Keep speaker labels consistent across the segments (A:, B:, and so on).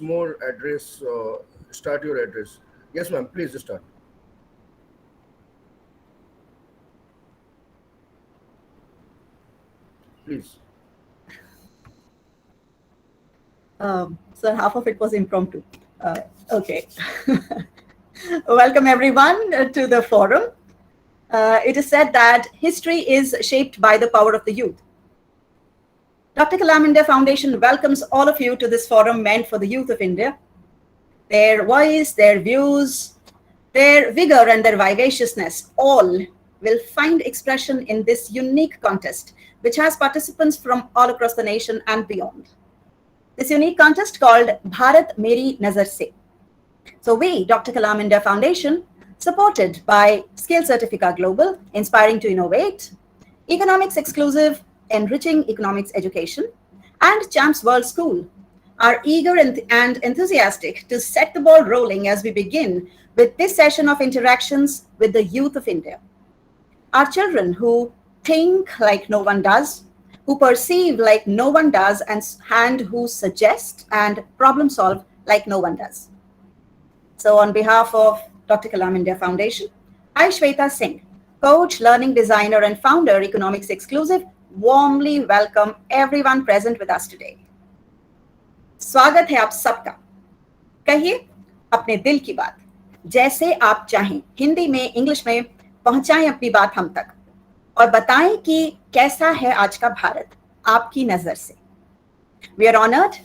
A: more address, start your address. Yes, ma'am, please start. Please.
B: So half of it was impromptu. Okay. Welcome everyone to the forum. It is said that history is shaped by the power of the youth. Dr. Kalam India Foundation welcomes all of you to this forum meant for the youth of India. Their voice, their views, their vigor and their vivaciousness all will find expression in this unique contest, which has participants from all across the nation and beyond. This unique contest called Bharat Meri Nazar Se. So we, Dr. Kalam India Foundation, supported by SKILLSertifika Global, Inspiring to Innovate, Economics Exclusive, Enriching Economics Education, and Champs World School, are eager and enthusiastic to set the ball rolling as we begin with this session of interactions with the youth of India. Our children who think like no one does, who perceive like no one does, and who suggest and problem solve like no one does. So on behalf of Dr. Kalam India Foundation, I, Swati Singh, coach, learning designer, and founder, Economics Exclusive, warmly welcome everyone present with us today. स्वागत है आप सबका। कहिए अपने दिल की बात, जैसे आप चाहें, हिंदी में, इंग्लिश में, पहुंचाएं अपनी बात हम तक और बताएं कि कैसा है आज का भारत आपकी नजर से. We are honored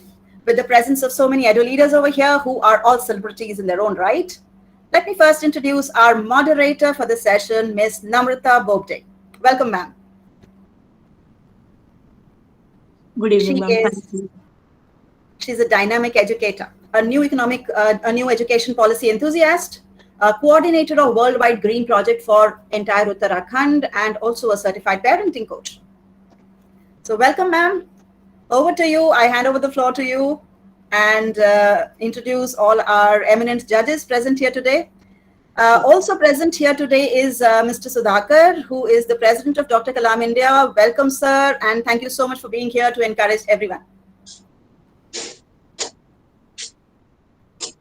B: with the presence of so many edu leaders over here who are all celebrities in their own right. Let me first introduce our moderator for the session, Ms. Namrata Bobde. Welcome, ma'am.
C: Good evening, ma'am. Thank you.
B: She's a dynamic educator, a new education policy enthusiast, a coordinator of Worldwide Green Project for entire Uttarakhand, and also a certified parenting coach. So welcome, ma'am. Over to you. I hand over the floor to you and introduce all our eminent judges present here today. Also present here today is Mr. Sudhakar, who is the president of Dr. Kalam India. Welcome, sir, and thank you so much for being here to encourage everyone.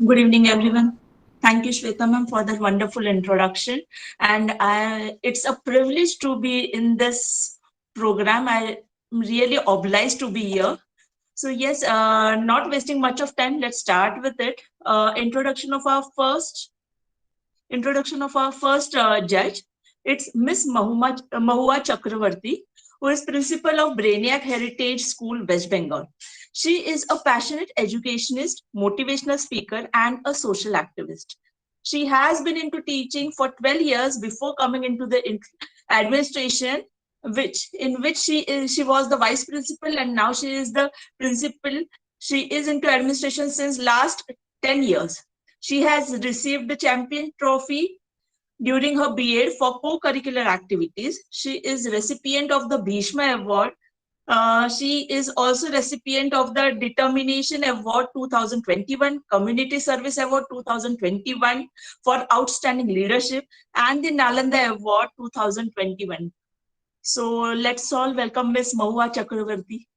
C: Good evening, everyone. Thank you, Shweta ma'am, for that wonderful introduction. And it's a privilege to be in this program. I'm really obliged to be here. So yes, not wasting much of time, let's start with it. Introduction of our first judge. It's Miss Mahua Chakraborty, who is principal of Brainiac Heritage School, West Bengal. She is a passionate educationist, motivational speaker, and a social activist. She has been into teaching for 12 years before coming into the administration, in which she was the vice principal, and now she is the principal. She is into administration since last 10 years. She has received the champion trophy during her B.Ed for co-curricular activities. She is recipient of the Bhishma Award. She is also recipient of the Determination Award 2021, Community Service Award 2021 for Outstanding Leadership, and the Nalanda Award 2021. So let's all welcome Ms. Mahua Chakraborty.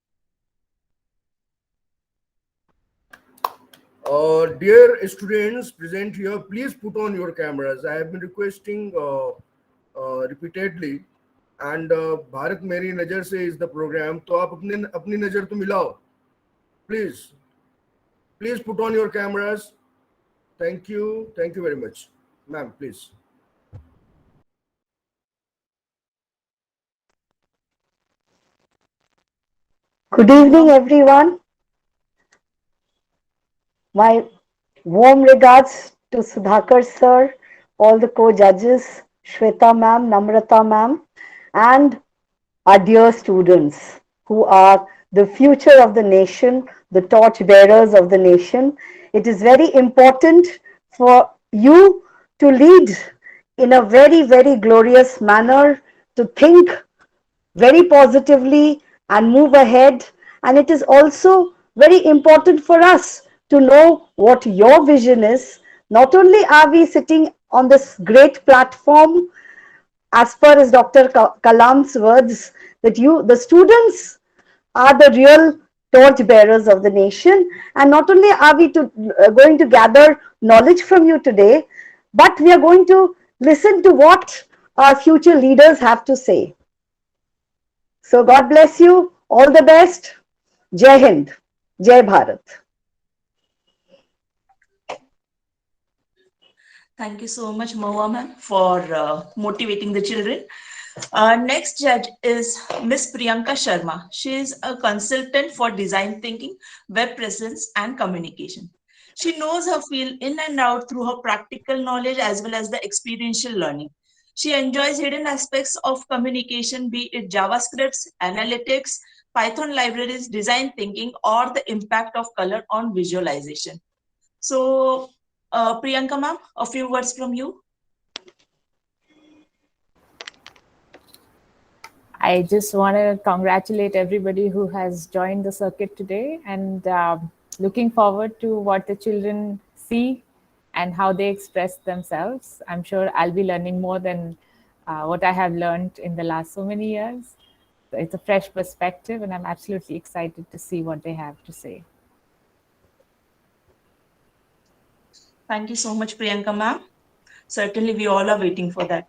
A: Dear students present here, please put on your cameras. I have been requesting repeatedly, and Bharat Meri Nazar Se is the program. तो आप अपनी नजर तो मिलाओ, please put on your cameras. Thank you very much, ma'am. Please.
D: Good evening, everyone. My warm regards to Sudhakar sir, all the co-judges, Shweta ma'am, Namrata ma'am, and our dear students who are the future of the nation, the torch bearers of the nation. It is very important for you to lead in a very, very glorious manner, to think very positively and move ahead. And it is also very important for us to know what your vision is. Not only are we sitting on this great platform, as per as Dr. Kalam's words, that the students are the real torch bearers of the nation. And not only are we going to gather knowledge from you today, but we are going to listen to what our future leaders have to say. So God bless you. All the best. Jai Hind. Jai Bharat.
C: Thank you so much, Mahua ma'am, for motivating the children. Next judge is Miss Priyanka Sharma. She is a consultant for design thinking, web presence, and communication. She knows her field in and out through her practical knowledge as well as the experiential learning. She enjoys hidden aspects of communication, be it JavaScripts, analytics, Python libraries, design thinking, or the impact of color on visualization. So, Priyanka ma'am, a few words from you.
E: I just want to congratulate everybody who has joined the circuit today, and looking forward to what the children see and how they express themselves. I'm sure I'll be learning more than what I have learned in the last so many years. It's a fresh perspective, and I'm absolutely excited to see what they have to say.
C: Thank you so much, Priyanka ma'am. Certainly, we all are waiting for that.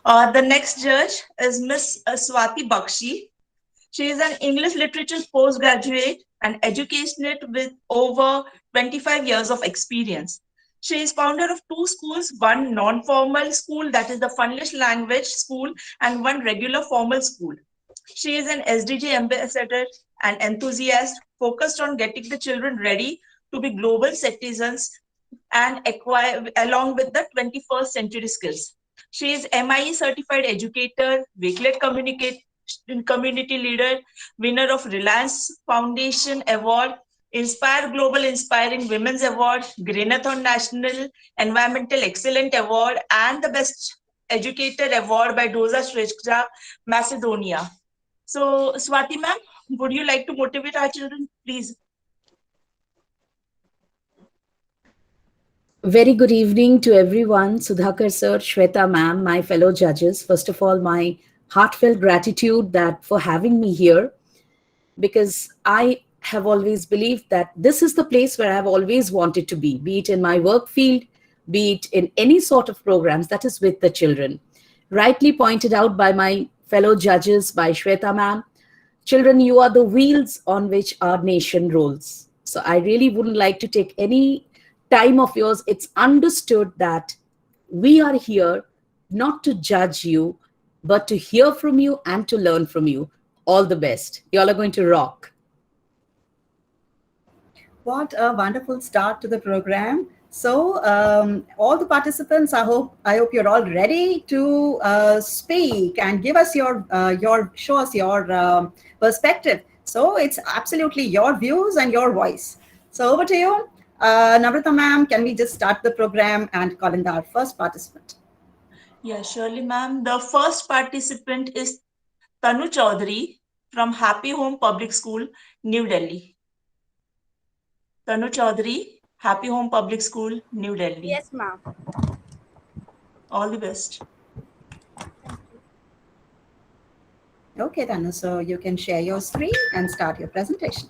C: The next judge is Miss Swati Baksi. She is an English literature postgraduate and educationist with over 25 years of experience. She is founder of two schools, one non-formal school, that is the Funnish Language School, and one regular formal school. She is an SDG ambassador and enthusiast focused on getting the children ready to be global citizens and acquire along with the 21st century skills. She is MIE certified educator, Wakelet community leader, winner of Reliance Foundation Award, Inspire Global Inspiring Women's Award, Greenathon National Environmental Excellent Award, and the Best Educator Award by Doza Shrestha, Macedonia. So, Swati ma'am, would you like to motivate our children, please?
F: Very good evening to everyone. Sudhakar sir, Shweta ma'am, my fellow judges. First of all, my heartfelt gratitude that for having me here, because I have always believed that this is the place where I've always wanted to be it in my work field, be it in any sort of programs that is with the children. Rightly pointed out by my fellow judges, by Shweta ma'am, children, you are the wheels on which our nation rolls. So I really wouldn't like to take any time of yours. It's understood that we are here not to judge you, but to hear from you and to learn from you. All the best. You all are going to rock.
B: What a wonderful start to the program. So, all the participants, I hope you're all ready to speak and give us show us your perspective. So, it's absolutely your views and your voice. So, over to you, Namrata ma'am. Can we just start the program and call in our first participant?
C: Yeah, surely, ma'am. The first participant is Tanu Chaudhary from Happy Home Public School, New Delhi. Tanu Chaudhary, Happy Home Public School, New Delhi.
G: Yes, ma'am.
C: All the best.
B: Okay, Tanu. So you can share your screen and start your presentation.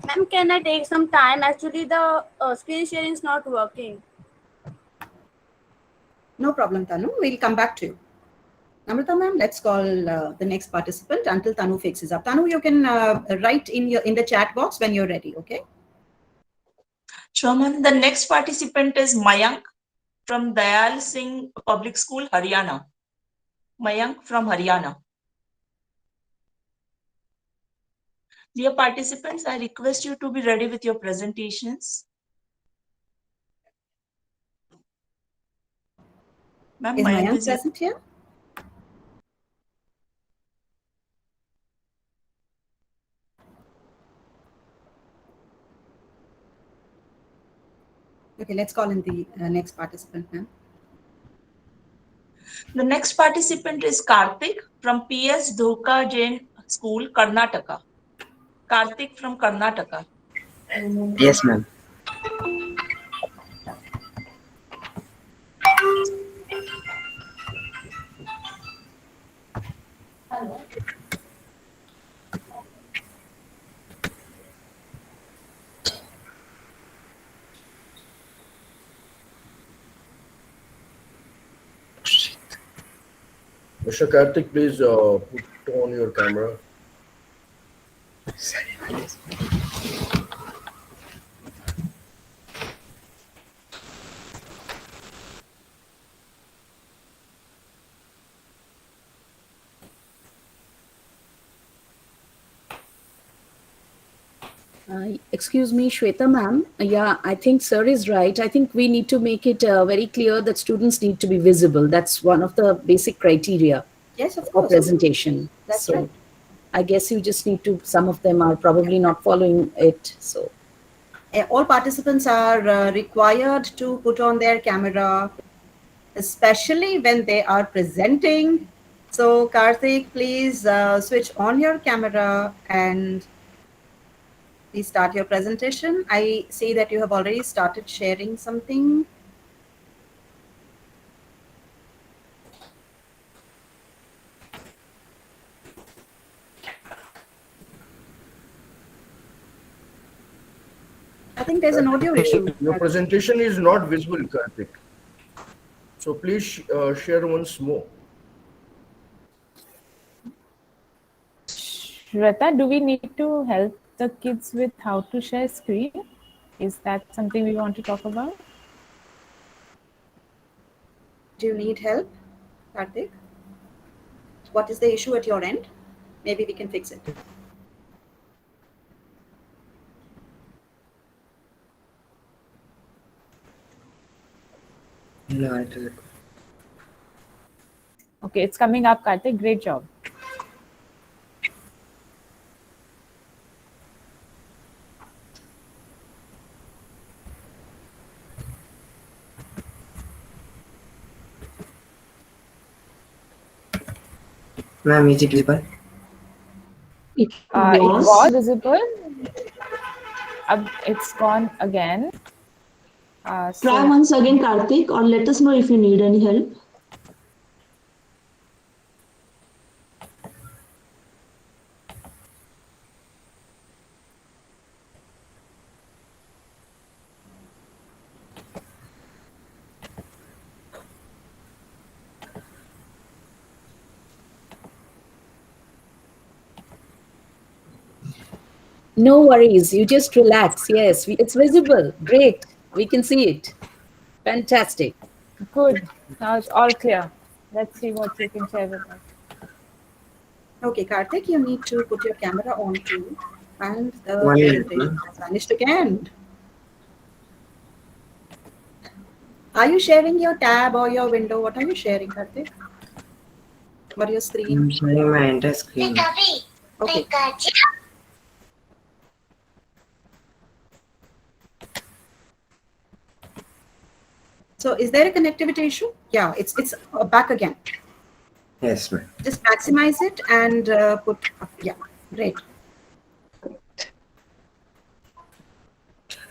G: Ma'am, can I take some time? Actually, the screen sharing is not working.
B: No problem, Tanu. We'll come back to you. Namrata ma'am, let's call the next participant until Tanu fixes up. Tanu, you can write in the chat box when you're ready, okay?
C: Sure, ma'am. The next participant is Mayank from Dayal Singh Public School, Haryana. Mayank from Haryana. Dear participants, I request you to be ready with your presentations. Ma'am,
B: Is
C: Mayank
B: Mayank
C: is here.
B: present here? Okay, let's call in the next participant, ma'am.
C: The next participant is Karthik from PS Dhoka Jain School, Karnataka. Karthik from Karnataka.
H: Yes, ma'am.
A: Mr. Karthik, please put on your camera.
F: Excuse me, Shweta ma'am. Yeah, I think sir is right. I think we need to make it very clear that students need to be visible. That's one of the basic criteria
B: Yes, of
F: for
B: course.
F: presentation.
B: That's
F: So
B: right.
F: I guess you just need to, some of them are probably not following it. So
B: All participants are required to put on their camera, especially when they are presenting. So Karthik, please switch on your camera and please start your presentation. I see that you have already started sharing something. I think there's an audio issue.
A: Your presentation is not visible, Karthik. So please share once more.
E: Shweta, do we need to help the kids with how to share screen? Is that something we want to talk about?
B: Do you need help, Karthik? What is the issue at your end? Maybe we can fix it.
H: No, it is.
E: Okay, it's coming up, Karthik. Great job.
H: Ma'am, is it visible?
E: It was visible. It's gone again.
C: Try once again, Karthik, or let us know if you need any help.
F: no worries. You just relax. Yes, it's visible. Great. We can see it. Fantastic.
E: Good. Now it's all clear. Let's see what you can share with us.
B: Okay, Karthik, you need to put your camera on too. And the
H: One minute,
B: presentation
H: ma'am.
B: has vanished again. Are you sharing your tab or your window? What are you sharing, Karthik? Or your screen?
H: I'm sharing my entire screen.
B: Okay. So is there a connectivity issue? Yeah, it's back again.
H: Yes, ma'am.
B: Just maximize it and put, yeah, great.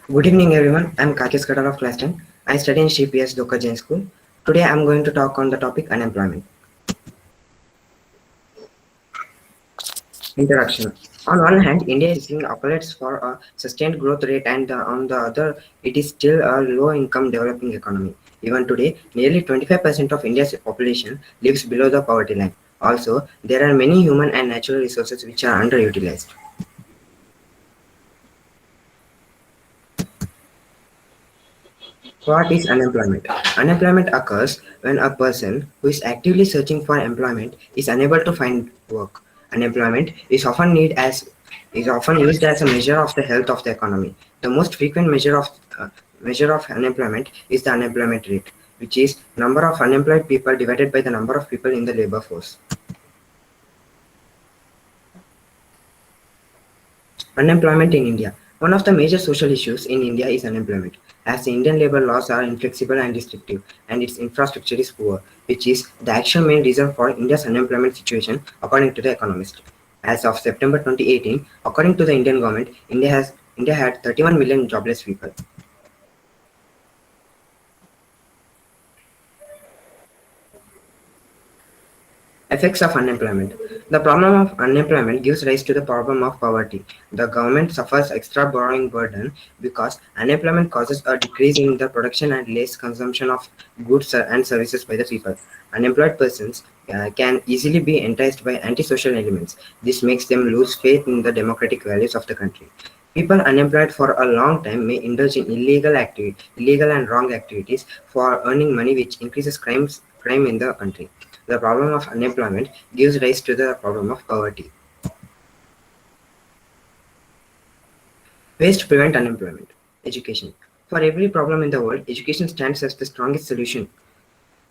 H: Good evening, everyone. I'm Kakis Kadar of class 10. I study in CPS Dhoka Jain School. Today, I'm going to talk on the topic unemployment. Introduction. On one hand, India is seeing upwards for a sustained growth rate, and on the other, it is still a low-income developing economy. Even today, nearly 25% of India's population lives below the poverty line. Also, there are many human and natural resources which are underutilized. What is unemployment? Unemployment occurs when a person who is actively searching for employment is unable to find work. Unemployment is often used as a measure of the health of the economy. The most frequent measure of unemployment is the unemployment rate, which is number of unemployed people divided by the number of people in the labor force. Unemployment in India. One of the major social issues in India is unemployment, as the Indian labor laws are inflexible and restrictive, and its infrastructure is poor, which is the actual main reason for India's unemployment situation, according to The Economist. As of September 2018, according to the Indian government, India had 31 million jobless people. Effects of unemployment. The problem of unemployment gives rise to the problem of poverty. The government suffers extra borrowing burden because unemployment causes a decrease in the production and less consumption of goods and services by the people. Unemployed persons can easily be enticed by antisocial elements. This makes them lose faith in the democratic values of the country. People unemployed for a long time may indulge in illegal and wrong activities for earning money, which increases crime in the country. The problem of unemployment gives rise to the problem of poverty. Ways to prevent unemployment. Education. For every problem in the world, education stands as the strongest solution.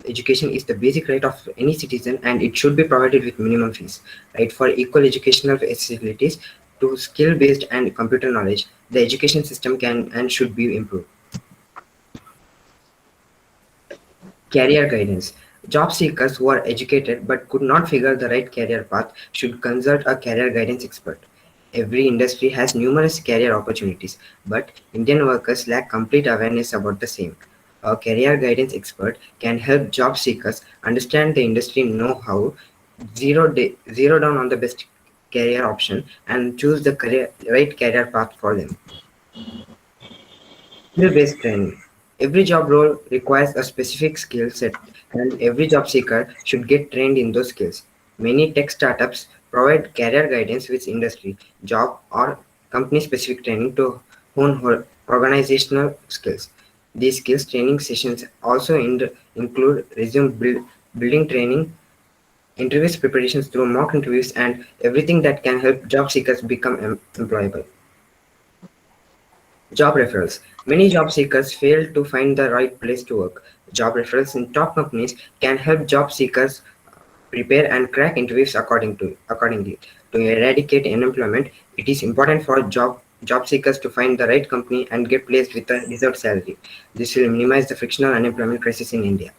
H: Education is the basic right of any citizen, and it should be provided with minimum fees. Right for equal educational facilities to skill-based and computer knowledge, the education system can and should be improved. Career guidance. Job seekers who are educated but could not figure the right career path should consult a career guidance expert. Every industry has numerous career opportunities, but Indian workers lack complete awareness about the same. A career guidance expert can help job seekers understand the industry know-how, zero down on the best career option, and choose the right career path for them. Skill-based training. Every job role requires a specific skill set, and every job seeker should get trained in those skills. Many tech startups provide career guidance with industry, job, or company-specific training to hone organizational skills. These skills training sessions also include building training, interviews preparations through mock interviews, and everything that can help job seekers become employable. Job referrals. Many job seekers fail to find the right place to work. Job referrals in top companies can help job seekers prepare and crack interviews accordingly. To eradicate unemployment, it is important for job seekers to find the right company and get placed with a deserved salary. This will minimize the frictional unemployment crisis in India.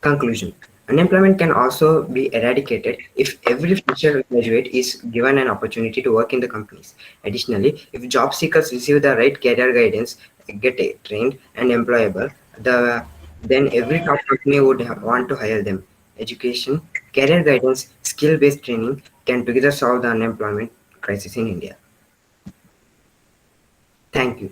H: Conclusion. Unemployment can also be eradicated if every future graduate is given an opportunity to work in the companies. Additionally, if job seekers receive the right career guidance, get trained and employable, then every top company would want to hire them. Education, career guidance, skill-based training can together solve the unemployment crisis in India. Thank you.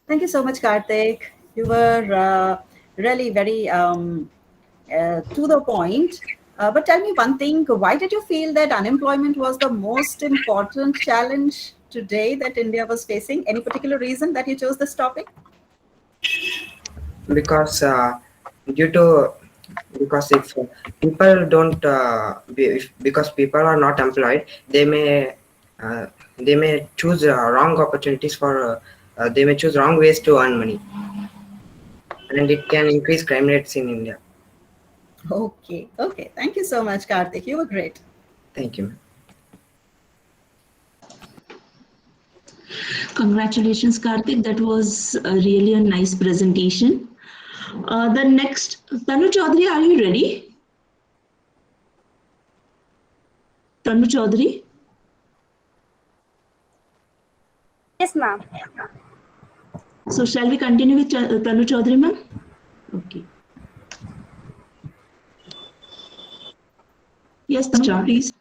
B: Thank you so much, Karthik. You were really very to the point. But tell me one thing, why did you feel that unemployment was the most important challenge today that India was facing? Any particular reason that you chose this topic?
H: Because if people don't because people are not employed, they may choose wrong opportunities for they may choose wrong ways to earn money, and it can increase crime rates in India.
B: Okay. Thank you so much, Karthik. You were great.
H: Thank you.
C: Congratulations, Karthik. That was really a nice presentation. The next, Tanu Chaudhary, are you ready? Tanu Chaudhary?
G: Yes, ma'am.
C: So shall we continue with Tanu Chaudhary, ma'am? Okay. Yes, Tanu, please.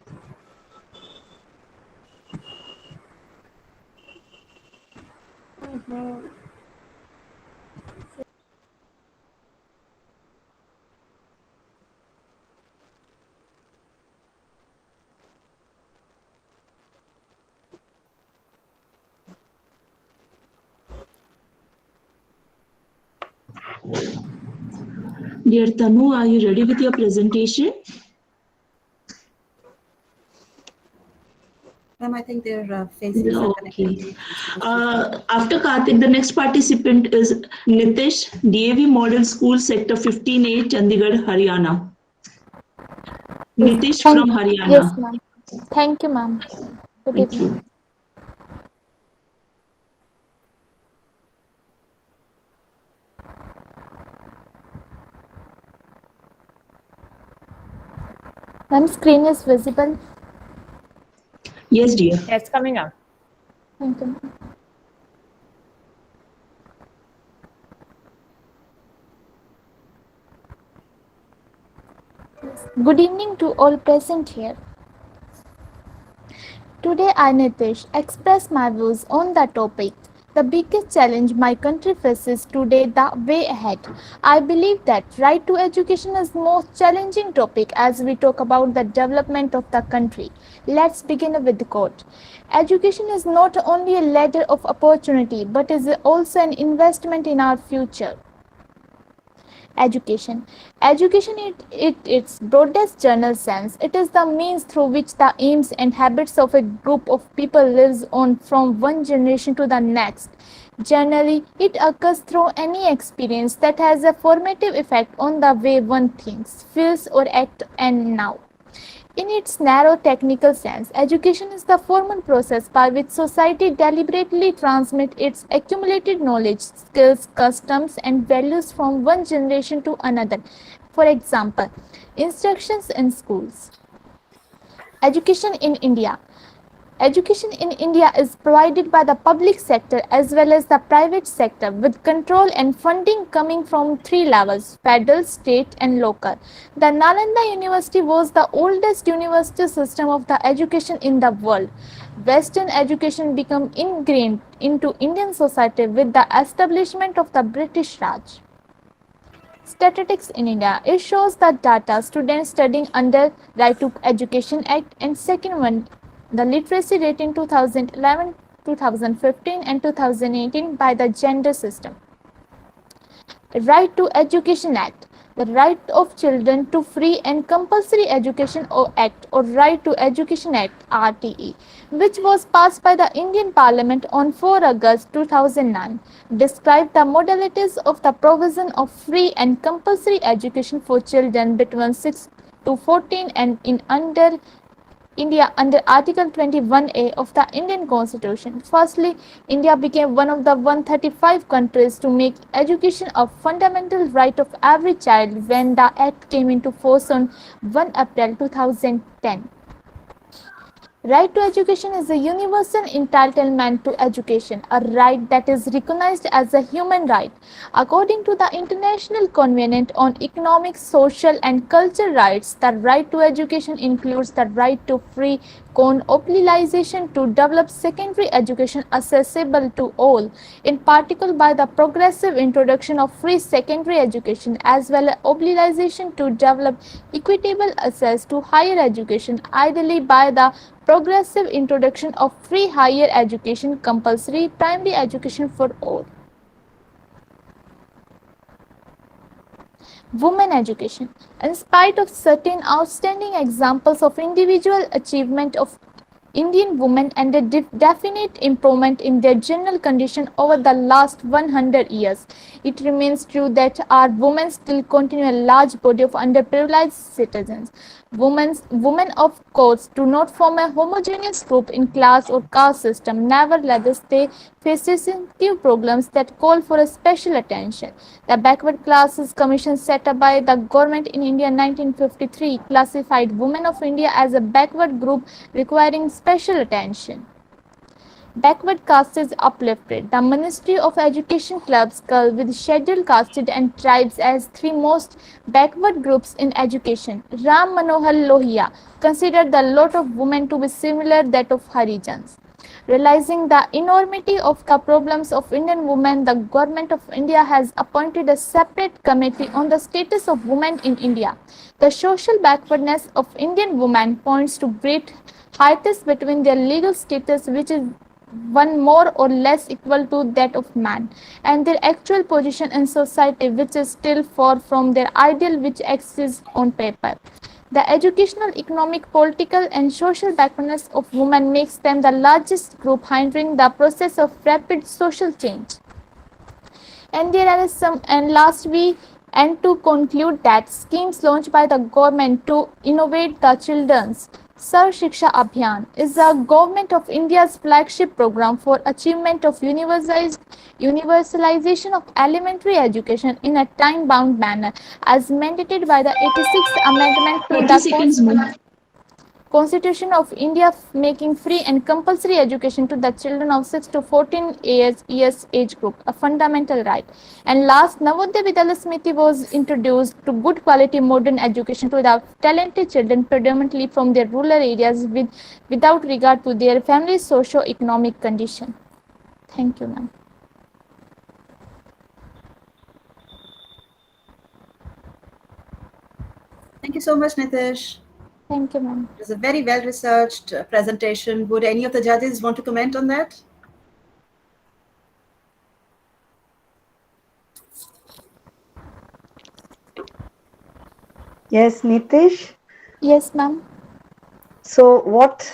C: Dear Tanu, are you ready with your presentation?
B: Ma'am, I think they're facing some
C: Okay.
B: connectivity.
C: After Karthik, the next participant is Nitish, DAV Model School, Sector 15A, Chandigarh, Haryana.
I: Yes,
C: Nitish
I: thank,
C: from
I: yes,
C: Haryana.
I: ma'am. Thank you, ma'am. Good
C: Thank
I: evening.
C: you.
I: Ma'am, screen is visible.
C: Yes, dear.
E: It's coming up.
I: Thank you, ma'am. Good evening to all present here. Today I, Nitish, express my views on the topic. The biggest challenge my country faces today, the way ahead. I believe that right to education is the most challenging topic as we talk about the development of the country. Let's begin with the quote. Education is not only a ladder of opportunity but is also an investment in our future. Education. Education in its broadest general sense. It is the means through which the aims and habits of a group of people lives on from one generation to the next. Generally, it occurs through any experience that has a formative effect on the way one thinks, feels or acts and now. In its narrow technical sense, education is the formal process by which society deliberately transmits its accumulated knowledge, skills, customs, and values from one generation to another. For example, instructions in schools. Education in India. Education in India is provided by the public sector as well as the private sector with control and funding coming from three levels: federal, state and local. The Nalanda University was the oldest university system of the education in the world. Western education became ingrained into Indian society with the establishment of the British Raj. Statistics in India. It shows the data students studying under Right to Education Act, and second one, the literacy rate in 2011, 2015 and 2018 by the gender system. Right to Education Act. The Right of Children to Free and Compulsory Education or Act or Right to Education Act RTE, which was passed by the Indian Parliament on 4 August 2009, described the modalities of the provision of free and compulsory education for children between 6 to 14 and in under India under Article 21A of the Indian Constitution. Firstly, India became one of the 135 countries to make education a fundamental right of every child when the Act came into force on 1 April 2010. Right to education is a universal entitlement to education, a right that is recognized as a human right. According to the International Covenant on Economic, Social and Cultural Rights, the right to education includes the right to free obligation to develop secondary education accessible to all, in particular by the progressive introduction of free secondary education as well as obligation to develop equitable access to higher education, ideally by the progressive introduction of free higher education, compulsory primary education for all. Women education. In spite of certain outstanding examples of individual achievement of Indian women and a definite improvement in their general condition over the last 100 years, it remains true that our women still continue a large body of underprivileged citizens. Women of course do not form a homogeneous group in class or caste system. Nevertheless, they face distinctive problems that call for a special attention. The Backward Classes Commission set up by the government in India in 1953 classified women of India as a backward group requiring special attention. Backward caste is uplifted. The Ministry of Education clubs girls with scheduled castes and tribes as three most backward groups in education. Ram Manohar Lohia considered the lot of women to be similar that of Harijans. Realizing the enormity of the problems of Indian women, the Government of India has appointed a separate committee on the status of women in India. The social backwardness of Indian women points to great heights between their legal status, which is one more or less equal to that of man, and their actual position in society, which is still far from their ideal which exists on paper. The educational, economic, political, and social backgrounds of women makes them the largest group hindering the process of rapid social change. And there are some, and last we and to conclude that schemes launched by the government to innovate the children's Sarv Shiksha Abhiyan is the government of India's flagship program for achievement of universalization of elementary education in a time-bound manner as mandated by the 86th Amendment to
C: 30
I: the
C: seconds more.
I: Constitution of India, making free and compulsory education to the children of 6 to 14 years age group a fundamental right. And last, Navodaya Vidyalaya Smriti was introduced to good quality modern education to the talented children predominantly from their rural areas without regard to their family's socio-economic condition. Thank you, ma'am.
B: Thank you so much, Nitish.
I: Thank you, ma'am.
B: It was a very well-researched presentation. Would any of the judges want to comment on that?
D: Yes, Nitish.
I: Yes, ma'am.
D: So, what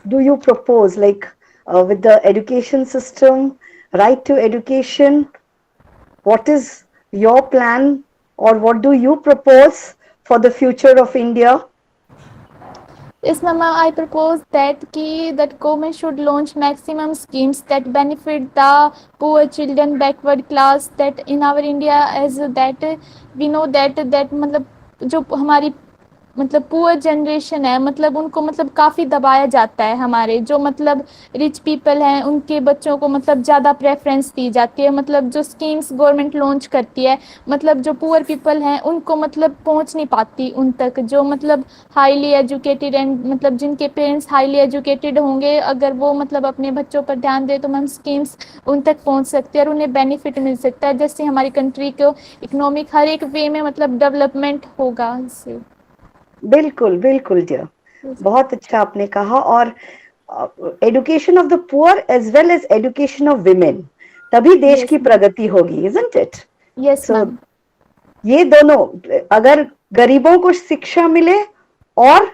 D: do you propose, like with the education system, right to education? What is your plan, or what do you propose for the future of India?
I: Yes, Mama, I propose that government should launch maximum schemes that benefit the poor children, backward class. That in our India, as that we know that मतलब जो हमारी मतलब poor generation है, मतलब उनको मतलब काफ़ी दबाया जाता है. हमारे जो मतलब रिच पीपल हैं उनके बच्चों को मतलब ज़्यादा प्रेफरेंस दी जाती है. मतलब जो स्कीम्स गवर्नमेंट लॉन्च करती है, मतलब जो पुअर पीपल हैं उनको मतलब पहुंच नहीं पाती उन तक. जो मतलब हाईली एजुकेटेड एंड मतलब जिनके पेरेंट्स हाईली एजुकेटेड होंगे, अगर वो मतलब अपने बच्चों पर ध्यान दे तो मैम स्कीम्स उन तक पहुंच सकती है और उन्हें बेनिफिट मिल सकता है, जिससे हमारी कंट्री को इकोनॉमिक हर एक वे में मतलब डेवलपमेंट होगा इससे.
D: बिल्कुल बिल्कुल डियर, बहुत अच्छा आपने कहा. और education of the poor as well as education of women, तभी देश
I: Yes,
D: की
I: ma'am.
D: प्रगति होगी, isn't it?
I: Yes,
D: so
I: ma'am.
D: ये दोनों, अगर गरीबों को शिक्षा मिले और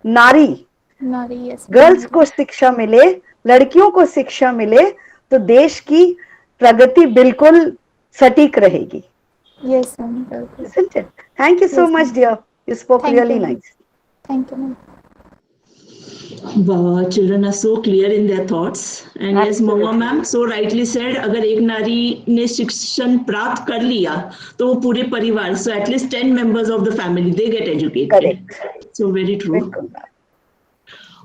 D: नारी
I: Nari, yes,
D: गर्ल्स
I: ma'am.
D: को शिक्षा मिले, लड़कियों को शिक्षा मिले, तो देश की प्रगति बिल्कुल सटीक रहेगी.
I: Yes, ma'am. Okay.
D: Isn't it? Thank you so
I: Yes,
D: much,
I: ma'am.
D: dear. You spoke
I: Thank
D: really
I: you, ma'am.
D: nice.
I: Thank you, ma'am.
C: Wow, children are so clear in their thoughts. And yes, Mahua
D: Absolutely.
C: ma'am so rightly said, अगर एक नारी ने शिक्षण प्राप्त कर लिया तो वो पूरे परिवार, so at least 10 members of the family, they get educated.
D: Correct.
C: So very true.
D: बिल्कुल ma'am.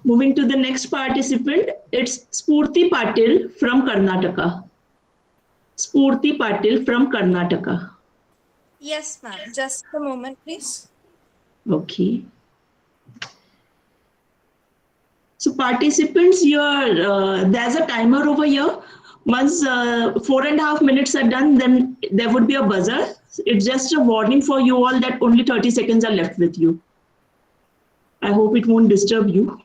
C: Moving to the next participant, it's Spurti Patil from Karnataka. Spurti Patil from Karnataka.
J: Yes, ma'am. Just a moment, please.
C: Okay. So participants, there's a timer over here. Once 4.5 minutes are done, then there would be a buzzer. It's just a warning for you all that only 30 seconds are left with you. I hope it won't disturb you.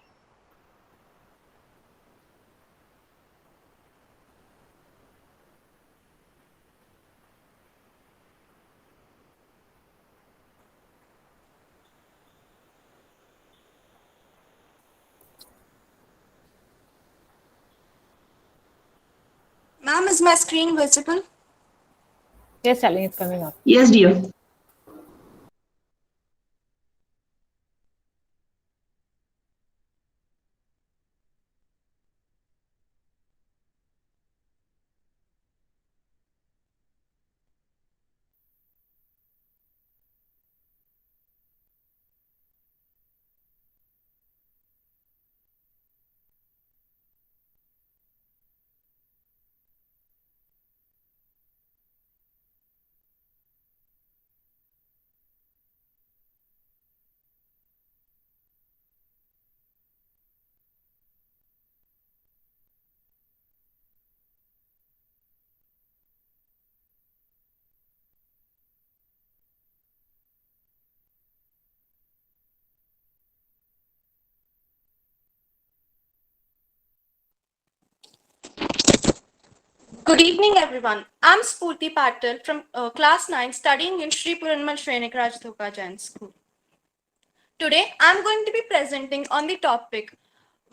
J: Ma'am, is my screen visible?
E: Yes, Shalini, it's coming up.
C: Yes, dear.
J: Good evening, everyone. I'm Spurti Patil from class 9, studying in Sri Puranmal Shrenik Raj Dhoka Jain School. Today, I'm going to be presenting on the topic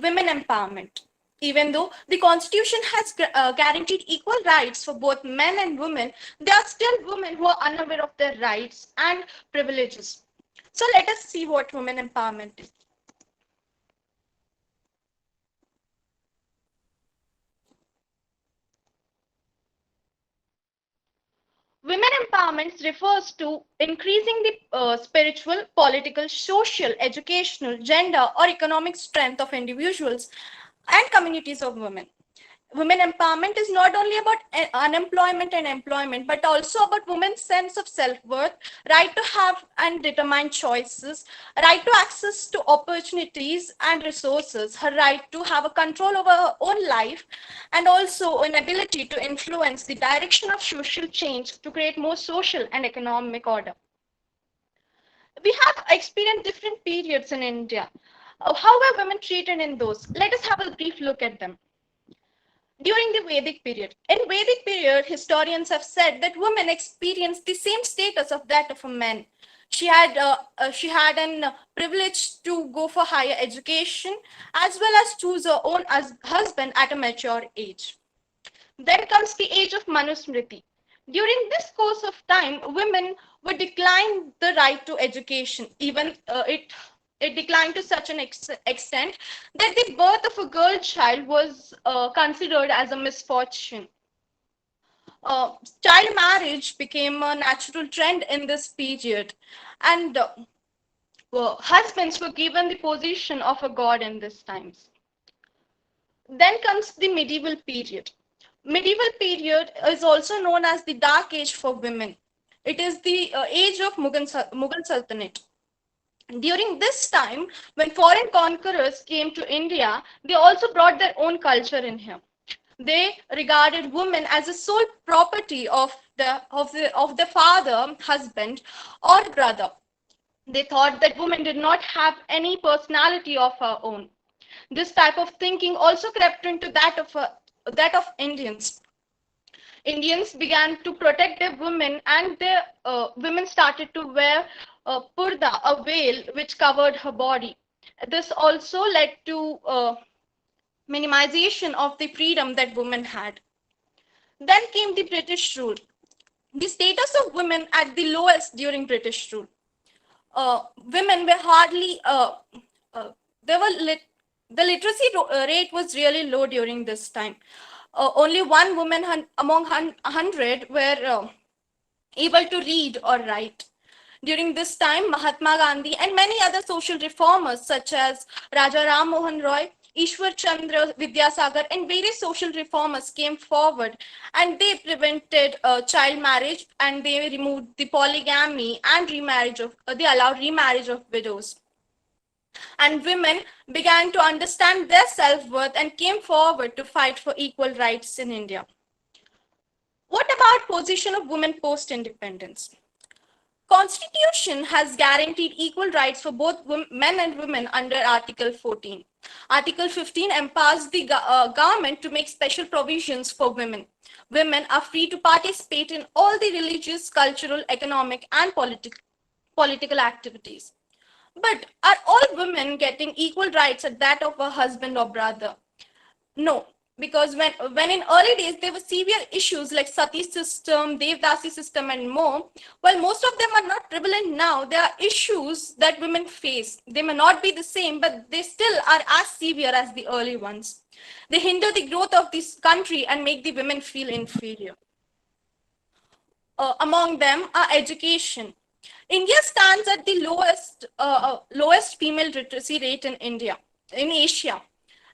J: women empowerment. Even though the Constitution has guaranteed equal rights for both men and women, there are still women who are unaware of their rights and privileges. So let us see what women empowerment is. Women empowerment refers to increasing the spiritual, political, social, educational, gender, or economic strength of individuals and communities of women. Women empowerment is not only about unemployment and employment, but also about women's sense of self-worth, right to have and determine choices, right to access to opportunities and resources, her right to have a control over her own life, and also an ability to influence the direction of social change to create more social and economic order. We have experienced different periods in India. How were women treated in those? Let us have a brief look at them. During the Vedic period. In Vedic period, historians have said that women experienced the same status of that of a man. She had an privilege to go for higher education as well as choose her own husband at a mature age. Then comes the age of Manusmriti. During this course of time, women would decline the right to education. Even it declined to such an extent that the birth of a girl child was considered as a misfortune. Child marriage became a natural trend in this period, and husbands were given the position of a god in these times. Then comes the medieval period. Medieval period is also known as the Dark Age for women. It is the age of Mughal Sultanate. During this time, when foreign conquerors came to India, they also brought their own culture in here. They regarded women as a sole property of the father, husband, or brother. They thought that women did not have any personality of her own. This type of thinking also crept into that of Indians. Indians began to protect their women, and their women started to wear purda, a veil which covered her body. This also led to minimization of the freedom that women had. Then came the British rule. The status of women at the lowest during British rule. Women were hardly, they were the literacy rate was really low during this time. Only one woman among 100 were able to read or write. During this time, Mahatma Gandhi and many other social reformers such as Raja Ram Mohan Roy, Ishwar Chandra Vidyasagar, and various social reformers came forward, and they prevented child marriage, and they removed the polygamy and they allowed remarriage of widows. And women began to understand their self-worth and came forward to fight for equal rights in India. What about position of women post-independence? Constitution has guaranteed equal rights for both men and women under Article 14. Article 15 empowers the government to make special provisions for women. Women are free to participate in all the religious, cultural, economic, and political activities. But are all women getting equal rights at that of a husband or brother? No, because when in early days there were severe issues like Sati system, Devdasi system, and more. While most of them are not prevalent now, there are issues that women face. They may not be the same, but they still are as severe as the early ones. They hinder the growth of this country and make the women feel inferior. Among them are education. India stands at the lowest female literacy rate in Asia.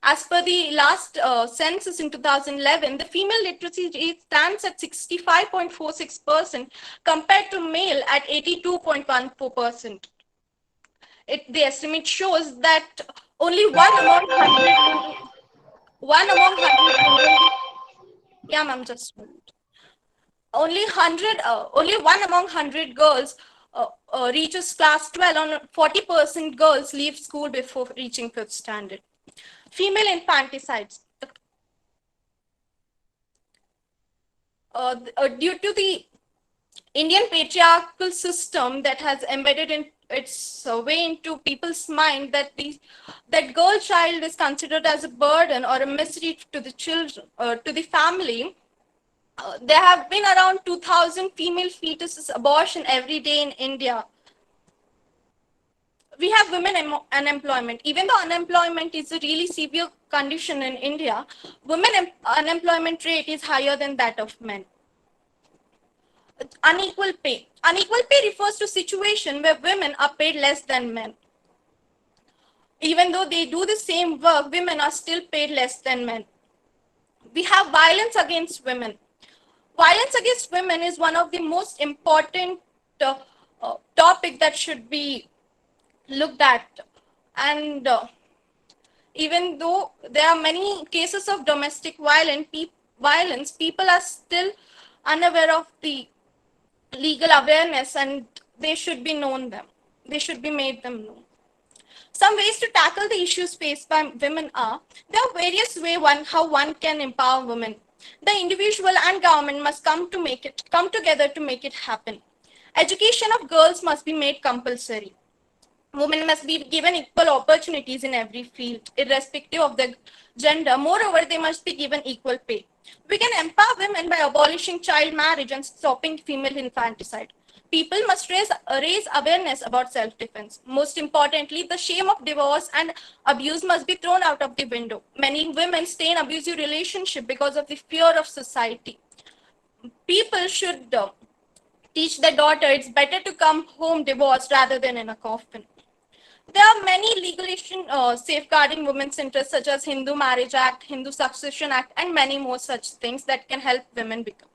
J: As per the last census in 2011, the female literacy rate stands at 65.46% compared to male at 82.14%. The estimate shows that only one among 100 yeah, ma'am, just a minute. Only one among 100 girls reaches class 12, and 40% girls leave school before reaching 5th standard. Female infanticides. Due to the Indian patriarchal system that has embedded in its way into people's mind that girl child is considered as a burden or a misery to the children or to the family. There have been around 2,000 female fetuses abortion every day in India. We have women unemployment. Even though unemployment is a really severe condition in India, women unemployment rate is higher than that of men. Unequal pay. Unequal pay refers to situation where women are paid less than men. Even though they do the same work, women are still paid less than men. We have violence against women. Violence against women is one of the most important topic that should be looked at. And even though there are many cases of domestic violence, people are still unaware of the legal awareness, and they should be known them. They should be made them known. Some ways to tackle the issues faced by women are, there are various ways how one can empower women. The individual and government must come together to make it happen. Education of girls must be made compulsory. Women must be given equal opportunities in every field, irrespective of their gender. Moreover, they must be given equal pay. We can empower women by abolishing child marriage and stopping female infanticide. People must raise awareness about self-defense. Most importantly, the shame of divorce and abuse must be thrown out of the window. Many women stay in abusive relationship because of the fear of society. People should teach their daughter it's better to come home divorced rather than in a coffin. There are many legislation safeguarding women's interests, such as Hindu Marriage Act, Hindu Succession Act, and many more such things that can help women become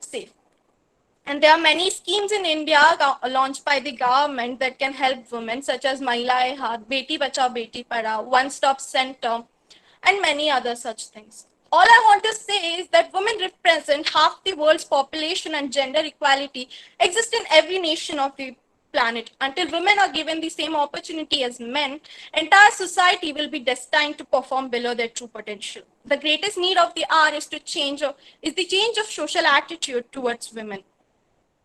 J: safe. And there are many schemes in India launched by the government that can help women, such as Mahila Haat, Beti Bachao, Beti Padhao, One Stop Center, and many other such things. All I want to say is that women represent half the world's population, and gender equality exists in every nation of the planet. Until women are given the same opportunity as men, entire society will be destined to perform below their true potential. The greatest need of the hour is the change of social attitude towards women.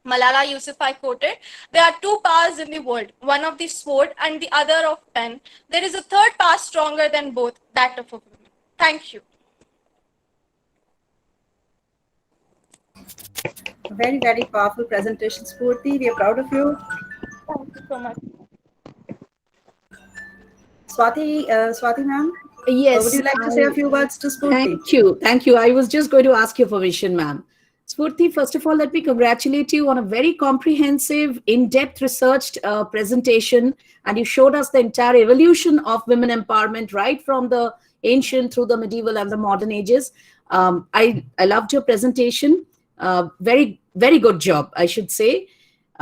J: Malala Yousafzai quoted, there are two powers in the world, one of the sword and the other of pen. There is a third power stronger than both, that of a woman. Thank you.
B: Very, very powerful presentation, Spurti. We are proud of you.
J: Thank you so much.
B: Swati ma'am,
F: Yes.
B: would you like to say a few words to Spurti?
F: Thank you. Thank you. I was just going to ask your permission, ma'am. Spurti, first of all, let me congratulate you on a very comprehensive, in-depth researched presentation. And you showed us the entire evolution of women empowerment, right from the ancient through the medieval and the modern ages. I loved your presentation. Very, very good job, I should say.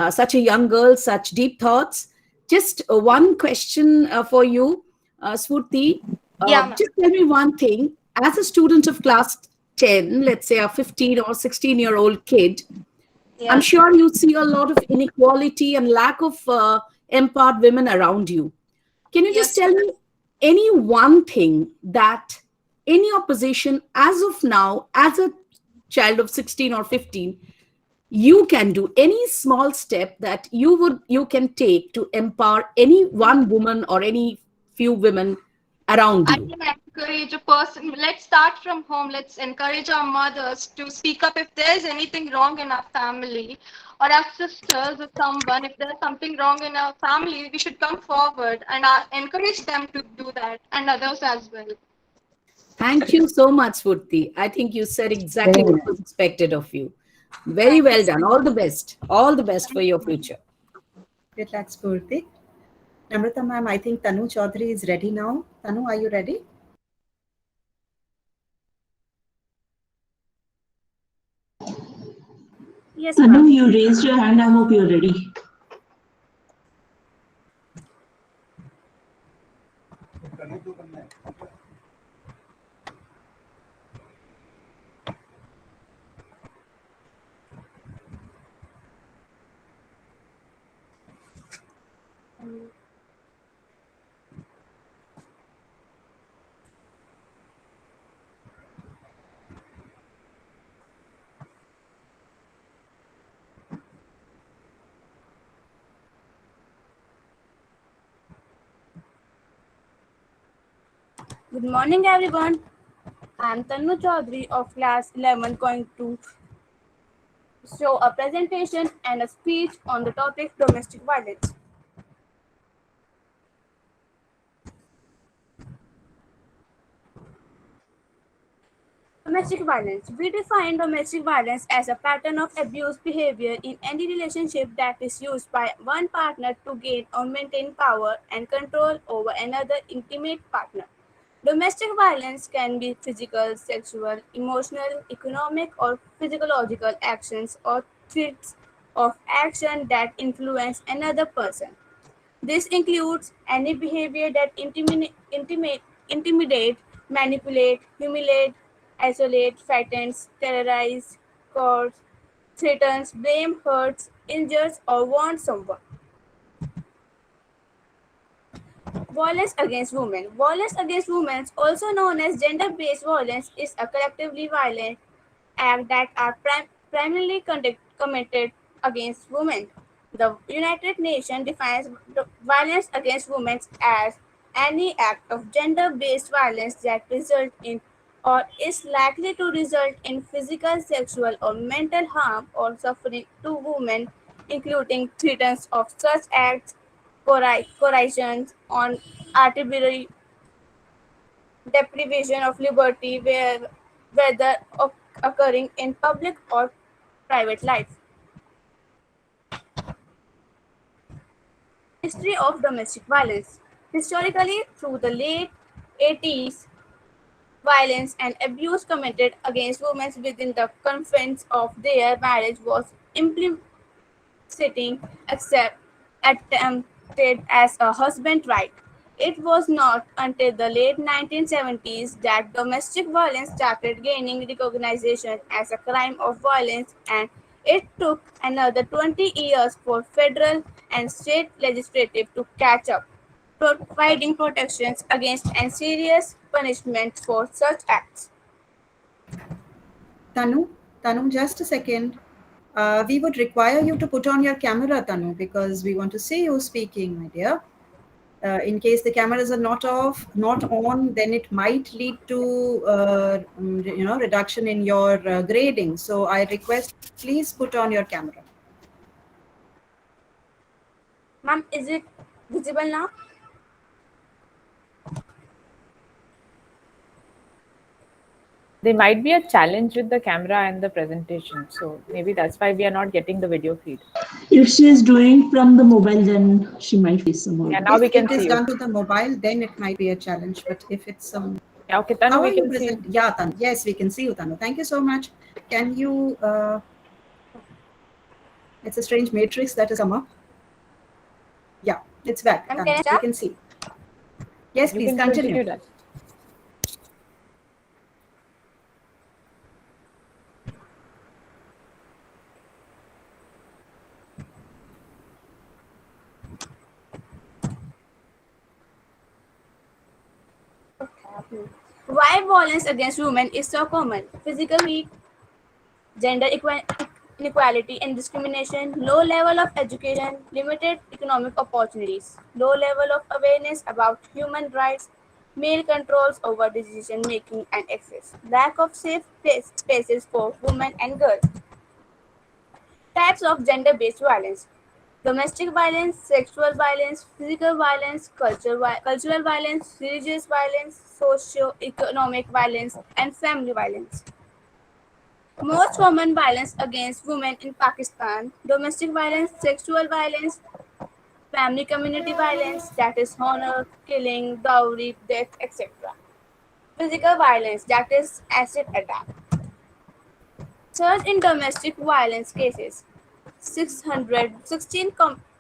F: Such a young girl, such deep thoughts. Just one question for you, Spurti.
J: Yeah,
F: Just tell me one thing. As a student of class 10, let's say a 15 or 16-year-old kid, I'm sure you see a lot of inequality and lack of empowered women around you. Can you just tell me any one thing that in your position as of now, as a child of 16 or 15, you can do any small step that you can take to empower any one woman or any few women around
J: I
F: you?
J: can encourage a person. Let's start from home. Let's encourage our mothers to speak up if there's anything wrong in our family, or our sisters or someone. If there's something wrong in our family, we should come forward and encourage them to do that, and others as well.
F: Thank you so much, Spurti. I think you said exactly what was expected of you. Very
J: Thank
F: well
J: you.
F: done. All the best. All the best for your future.
B: Good luck, Spurti. Namrata ma'am, I think Tanu Chaudhary is ready now. Tanu, are you ready?
G: Yes,
C: Tanu,
G: ma'am.
C: you raised your hand. I hope you're ready.
G: Good morning, everyone. I am Tanu Chaudhary of class 11 going to show a presentation and a speech on the topic domestic violence. Domestic violence. We define domestic violence as a pattern of abuse behavior in any relationship that is used by one partner to gain or maintain power and control over another intimate partner. Domestic violence can be physical, sexual, emotional, economic, or physiological actions or threats of action that influence another person. This includes any behavior that intimidate, manipulate, humiliate, isolate, frightens, terrorize, cause, threatens, blame, hurts, injures, or warns someone. Violence against women. Violence against women, also known as gender-based violence, is a collectively violent act that are primarily committed against women. The United Nations defines violence against women as any act of gender-based violence that results in or is likely to result in physical, sexual, or mental harm or suffering to women, including threats of such acts, coercion, on arbitrary deprivation of liberty, whether occurring in public or private life. History of domestic violence. Historically, through the late 80s, violence and abuse committed against women within the confines of their marriage was sitting except attempted as a husband right. It was not until the late 1970s that domestic violence started gaining recognition as a crime of violence, and it took another 20 years for federal and state legislative to catch up, providing protections against and serious punishment for such acts.
B: Tanu, just a second. We would require you to put on your camera, Tanu, because we want to see you speaking, my dear. In case the cameras are not on, then it might lead to reduction in your grading. So I request, please put on your camera.
G: Ma'am, is it visible now?
E: There might be a challenge with the camera and the presentation. So maybe that's why we are not getting the video feed.
C: If she is doing from the mobile, then she might face some.
E: Yeah, now we can see
B: If it is
E: you.
B: done to the mobile, then it might be a challenge. But if it's
E: Yeah, okay, Tanu,
B: how
E: we
B: are you
E: can see.
B: present? Yeah, Tanu. Yes, we can see you, Tanu. Thank you so much. Can you? It's a strange matrix that has come up. Yeah, it's back.
G: Ma'am,
B: Tanu.
G: can I
B: We
G: start?
B: can see. Yes,
E: You
B: please
E: can
B: continue.
E: that.
G: Why violence against women is so common? Physical weak, gender inequality and discrimination, low level of education, limited economic opportunities, low level of awareness about human rights, male controls over decision making and access, lack of safe spaces for women and girls. Types of gender based violence: domestic violence, sexual violence, physical violence, cultural violence, religious violence, socio-economic violence, and family violence. Most common violence against women in Pakistan: domestic violence, sexual violence, family community violence, that is honor, killing, dowry, death, etc. Physical violence, that is acid attack. Surge in domestic violence cases: 616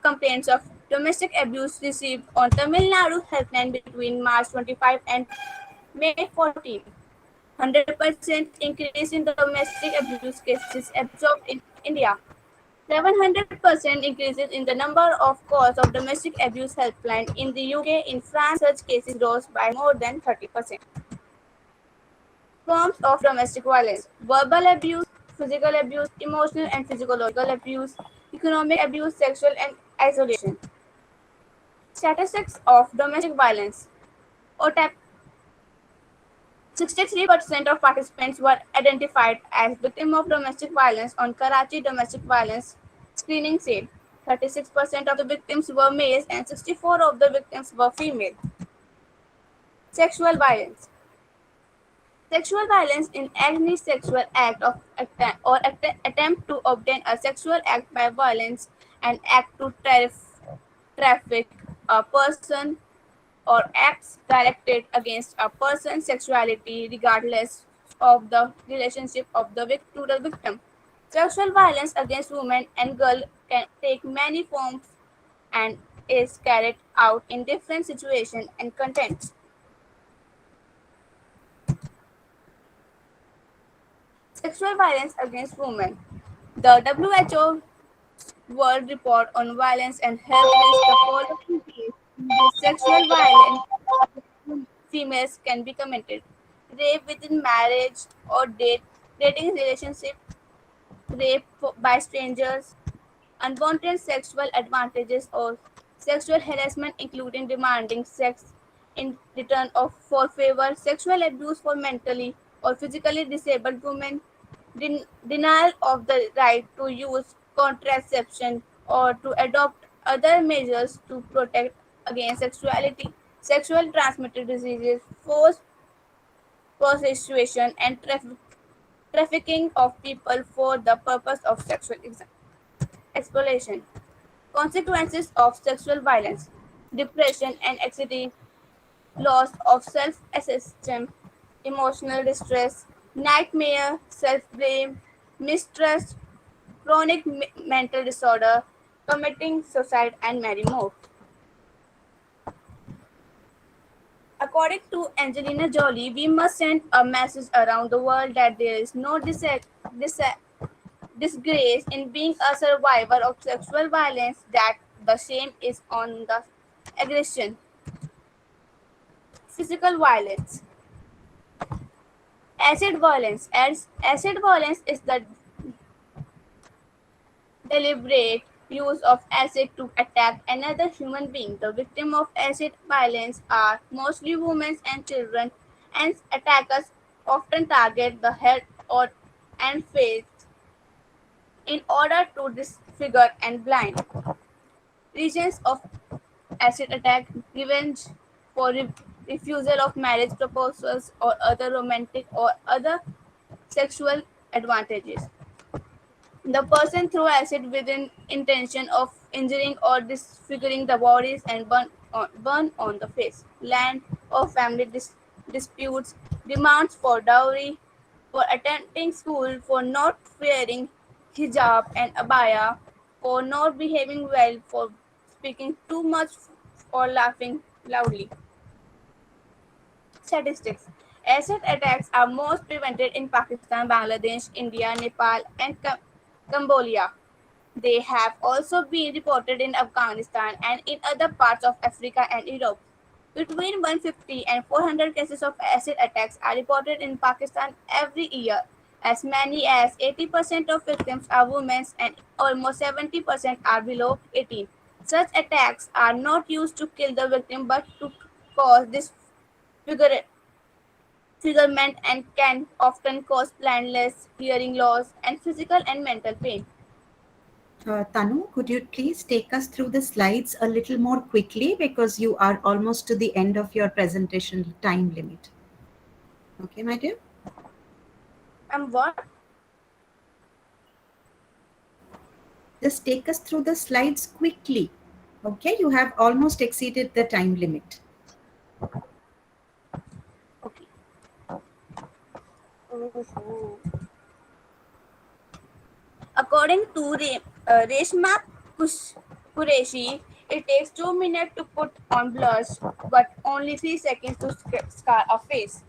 G: complaints of domestic abuse received on Tamil Nadu helpline between March 25 and May 14. 100% increase in domestic abuse cases absorbed in India. 700% increases in the number of calls of domestic abuse helpline in the UK. In France, such cases rose by more than 30%. Forms of domestic violence: verbal abuse, physical abuse, emotional and physiological abuse, economic abuse, sexual and isolation. Statistics of domestic violence. 63% of participants were identified as victims of domestic violence on Karachi Domestic Violence Screening Sale. 36% of the victims were males and 64 of the victims were female. Sexual violence. Sexual violence in any sexual act of attempt to obtain a sexual act by violence, an act to traffic a person, or acts directed against a person's sexuality regardless of the relationship of the to the victim. Sexual violence against women and girls can take many forms and is carried out in different situations and contexts. Sexual violence against women. The WHO World Report on Violence and Health lists the following ways in which sexual violence against females can be committed: rape within marriage or dating relationship, rape by strangers, unwanted sexual advantages, or sexual harassment, including demanding sex in return for favor, sexual abuse for mentally or physically disabled women, denial of the right to use contraception or to adopt other measures to protect against sexuality, sexual transmitted diseases, forced prostitution, and trafficking of people for the purpose of sexual exploitation. Consequences of sexual violence: depression and anxiety, loss of self esteem, emotional distress, nightmare, self blame, mistrust, chronic mental disorder, committing suicide, and many more. According to Angelina Jolie, we must send a message around the world that there is no disgrace in being a survivor of sexual violence, that the shame is on the aggression. Physical violence. Acid violence. Acid violence is the deliberate use of acid to attack another human being. The victims of acid violence are mostly women and children, and attackers often target the head or and face in order to disfigure and blind. Reasons of acid attack: revenge for refusal of marriage proposals or other romantic or other sexual advantages. The person threw acid with an intention of injuring or disfiguring the bodies and burn on the face. Land or family disputes, demands for dowry, for attending school, for not wearing hijab and abaya, for not behaving well, for speaking too much, or laughing loudly. Statistics. Acid attacks are most prevented in Pakistan, Bangladesh, India, Nepal, and Cambodia. They have also been reported in Afghanistan and in other parts of Africa and Europe. Between 150 and 400 cases of acid attacks are reported in Pakistan every year. As many as 80% of victims are women and almost 70% are below 18. Such attacks are not used to kill the victim but to cause disfigurement and can often cause blindness, hearing loss, and physical and mental pain.
B: Tanu, could you please take us through the slides a little more quickly because you are almost to the end of your presentation time limit. Okay, my dear?
G: What?
B: Just take us through the slides quickly. Okay, you have almost exceeded the time limit.
G: Okay. According to Reshma Qureshi, it takes 2 minutes to put on blush, but only 3 seconds to scar a face.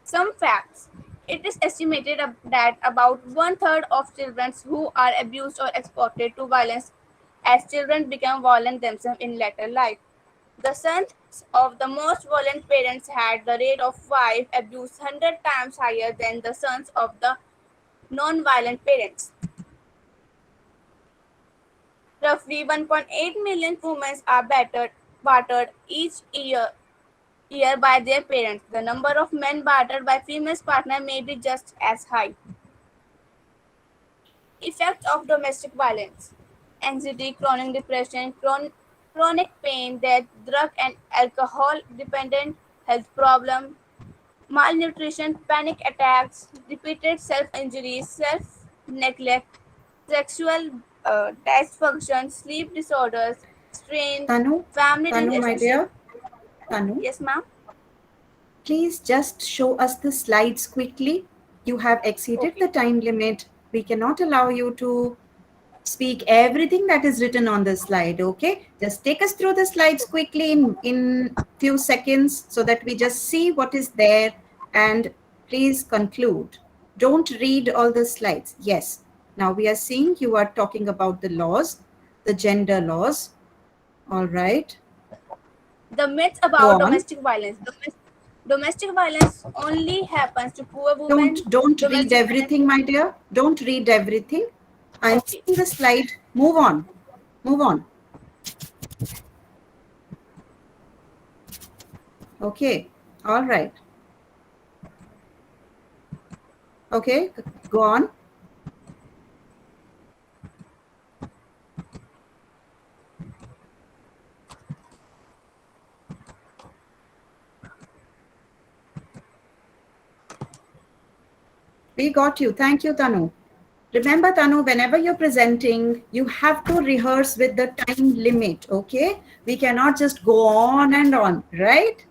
G: Some facts. It is estimated that about one-third of children who are abused or exported to violence as children become violent themselves in later life. The sons of the most violent parents had the rate of wife abuse 100 times higher than the sons of the non-violent parents. Roughly 1.8 million women are battered each year year by their parents. The number of men battered by female partner may be just as high. Effects of domestic violence: anxiety, chronic depression, chronic pain, death, drug and alcohol dependent health problem, malnutrition, panic attacks, repeated self-injuries, self-neglect, sexual dysfunction, sleep disorders, strain,
B: Tanu,
G: family
B: Tanu, my
G: relationship.
B: dear, Tanu,
G: Yes, ma'am.
B: please just show us the slides quickly. You have exceeded
G: Okay.
B: the time limit. We cannot allow you to speak everything that is written on the slide. Okay, just take us through the slides quickly in few seconds so that we just see what is there, and please conclude. Don't read all the slides. Yes, now we are seeing you are talking about the laws, the gender laws. All right,
G: The myths
B: go
G: about
B: on.
G: domestic violence. Domestic violence only happens to poor women.
B: Don't read
G: Domestic violence.
B: everything, my dear. Don't read everything. I'm
G: Okay.
B: seeing the slide. Move on. Move on. Okay. All right. Okay, go on. We got you. Thank you, Tanu. Remember, Tanu, whenever you're presenting, you have to rehearse with the time limit, okay? We cannot just go on and on, right?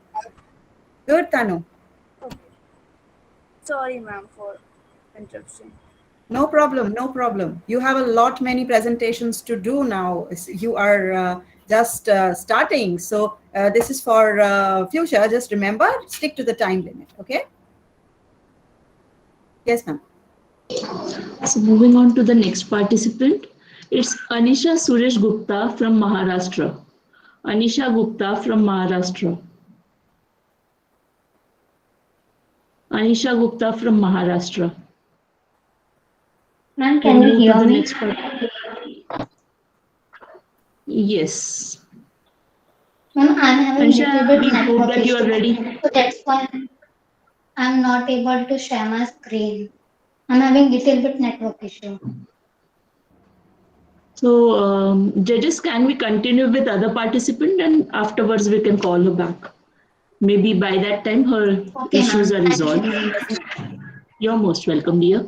B: Good, Tanu.
G: Okay. Sorry, ma'am, for interruption.
B: No problem, no problem. You have a lot many presentations to do now. You are just starting. So this is for future. Just remember, stick to the time limit, okay? Yes, ma'am.
C: So moving on to the next participant, it's Anisha Suresh Gupta from Maharashtra. Anisha Gupta from Maharashtra. Anisha Gupta from Maharashtra.
K: Ma'am, can you hear me?
C: Yes.
K: Ma'am, I'm having
C: Anisha,
K: little bit
C: we hope
K: network
C: that you are
K: issue,
C: ready.
K: so that's why I'm not able to share my screen. I'm having little bit network issue.
C: So, judges, can we continue with other participant and afterwards we can call her back? Maybe by that time her
K: Okay,
C: issues
K: ma'am.
C: are
K: Thank you.
C: resolved. You're most welcome, dear.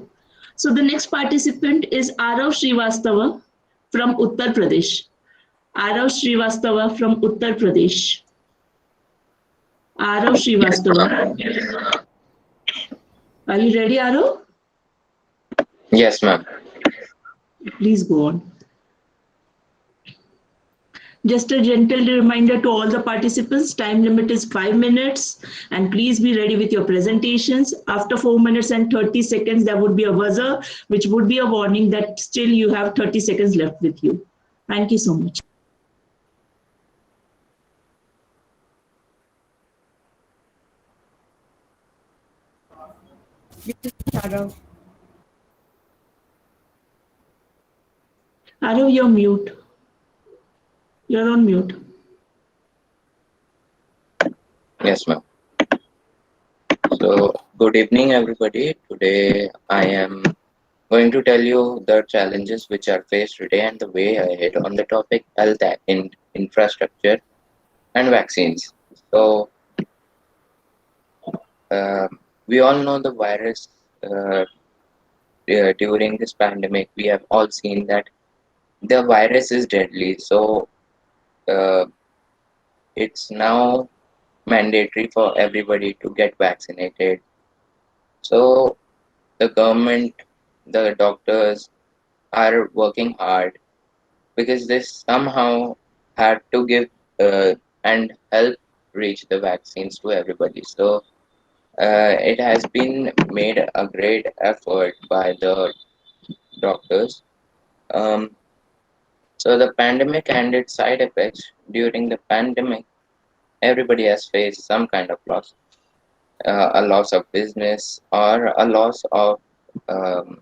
C: So the next participant is Arav Srivastava from Uttar Pradesh. Arav Srivastava from Uttar Pradesh. Arav Srivastava. Are you ready, Arav?
L: Yes, ma'am.
C: Please go on. Just a gentle reminder to all the participants, time limit is 5 minutes and please be ready with your presentations. After 4 minutes and 30 seconds, there would be a buzzer, which would be a warning that still you have 30 seconds left with you. Thank you so much.
B: Arav.
C: Arav, you're mute. You're on mute.
L: Yes, ma'am. So, good evening, everybody. Today, I am going to tell you the challenges which are faced today and the way ahead on the topic health infrastructure and vaccines. So, we all know the virus during this pandemic. We have all seen that the virus is deadly. So, uh, it's now mandatory for everybody to get vaccinated. So, the government, the doctors are working hard because they somehow had to give and help reach the vaccines to everybody. So it has been made a great effort by the doctors. Um, so the pandemic and its side effects during the pandemic, everybody has faced some kind of loss, a loss of business or a loss of um,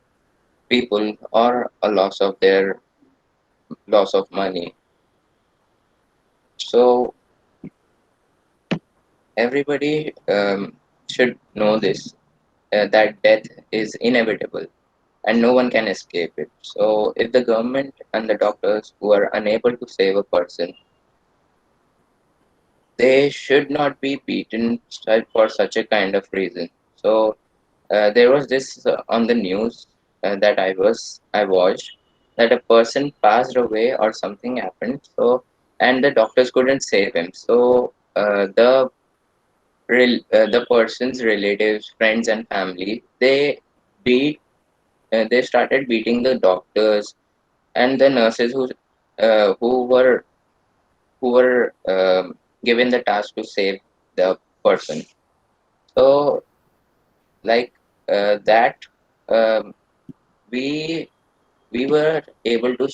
L: people or a loss of money. So everybody should know this, that death is inevitable and no one can escape it. So if the government and the doctors who are unable to save a person, they should not be beaten for such a kind of reason. So there was this on the news that I watched, that a person passed away or something happened. So and the doctors couldn't save him. So the person's relatives, friends, and family, beat they started beating the doctors and the nurses uh, who were who were given the task to save the person. So like that, um, we we were able to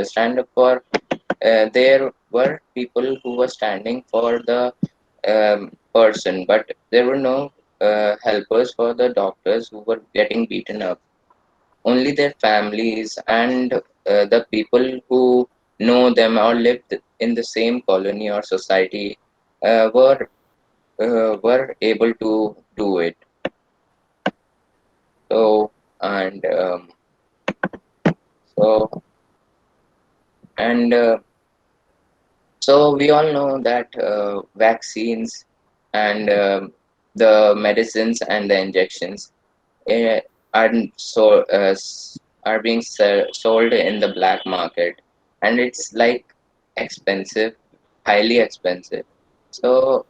L: stand up for. There were people who were standing for the person, but there were no helpers for the doctors who were getting beaten up. Only their families and the people who know them or lived in the same colony or society were able to do it. So and so and so we all know that vaccines and the medicines and the injections uh, are are being sold in the black market, and it's like expensive, highly expensive. So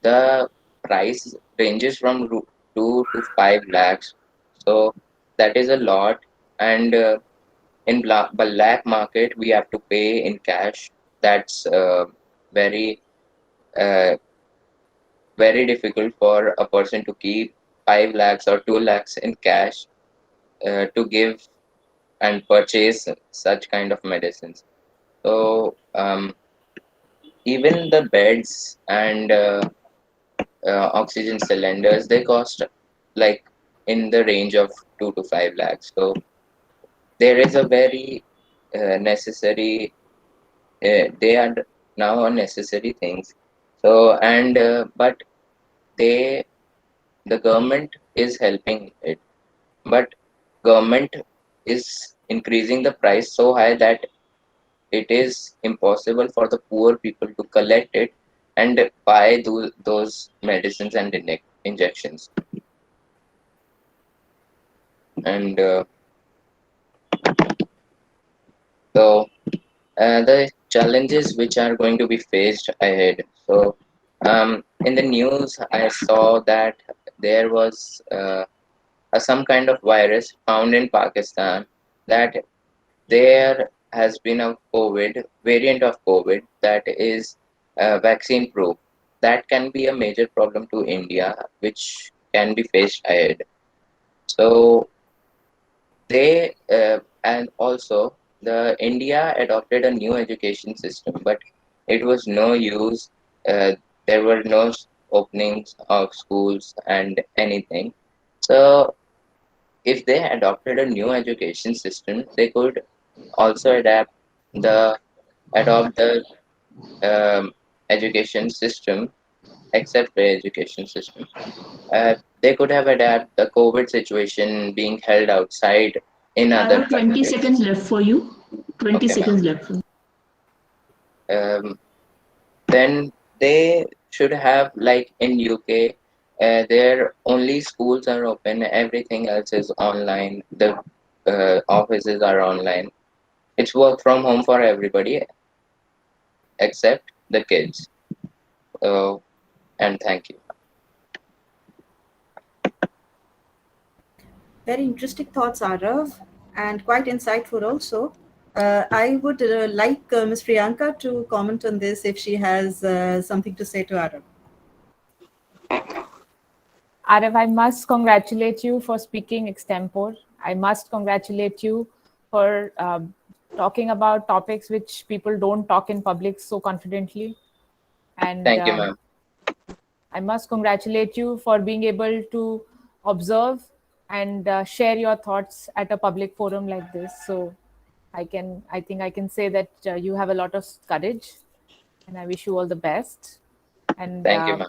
L: the price ranges from 2 to 5 lakhs. So that is a lot, and in black market we have to pay in cash. That's very uh, very difficult for a person to keep 5 lakhs or 2 lakhs in cash to give and purchase such kind of medicines. So even the beds and oxygen cylinders, they cost like in the range of 2 to 5 lakhs. So there is a very necessary. They are now unnecessary things. So and but they the government is helping it, but government is increasing the price so high that it is impossible for the poor people to collect it and buy those medicines and injections. And so the challenges which are going to be faced ahead. So in the news I saw that there was some kind of virus found in Pakistan, that there has been a COVID variant of COVID that is vaccine proof. That can be a major problem to India, which can be faced ahead. So they and also the India adopted a new education system, but it was no use. There were no openings of schools and anything. So if they adopted a new education system, they could also the adopt the education system, except the education system. They could have adapted the COVID situation being held outside in
C: I
L: other
C: have 20
L: countries.
C: seconds left for you. 20
L: Okay,
C: seconds
L: ma'am.
C: left for you.
L: Then they should have, like in UK, their only schools are open. Everything else is online. The offices are online. It's work from home for everybody except the kids. Uh, and thank you.
B: Very interesting thoughts, Arav, and quite insightful also. I would like Ms. Priyanka to comment on this if she has something to say to Arav.
E: Arav, I must congratulate you for speaking extempore. I must congratulate you for talking about topics which people don't talk in public so confidently. And
L: Thank you, ma'am.
E: I must congratulate you for being able to observe and share your thoughts at a public forum like this. So I think I can say that you have a lot of courage, and I wish you all the best. And
L: Thank you, ma'am.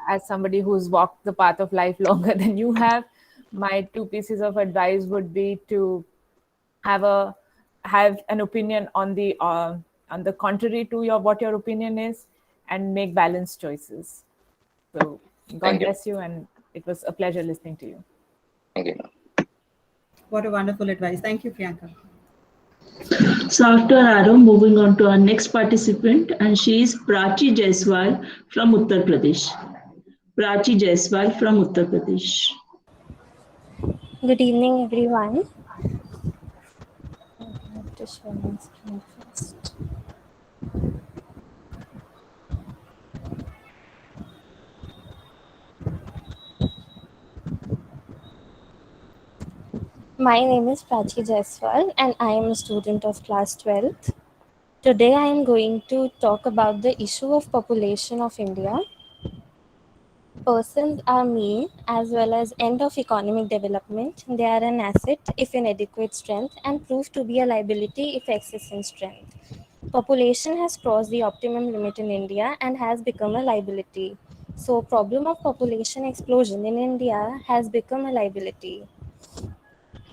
E: as somebody who's walked the path of life longer than you have, my two pieces of advice would be to have an opinion on the contrary to what your opinion is, and make balanced choices. So God
L: Thank you.
E: bless you, and it was a pleasure listening to you.
L: Thank you, ma'am.
B: What a wonderful advice. Thank you, Priyanka.
C: So after Aro, moving on to our next participant, and she is Prachi Jaiswal from Uttar Pradesh. Prachi Jaiswal from Uttar Pradesh.
M: Good evening, everyone. I have to share my screen first. My name is Prachi Jaiswal, and I am a student of class 12th. Today, I am going to talk about the issue of population of India. Persons are mean as well as end of economic development. They are an asset if in adequate strength and prove to be a liability if excess in strength. Population has crossed the optimum limit in India and has become a liability. So problem of population explosion in India has become a liability.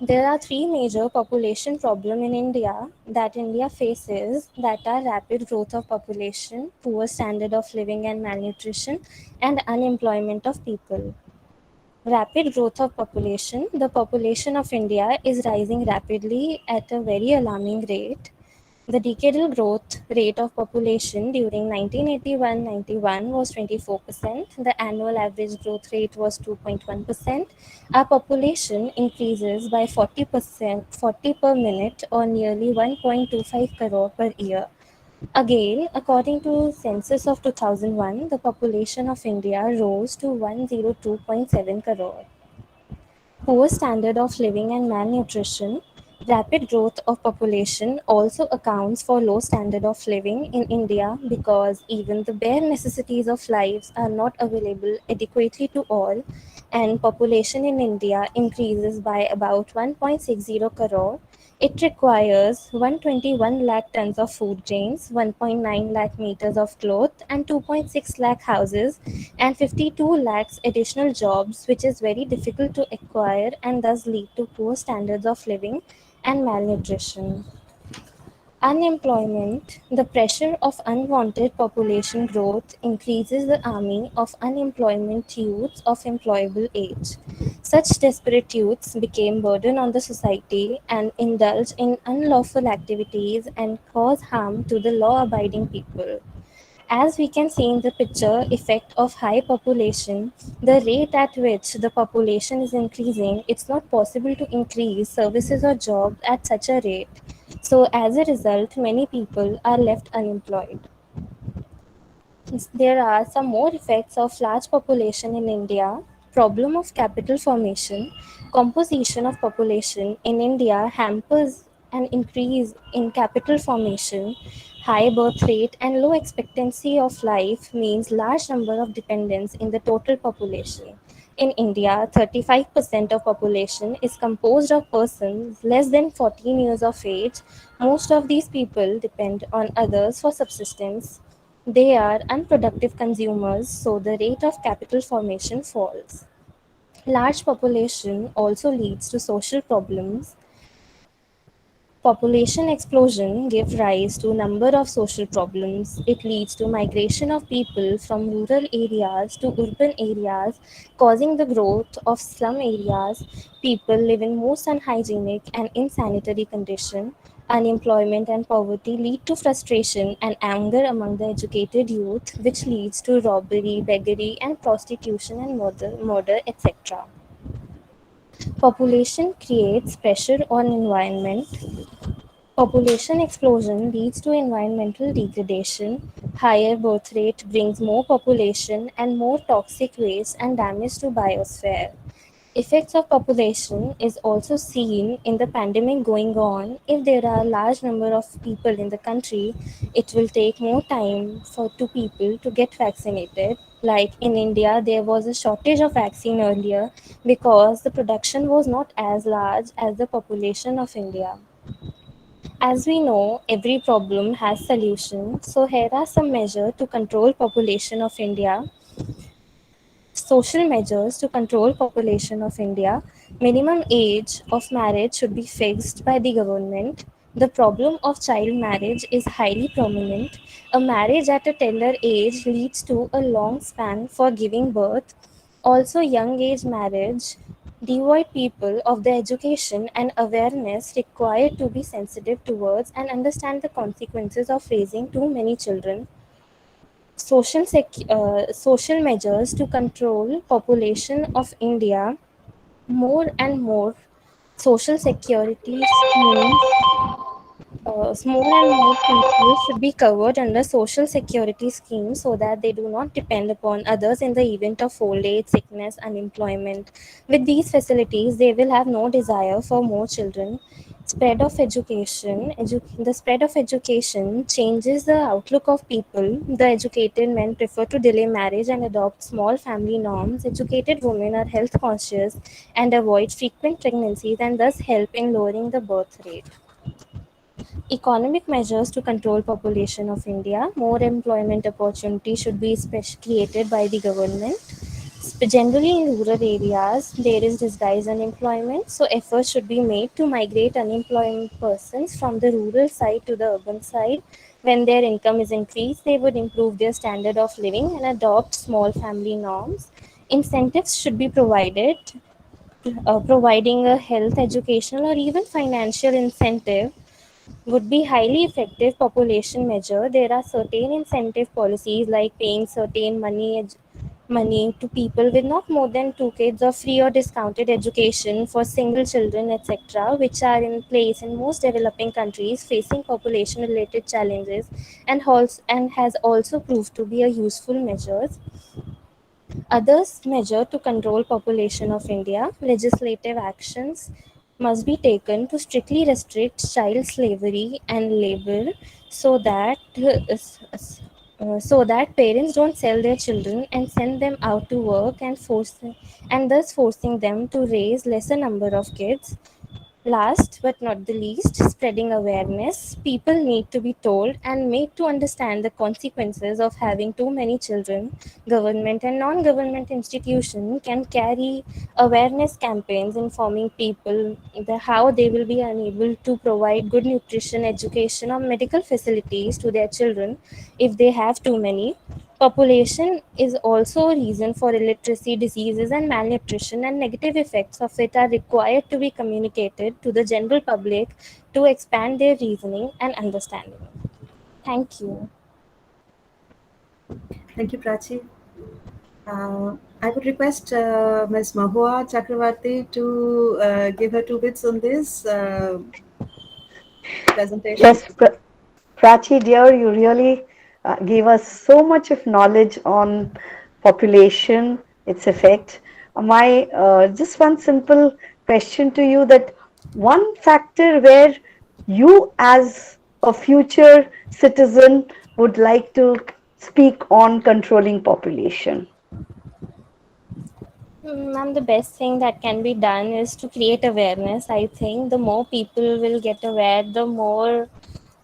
M: There are three major population problems in India that India faces, that are rapid growth of population, poor standard of living and malnutrition, and unemployment of people. Rapid growth of population. The population of India is rising rapidly at a very alarming rate. The decadal growth rate of population during 1981-91 was 24%. The annual average growth rate was 2.1%. Our population increases by 40%, 40 per minute, or nearly 1.25 crore per year. Again, according to census of 2001, the population of India rose to 102.7 crore. Poor standard of living and malnutrition. Rapid growth of population also accounts for low standard of living in India because even the bare necessities of life are not available adequately to all, and population in India increases by about 1.60 crore. It requires 121 lakh tons of food grains, 1.9 lakh meters of cloth, and 2.6 lakh houses, and 52 lakhs additional jobs, which is very difficult to acquire and thus lead to poor standards of living and malnutrition. Unemployment. The pressure of unwanted population growth increases the army of unemployment youths of employable age. Such desperate youths became burden on the society and indulge in unlawful activities and cause harm to the law-abiding people. As we can see in the picture effect of high population, the rate at which the population is increasing, it's not possible to increase services or jobs at such a rate. So as a result, many people are left unemployed. There are some more effects of large population in India. Problem of capital formation. Composition of population in India hampers an increase in capital formation. High birth rate and low expectancy of life means large number of dependents in the total population. In India, 35% of population is composed of persons less than 14 years of age. Most of these people depend on others for subsistence. They are unproductive consumers, so the rate of capital formation falls. Large population also leads to social problems. Population explosion gives rise to a number of social problems. It leads to migration of people from rural areas to urban areas, causing the growth of slum areas. People live in most unhygienic and insanitary conditions. Unemployment and poverty lead to frustration and anger among the educated youth, which leads to robbery, beggary, and prostitution and murder, etc. Population creates pressure on environment. Population explosion leads to environmental degradation. Higher birth rate brings more population and more toxic waste and damage to biosphere. Effects of population is also seen in the pandemic going on. If there are a large number of people in the country, it will take more time for two people to get vaccinated. Like in India, there was a shortage of vaccine earlier because the production was not as large as the population of India. As we know, every problem has solution. So here are some measures to control population of India. Social measures to control population of India. Minimum age of marriage should be fixed by the government. The problem of child marriage is highly prominent. A marriage at a tender age leads to a long span for giving birth. Also, young age marriage devoid people of the education and awareness required to be sensitive towards and understand the consequences of raising too many children. Social measures to control population of India. More and more social security schemes, more and more people should be covered under social security schemes so that they do not depend upon others in the event of old age, sickness, unemployment. With these facilities, they will have no desire for more children. The spread of education changes the outlook of people. The educated men prefer to delay marriage and adopt small family norms. Educated women are health conscious and avoid frequent pregnancies and thus help in lowering the birth rate. Economic measures to control population of India. More employment opportunities should be created by the government. Generally, in rural areas, there is disguised unemployment, so efforts should be made to migrate unemployed persons from the rural side to the urban side. When their income is increased, they would improve their standard of living and adopt small family norms. Incentives should be provided, providing a health, educational, or even financial incentive would be highly effective population measure. There are certain incentive policies like paying certain money to people with not more than two kids or free or discounted education for single children, etc., which are in place in most developing countries facing population related challenges and has also proved to be a useful measures. Others measure to control population of India. Legislative actions must be taken to strictly restrict child slavery and labor so that parents don't sell their children and send them out to work and thus forcing them to raise lesser number of kids. Last but not the least, spreading awareness. People need to be told and made to understand the consequences of having too many children. Government and non government institutions can carry awareness campaigns informing people how they will be unable to provide good nutrition, education, or medical facilities to their children if they have too many. Population is also a reason for illiteracy, diseases, and malnutrition, and negative effects of it are required to be communicated to the general public to expand their reasoning and understanding. Thank you.
B: Thank you, Prachi. I would request Ms. Mahua Chakraborty to give her 2 bits on this presentation.
D: Yes, Prachi, dear, you really gave us so much of knowledge on population, its effect. My just one simple question to you, that one factor where you as a future citizen would like to speak on controlling population.
M: Ma'am, the best thing that can be done is to create awareness. I think the more people will get aware, the more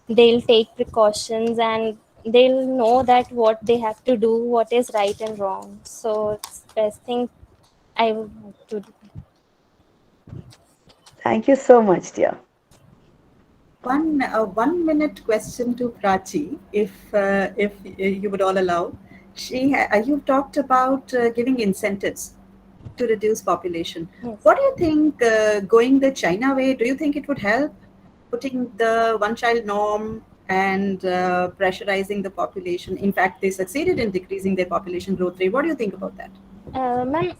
M: they'll take precautions and they'll know that what they have to do, what is right and wrong. So it's the best thing I would like to do.
D: Thank you so much, dear.
B: 1 minute question to Prachi, if you would all allow. You've talked about giving incentives to reduce population.
M: Yes.
B: What do you think going the China way? Do you think it would help putting the one-child norm and pressurizing the population? In fact, they succeeded in decreasing their population growth rate. What do you think about that?
M: Ma'am,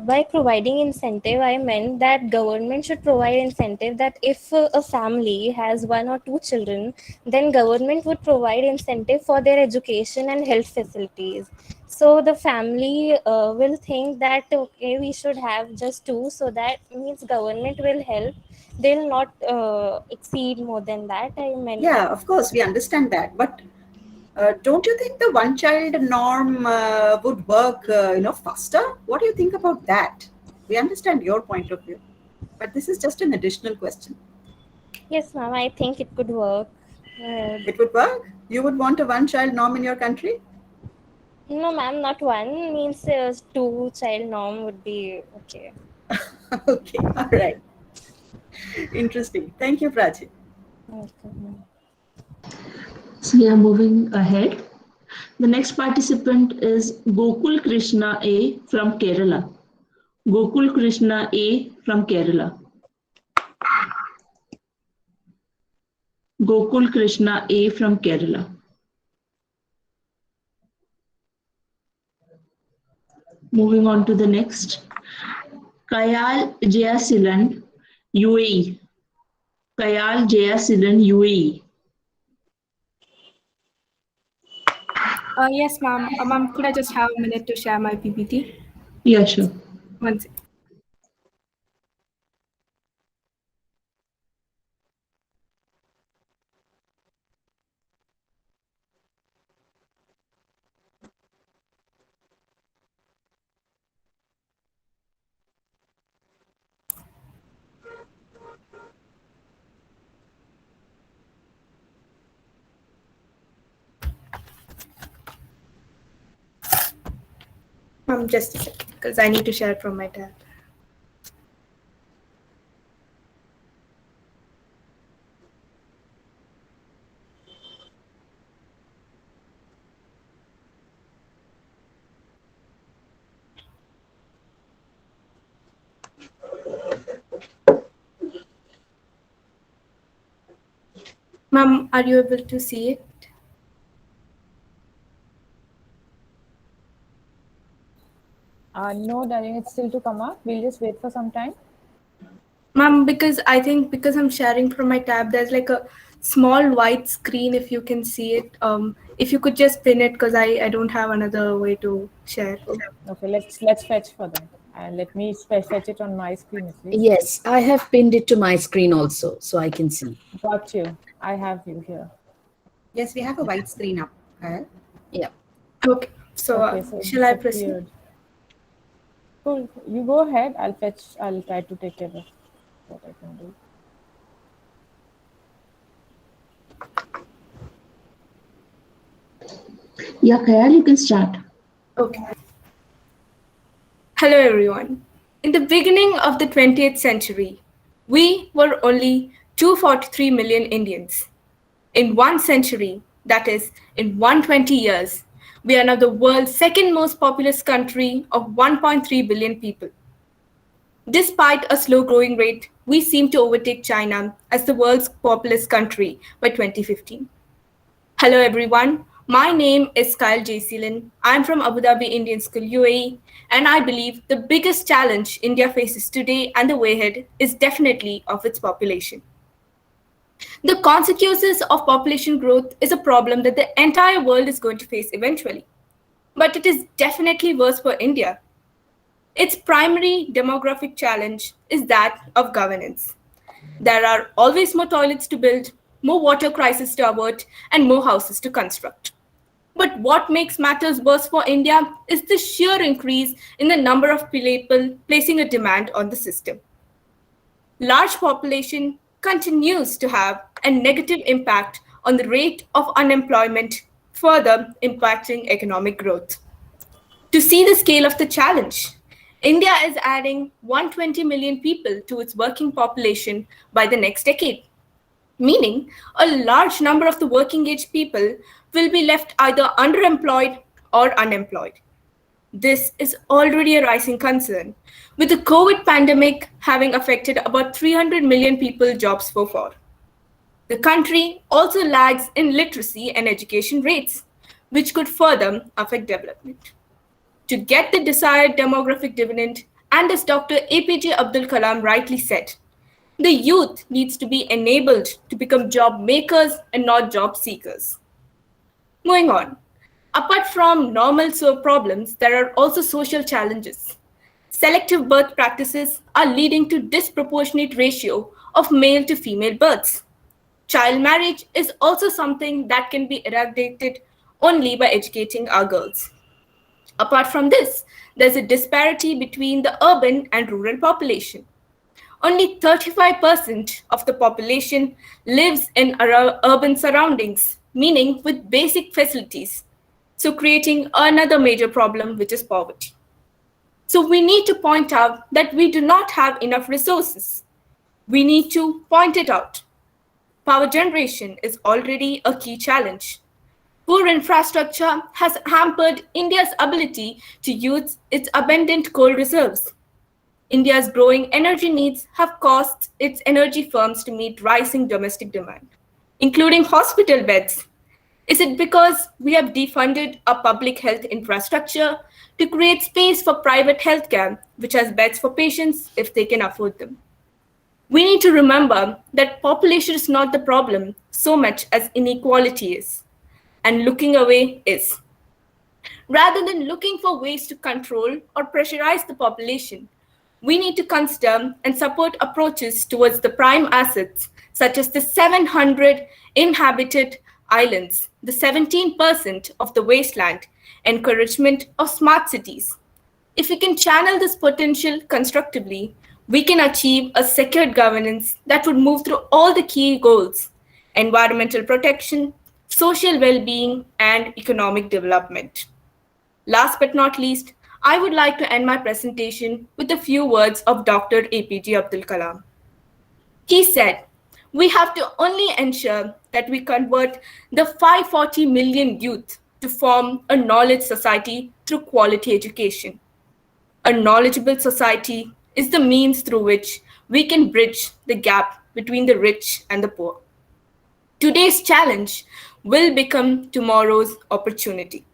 M: by providing incentive, I meant that government should provide incentive that if a family has one or two children, then government would provide incentive for their education and health facilities. So the family will think that okay, we should have just two, so that means government will help. They'll not exceed more than that. I meant.
B: Yeah, of course, we understand that, but don't you think the one-child norm would work, faster? What do you think about that? We understand your point of view, but this is just an additional question.
M: Yes, ma'am, I think it could work.
B: It would work? You would want a one-child norm in your country?
M: No, ma'am, not one. Means two-child norm would be okay.
B: Okay, all right. Interesting. Thank you, Prachi.
M: Welcome.
C: So we are moving ahead. The next participant is Gokul Krishna A from Kerala. Gokul Krishna A from Kerala. Gokul Krishna A from Kerala. Moving on to the next. Kayal Jayasilan, UAE. Kayal Jayasilan, UAE.
N: Yes, ma'am. Ma'am, could I just have a minute to share my PPT?
C: Yeah, sure.
N: One second. Just a second, because I need to share it from my tab. Ma'am, are you able to see it?
E: No, darling, it's still to come up. We'll just wait for some time.
N: Ma'am, because I think because I'm sharing from my tab, there's like a small white screen if you can see it. If you could just pin it, because I don't have another way to share.
E: Okay, let's fetch for that. And let me fetch it on my screen at least.
F: Yes, I have pinned it to my screen also, so I can see.
E: Got you. I have you here.
B: Yes, we have a white screen up.
F: Yeah.
N: Okay, so shall I proceed?
E: Cool. You go ahead. I'll try to take care of what I can do.
C: Yeah, Kayal, you can start.
N: Okay. Hello, everyone. In the beginning of the 20th century, we were only 243 million Indians. In 1 century, that is, in 120 years, we are now the world's second most populous country of 1.3 billion people. Despite a slow growing rate, we seem to overtake China as the world's populous country by 2015. Hello, everyone. My name is Kyle Jayseelan. I'm from Abu Dhabi Indian School, UAE, and I believe the biggest challenge India faces today and the way ahead is definitely of its population. The consequences of population growth is a problem that the entire world is going to face eventually. But it is definitely worse for India. Its primary demographic challenge is that of governance. There are always more toilets to build, more water crises to avert, and more houses to construct. But what makes matters worse for India is the sheer increase in the number of people placing a demand on the system. Large population continues to have a negative impact on the rate of unemployment, further impacting economic growth. To see the scale of the challenge, India is adding 120 million people to its working population by the next decade, meaning a large number of the working age people will be left either underemployed or unemployed. This is already a rising concern, with the COVID pandemic having affected about 300 million people jobs so far. The country also lags in literacy and education rates, which could further affect development. To get the desired demographic dividend, and as Dr. APJ Abdul Kalam rightly said, the youth needs to be enabled to become job makers and not job seekers. Moving on. Apart from normal problems, there are also social challenges. Selective birth practices are leading to disproportionate ratio of male to female births. Child marriage is also something that can be eradicated only by educating our girls. Apart from this, there's a disparity between the urban and rural population. only 35% of the population lives in urban surroundings, meaning with basic facilities. So creating another major problem, which is poverty. So we need to point out that we do not have enough resources. We need to point it out. Power generation is already a key challenge. Poor infrastructure has hampered India's ability to use its abundant coal reserves. India's growing energy needs have caused its energy firms to meet rising domestic demand, including hospital beds. Is it because we have defunded our public health infrastructure to create space for private healthcare, which has beds for patients if they can afford them? We need to remember that population is not the problem so much as inequality is, and looking away is. Rather than looking for ways to control or pressurize the population, we need to consider and support approaches towards the prime assets, such as the 700 inhabited islands, the 17% of the wasteland, encouragement of smart cities. If we can channel this potential constructively, we can achieve a secured governance that would move through all the key goals: environmental protection, social well-being, and economic development. Last but not least, I would like to end my presentation with a few words of Dr. APJ Abdul Kalam. He said, "We have to only ensure that we convert the 540 million youth to form a knowledge society through quality education. A knowledgeable society is the means through which we can bridge the gap between the rich and the poor. Today's challenge will become tomorrow's opportunity."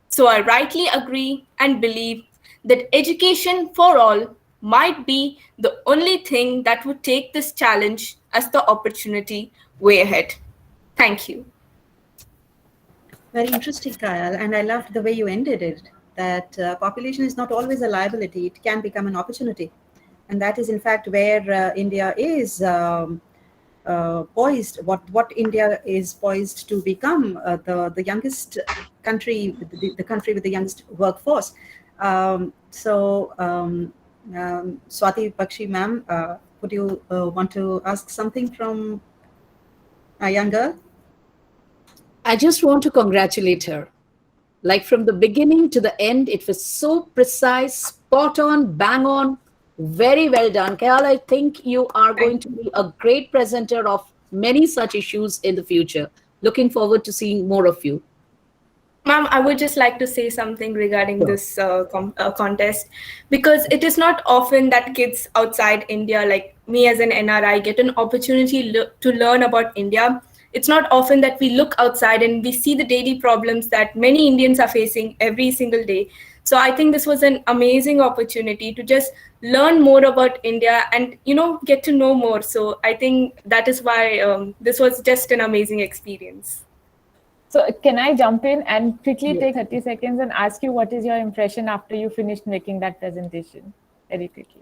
N: So I rightly agree and believe that education for all might be the only thing that would take this challenge as the opportunity way ahead. Thank you.
B: Very interesting, Kyle. And I loved the way you ended it, that population is not always a liability. It can become an opportunity. And that is, in fact, where India is poised, what India is poised to become, the youngest country, the country with the youngest workforce. Swati Baksi ma'am, would you want to ask something from a young girl?
F: I just want to congratulate her. Like from the beginning to the end, it was so precise, spot on, bang on. Very well done. Kayal, I think you are going to be a great presenter of many such issues in the future. Looking forward to seeing more of you.
N: Ma'am, I would just like to say something regarding this contest, because it is not often that kids outside India, like me as an NRI, get an opportunity to learn about India. It's not often that we look outside and we see the daily problems that many Indians are facing every single day. So I think this was an amazing opportunity to just learn more about India and, get to know more. So I think that is why this was just an amazing experience.
E: So can I jump in and quickly take 30 seconds and ask you what is your impression after you finished making that presentation? Very quickly.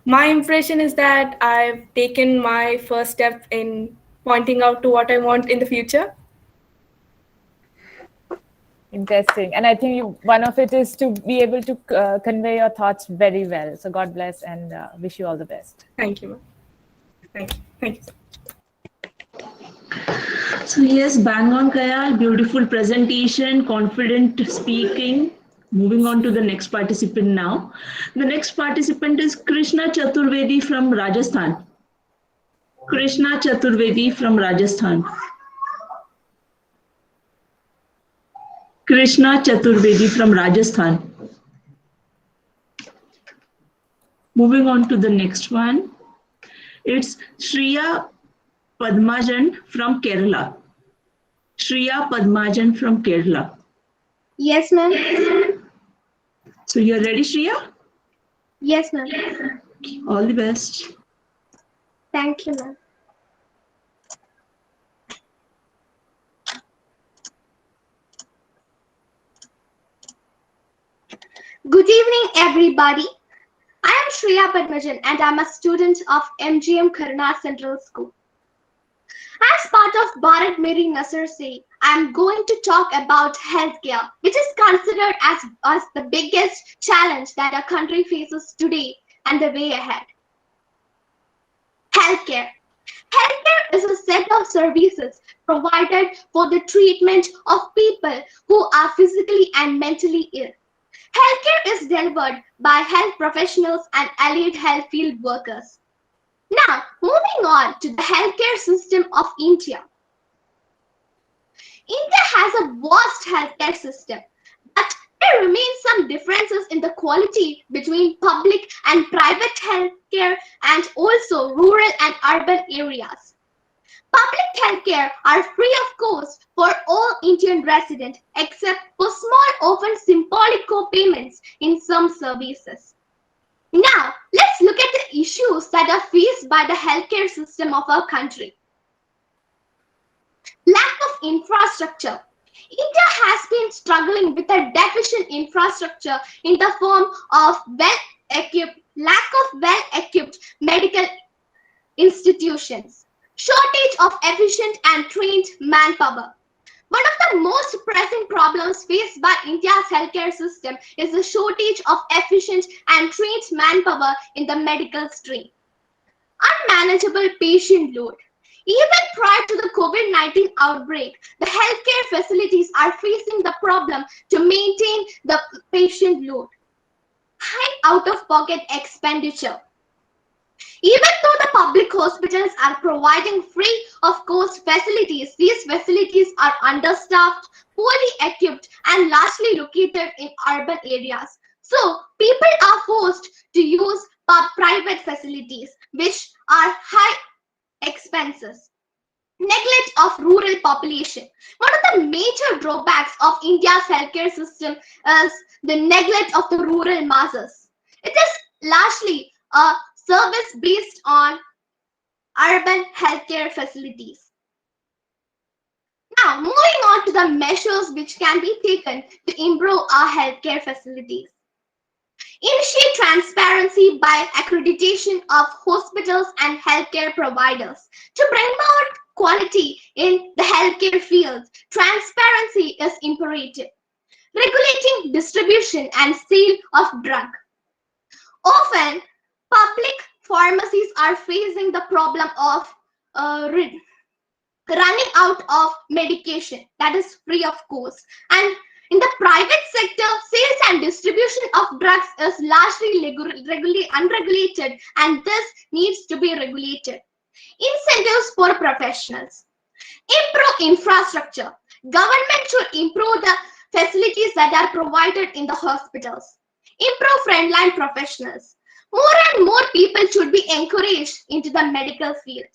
N: My impression is that I've taken my first step in pointing out to what I want in the future.
E: Interesting. And I think one of it is to be able to convey your thoughts very well. So God bless and wish you all the best.
N: Thank you. Thank you. Thank you.
C: So yes, bang on, Kaya. Beautiful presentation, confident speaking. Moving on to the next participant now. The next participant is Krishna Chaturvedi from Rajasthan. Krishna Chaturvedi from Rajasthan. Krishna Chaturvedi from Rajasthan. Moving on to the next one. It's Shriya Padmajan from Kerala. Shriya Padmajan from Kerala.
O: Yes, ma'am.
C: So you're ready, Shriya?
O: Yes, ma'am.
C: All the best.
O: Thank you, ma'am. Good evening, everybody. I am Shriya Padmajan and I'm a student of MGM Karna Central School. As part of Bharat Meri Nazar Se, I am going to talk about healthcare, which is considered as the biggest challenge that our country faces today and the way ahead. Healthcare. Healthcare is a set of services provided for the treatment of people who are physically and mentally ill. Healthcare is delivered by health professionals and allied health field workers. Now, moving on to the healthcare system of India. India has a vast healthcare system, but there remain some differences in the quality between public and private healthcare and also rural and urban areas. Public healthcare are free of cost for all Indian residents except for small, often symbolic co-payments in some services. Now, let's look at the issues that are faced by the healthcare system of our country. Lack of infrastructure. India has been struggling with a deficient infrastructure in the form of lack of well-equipped medical institutions, shortage of efficient and trained manpower. One of the most pressing problems faced by India's healthcare system is the shortage of efficient and trained manpower in the medical stream. Unmanageable patient load. Even prior to the COVID-19 outbreak, the healthcare facilities are facing the problem to maintain the patient load. High out-of-pocket expenditure. Even though the public hospitals are providing free of cost facilities, these facilities are understaffed, poorly equipped, and largely located in urban areas. So people are forced to use private facilities, which are high expenses. Neglect of rural population. One of the major drawbacks of India's healthcare system is the neglect of the rural masses. It is largely a service based on urban healthcare facilities. Now, moving on to the measures which can be taken to improve our healthcare facilities. Initiate transparency by accreditation of hospitals and healthcare providers. To promote quality in the healthcare field, transparency is imperative. Regulating distribution and sale of drug. Often, public pharmacies are facing the problem of running out of medication that is free of cost, and in the private sector, sales and distribution of drugs is largely unregulated, and this needs to be regulated. Incentives for professionals. Improve infrastructure. Government should improve the facilities that are provided in the hospitals. Improve frontline professionals. More and more people should be encouraged into the medical field.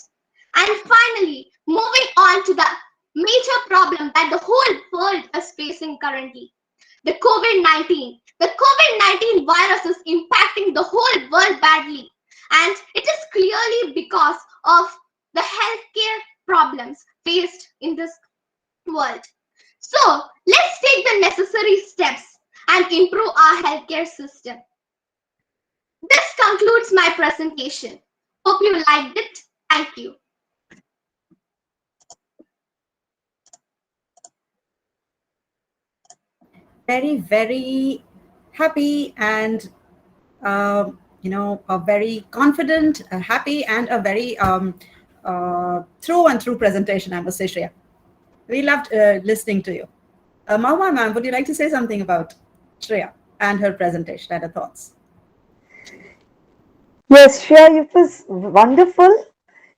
O: And finally, moving on to the major problem that the whole world is facing currently, the COVID-19. The COVID-19 virus is impacting the whole world badly, and it is clearly because of the healthcare problems faced in this world. So let's take the necessary steps and improve our healthcare system. This concludes my presentation. Hope you liked it. Thank you.
B: Very, very happy and a very confident, happy, and a very through and through presentation, I must say, Shreya. We loved listening to you. Mahua ma'am, would you like to say something about Shreya and her presentation and her thoughts?
D: Yes, Shreya, it was wonderful.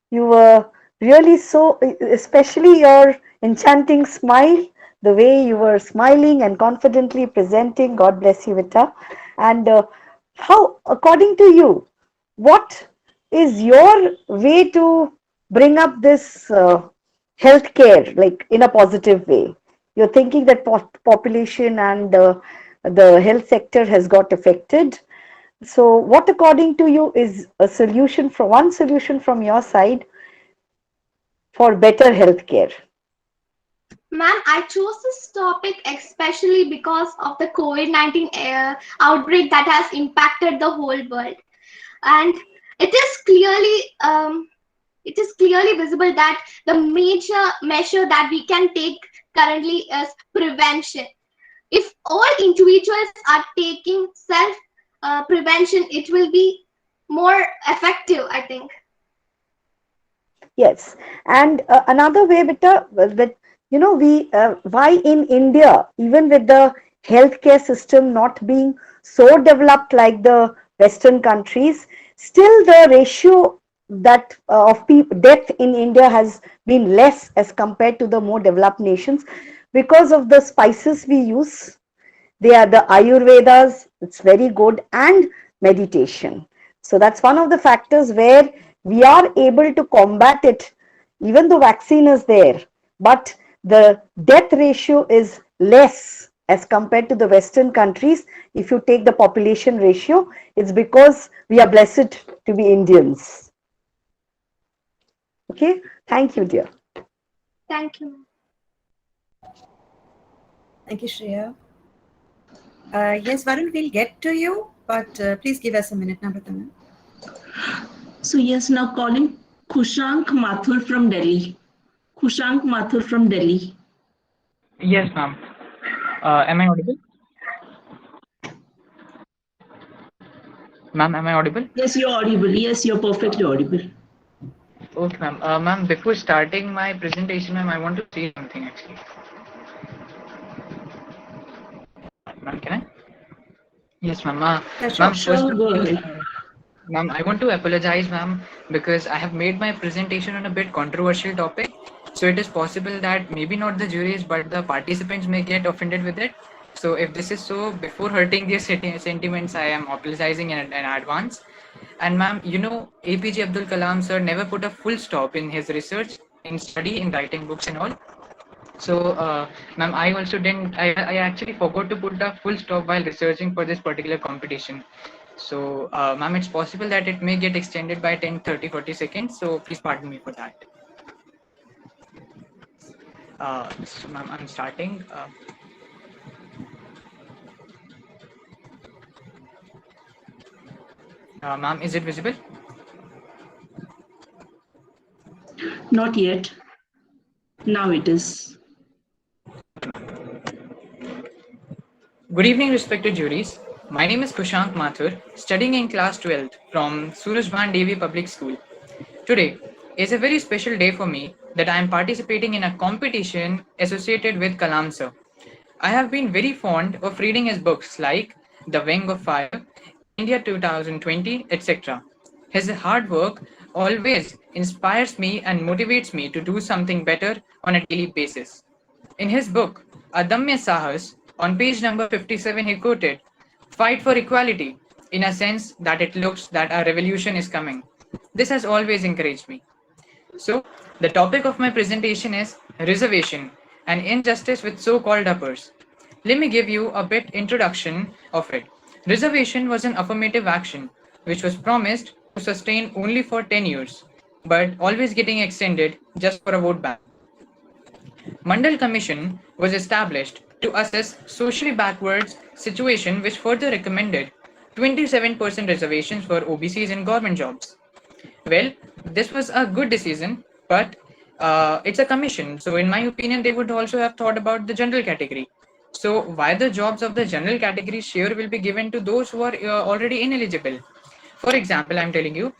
D: You were really so, especially your enchanting smile, the way you were smiling and confidently presenting. God bless you, Vita. And how, according to you, what is your way to bring up this healthcare, like in a positive way? You're thinking that population and the health sector has got affected. So what, according to you, is a solution from one solution from your side for better healthcare?
O: Ma'am, I chose this topic especially because of the COVID-19 outbreak that has impacted the whole world, and it is clearly visible that the major measure that we can take currently is prevention. If all individuals are taking self prevention, it will be more effective, I think.
D: Yes, and another way, beta, that we why in India, even with the healthcare system not being so developed like the Western countries, still the ratio that of death in India has been less as compared to the more developed nations because of the spices we use. They are the Ayurvedas, it's very good, and meditation. So that's one of the factors where we are able to combat it, even though vaccine is there, but the death ratio is less as compared to the Western countries. If you take the population ratio, it's because we are blessed to be Indians. Okay, thank you, dear.
O: Thank you.
B: Thank you, Shreya. Yes, Varun, we'll get to you, but please give us a minute, Namrata ma'am.
C: So yes, now calling Kushank Mathur from Delhi. Kushank Mathur from Delhi.
P: Yes, ma'am. Am I audible? Ma'am, am I audible?
C: Yes, you're audible. Yes, you're perfectly audible.
P: Okay, ma'am. Ma'am, before starting my presentation, ma'am, I want to say something actually. Ma'am, can I? Yes, ma'am. Ma'am, first of
C: Go
P: all,
C: ahead.
P: ma'am, I want to apologize, ma'am, because I have made my presentation on a bit controversial topic. So it is possible that maybe not the juries, but the participants may get offended with it. So if this is so, before hurting their sentiments, I am apologizing in advance. And ma'am, APJ Abdul Kalam sir never put a full stop in his research, in study, in writing books and all. So, ma'am, I also didn't, I actually forgot to put a full stop while researching for this particular competition. So, ma'am, it's possible that it may get extended by 10, 30, 40 seconds. So please pardon me for that. So, ma'am, I'm starting. Ma'am, is it visible?
C: Not yet. Now it is.
P: Good evening, respected juries. My name is Kushank Mathur, studying in class 12th from Surajbhan Devi Public School. Today is a very special day for me that I am participating in a competition associated with Kalam sir. I have been very fond of reading his books like The Wing of Fire, India 2020, etc. His hard work always inspires me and motivates me to do something better on a daily basis. In his book, Adamya Sahas, on page number 57, he quoted, "Fight for equality," in a sense that it looks that a revolution is coming. This has always encouraged me. So, the topic of my presentation is reservation and injustice with so-called uppers. Let me give you a bit introduction of it. Reservation was an affirmative action which was promised to sustain only for 10 years, but always getting extended just for a vote bank. Mandal Commission was established to assess socially backwards situation which further recommended 27% reservations for OBCs in government jobs. Well, this was a good decision, but it's a commission. So in my opinion, they would also have thought about the general category. So why the jobs of the general category share will be given to those who are already ineligible? For example, I'm telling you,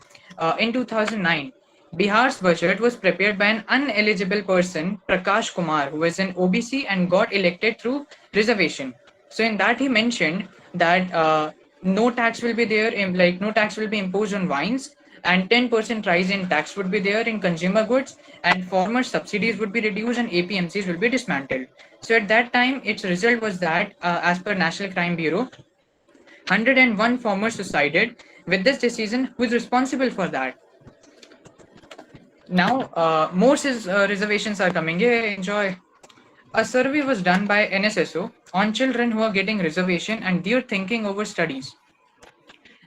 P: in 2009, Bihar's budget was prepared by an uneligible person, Prakash Kumar, who is an OBC and got elected through reservation. So in that he mentioned that no tax will be there, like no tax will be imposed on wines, and 10% rise in tax would be there in consumer goods, and farmer subsidies would be reduced and APMCs will be dismantled. So at that time, its result was that, as per National Crime Bureau, 101 farmers suicided. With this decision, who is responsible for that? Now, more reservations are coming. Yay, enjoy. A survey was done by NSSO on children who are getting reservation and their thinking over studies.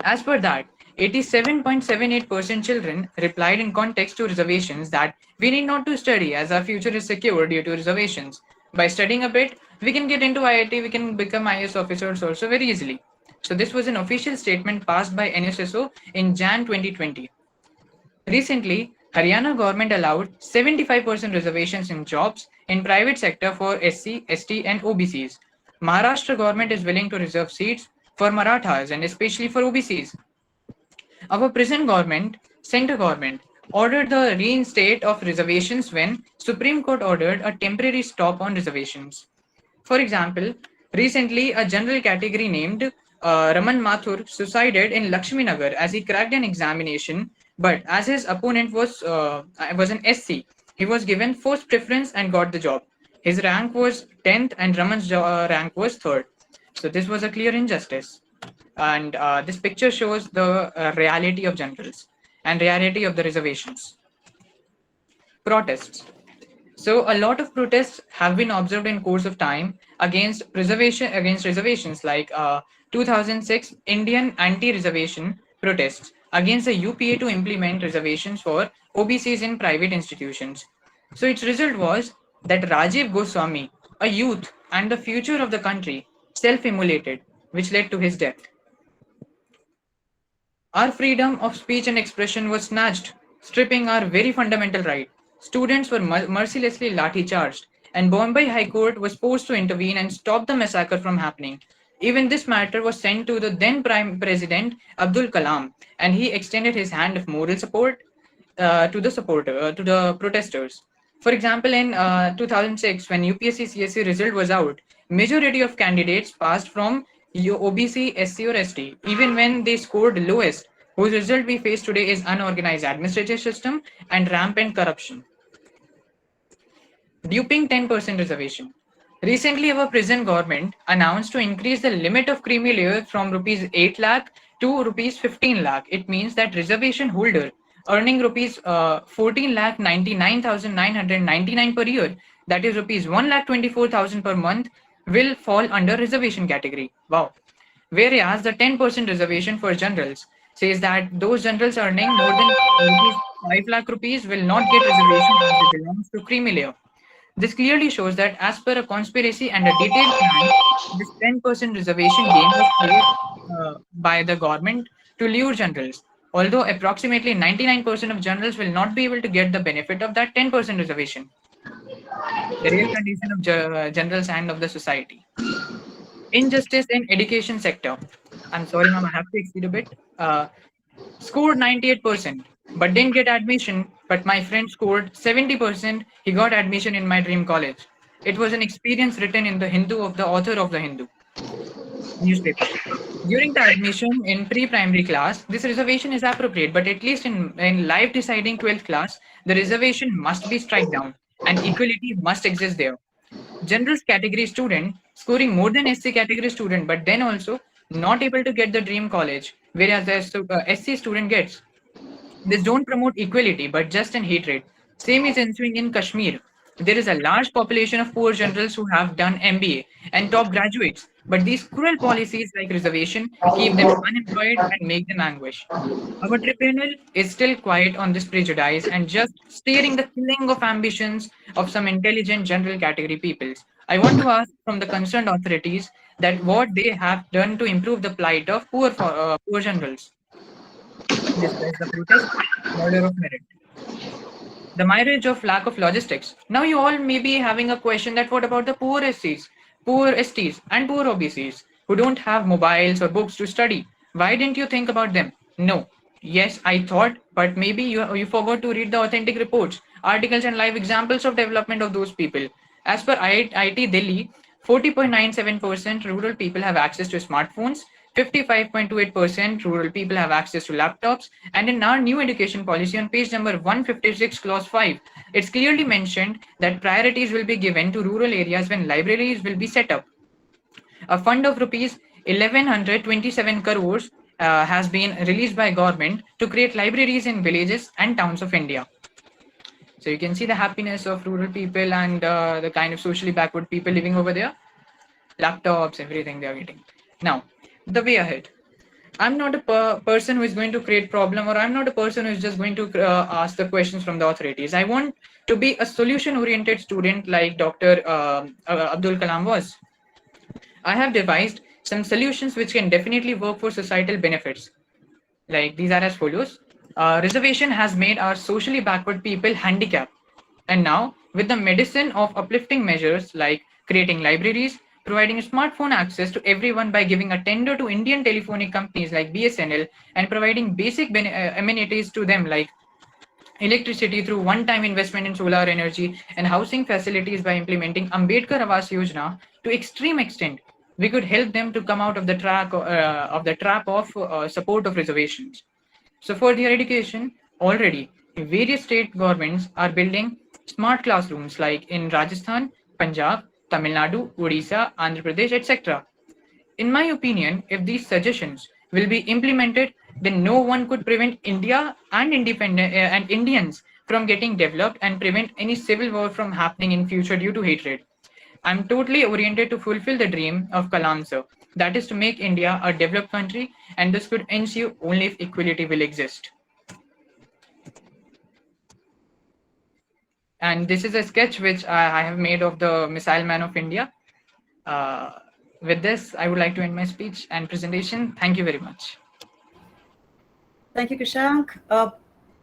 P: As per that, 87.78% children replied in context to reservations that we need not to study as our future is secure due to reservations. By studying a bit, we can get into IIT, we can become IAS officers also very easily. So this was an official statement passed by NSSO in Jan 2020. Recently, Haryana government allowed 75% reservations in jobs in private sector for SC, ST and OBCs. Maharashtra government is willing to reserve seats for Marathas and especially for OBCs. Our present government, center government, ordered the reinstate of reservations when Supreme Court ordered a temporary stop on reservations. For example, recently a general category named Raman Mathur suicided in Lakshmi Nagar as he cracked an examination, but as his opponent was an SC, he was given first preference and got the job. His rank was 10th and Raman's rank was 3rd. So this was a clear injustice. And this picture shows the reality of generals and reality of the reservations. Protests. So a lot of protests have been observed in course of time against reservations, like 2006 Indian anti-reservation protests against the UPA to implement reservations for OBCs in private institutions. So its result was that Rajiv Goswami, a youth and the future of the country, self-immolated, which led to his death. Our freedom of speech and expression was snatched, stripping our very fundamental right. Students were mercilessly lathi charged, and Bombay High Court was forced to intervene and stop the massacre from happening. Even this matter was sent to the then Prime President Abdul Kalam, and he extended his hand of moral support to the protesters. For example, in 2006, when UPSC CSC result was out, majority of candidates passed from OBC, SC or ST, even when they scored lowest, whose result we face today is unorganized administrative system and rampant corruption. Duping 10% reservation. Recently, our present government announced to increase the limit of creamy layer from rupees 8 lakh to rupees 15 lakh. It means that reservation holder earning rupees 14 lakh 99,999 per year, that is rupees 1 lakh 24,000 per month, will fall under reservation category. Wow. Whereas the 10% reservation for generals says that those generals earning more than rupees 5 lakh rupees will not get reservation as it belongs to creamy layer. This clearly shows that as per a conspiracy and a detailed plan, this 10% reservation game was played by the government to lure generals. Although approximately 99% of generals will not be able to get the benefit of that 10% reservation. The real condition of generals and of the society. Injustice in education sector. I'm sorry, ma'am, I have to exceed a bit. Scored 98%, but didn't get admission. But my friend scored 70%. He got admission in my dream college. It was an experience written in the Hindu of the author of the Hindu newspaper. During the admission in pre-primary class, this reservation is appropriate, but at least in live deciding 12th class, the reservation must be struck down and equality must exist there. Generals category student scoring more than SC category student, but then also not able to get the dream college, whereas the SC student gets. This don't promote equality, but just an hatred. Same is ensuing in Kashmir. There is a large population of poor generals who have done MBA and top graduates, but these cruel policies like reservation keep them unemployed and make them anguish. Our tribunal is still quiet on this prejudice and just staring the killing of ambitions of some intelligent general category peoples. I want to ask from the concerned authorities that what they have done to improve the plight of poor generals. This is the protest, order of merit. The marriage of lack of logistics. Now you all may be having a question that what about the poor SCs, poor STs and poor OBCs who don't have mobiles or books to study? Why didn't you think about them? No. Yes, I thought, but maybe you forgot to read the authentic reports, articles and live examples of development of those people. As per IIT Delhi, 40.97% rural people have access to smartphones, 55.28% rural people have access to laptops, and in our new education policy on page number 156 clause 5, it's clearly mentioned that priorities will be given to rural areas when libraries will be set up. A fund of rupees 1127 crores has been released by government to create libraries in villages and towns of India. So you can see the happiness of rural people and the kind of socially backward people living over there. Laptops, everything they are getting. Now, the way ahead. I'm not a person who is going to create problem, or I'm not a person who is just going to ask the questions from the authorities. I want to be a solution-oriented student like Dr. Abdul Kalam was. I have devised some solutions which can definitely work for societal benefits. Like these are as follows. Reservation has made our socially backward people handicapped. And now, with the medicine of uplifting measures like creating libraries, providing smartphone access to everyone by giving a tender to Indian telephonic companies like BSNL and providing basic amenities to them like electricity through one-time investment in solar energy and housing facilities by implementing Ambedkar Awas Yojana to extreme extent. We could help them to come out of the trap of support of reservations. So for their education, already various state governments are building smart classrooms like in Rajasthan, Punjab, Tamil Nadu, Odisha, Andhra Pradesh, etc. In my opinion, if these suggestions will be implemented, then no one could prevent India and and Indians from getting developed and prevent any civil war from happening in future due to hatred. I'm totally oriented to fulfill the dream of Kalam sir, that is to make India a developed country, and this could ensue only if equality will exist. And this is a sketch which I have made of the Missile Man of India. With this, I would like to end my speech and presentation. Thank you very much.
B: Thank you, Kushank.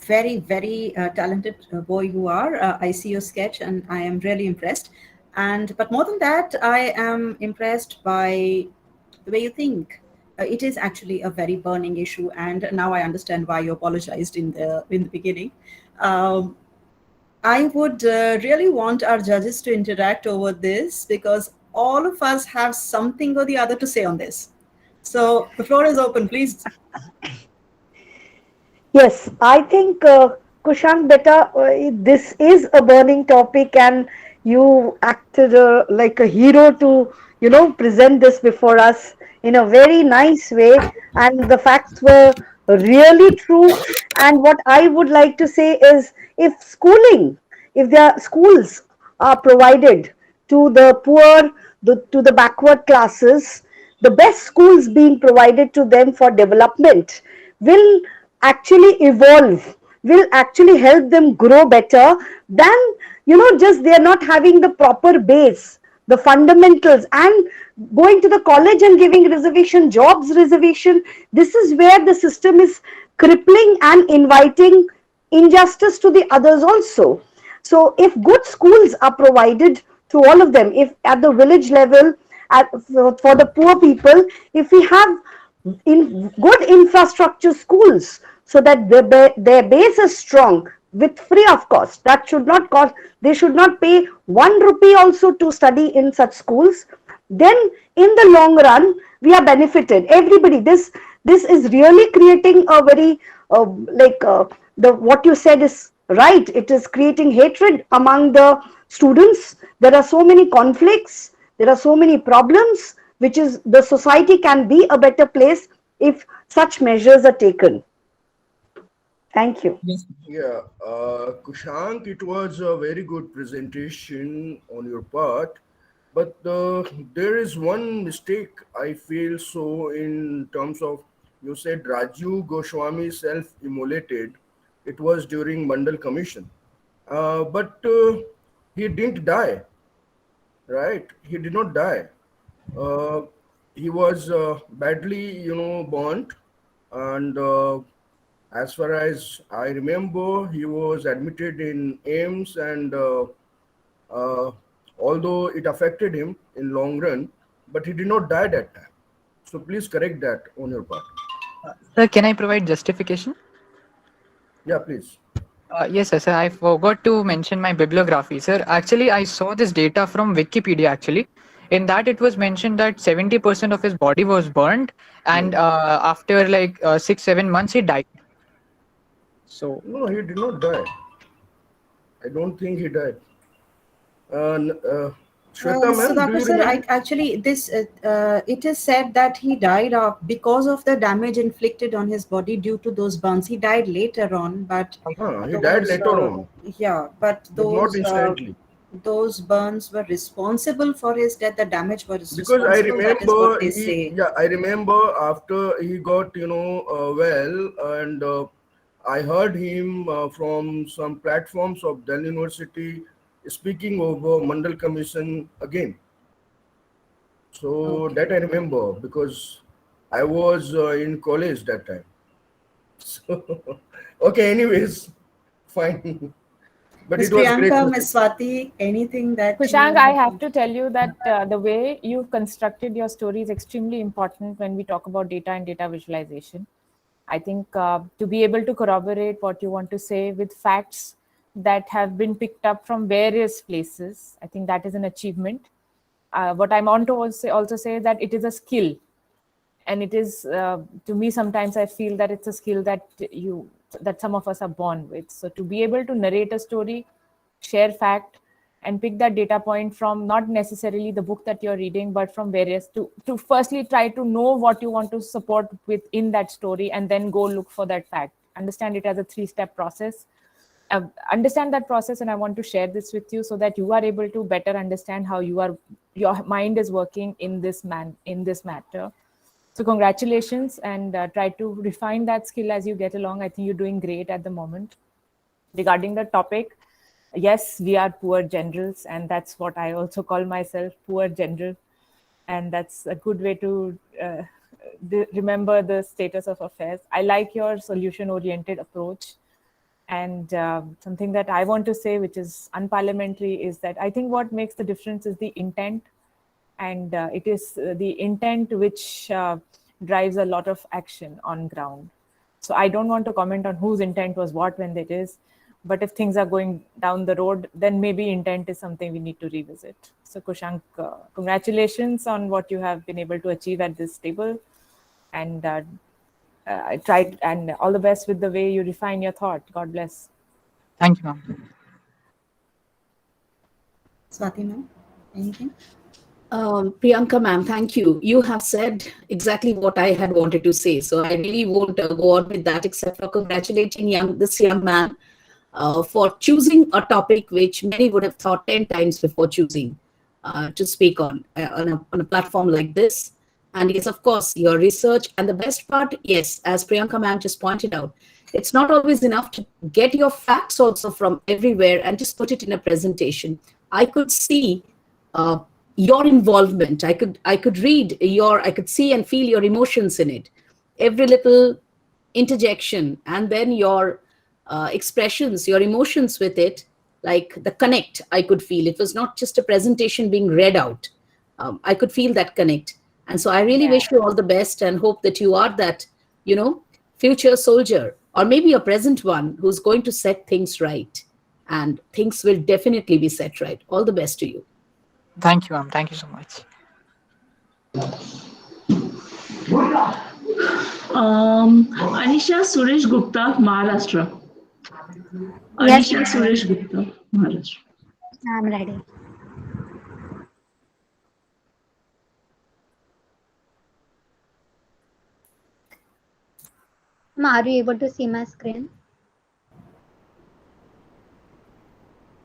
B: Very, very talented boy you are. I see your sketch and I am really impressed. But more than that, I am impressed by the way you think. It is actually a very burning issue, and now I understand why you apologized in the beginning. I would really want our judges to interact over this because all of us have something or the other to say on this. So the floor is open, please.
D: Yes, I think Kushank Beta, this is a burning topic, and you acted like a hero to present this before us in a very nice way, and the facts were really true. And what I would like to say is, if their schools are provided to the poor, to the backward classes, the best schools being provided to them for development will actually evolve, will actually help them grow better than just they are not having the proper base, the fundamentals, and going to the college and giving reservation jobs. Reservation, this is where the system is crippling and inviting injustice to the others also. So if good schools are provided to all of them, if at the village level, for the poor people, if we have in good infrastructure schools so that their base is strong with free of cost, that should not cost, they should not pay 1 rupee also to study in such schools, then in the long run we are benefited, everybody. This is really creating a very the what you said is right, it is creating hatred among the students. There are so many conflicts, there are so many problems, which is the society can be a better place if such measures are taken. Thank you.
A: Yeah, Kushank, it was a very good presentation on your part, but there is one mistake I feel so in terms of, you said Rajiv Goswami self-immolated. It was during Mandal Commission, but he didn't die, right? He did not die. He was badly, burnt, and as far as I remember, he was admitted in AIMS, and although it affected him in long run, but he did not die that time. So please correct that on your part.
P: Sir, can I provide justification?
A: Yeah, please.
P: Yes, sir. I forgot to mention my bibliography, sir. Actually, I saw this data from Wikipedia. Actually, in that it was mentioned that 70% of his body was burned, and after like 6-7 months, he died. So
A: no, he did not die. I don't think he died. Shweta, ma'am, do you
B: Sir,
A: remember?
B: actually, this it is said that he died because of the damage inflicted on his body due to those burns. He died later on, but
A: He died later on.
B: Yeah, but
A: not instantly.
B: those burns were responsible for his death. The damage was
A: Because I
B: responsible. That is what they say.
A: I remember after he got well, and I heard him from some platforms of Delhi University speaking over Mandal Commission again. So that I remember because I was in college that time. So, okay, anyways, fine. But
B: Ms.
A: it was great
B: Priyanka,
A: talking.
B: Ms. Swati, anything that
E: Kushank,
B: you
E: I
B: have
E: have to tell you that the way you've constructed your story is extremely important when we talk about data and data visualization. I think to be able to corroborate what you want to say with facts that have been picked up from various places, I think that is an achievement. What I want to also say that it is a skill, and it is to me sometimes I feel that it's a skill that some of us are born with. So to be able to narrate a story, share fact, and pick that data point from not necessarily the book that you're reading, but from various to firstly try to know what you want to support within that story, and then go look for that fact. Understand it as a 3-step process. Understand that process, and I want to share this with you so that you are able to better understand how your mind is working in this matter. So congratulations, and try to refine that skill as you get along. I think you're doing great at the moment. Regarding the topic, yes, we are poor generals, and that's what I also call myself, poor general. And that's a good way to remember the status of affairs. I like your solution-oriented approach. And something that I want to say, which is unparliamentary, is that I think what makes the difference is the intent. And it is the intent which drives a lot of action on ground. So I don't want to comment on whose intent was what when it is, but if things are going down the road, then maybe intent is something we need to revisit. So Kushank, congratulations on what you have been able to achieve at this table, and I tried, and all the best with the way you refine your thought. God bless.
P: Thank you, ma'am.
B: Swati ma'am, anything?
F: Priyanka ma'am, thank you. You have said exactly what I had wanted to say. So I really won't go on with that, except for congratulating this young man for choosing a topic which many would have thought 10 times before choosing to speak on a platform like this. And yes, of course, your research. And the best part, yes, as Priyanka ma'am just pointed out, it's not always enough to get your facts also from everywhere and just put it in a presentation. I could see your involvement. I could see and feel your emotions in it. Every little interjection, and then your expressions, your emotions with it, like the connect, I could feel. It was not just a presentation being read out. I could feel that connect. And so I really wish you all the best and hope that you are that, future soldier, or maybe a present one, who's going to set things right. And things will definitely be set right. All the best to you.
P: Thank you, ma'am. Thank you so much.
C: Anisha Suresh Gupta, Maharashtra.
K: Yes,
C: Anisha Suresh Gupta, Maharashtra.
K: I'm ready. Are you able to see my screen?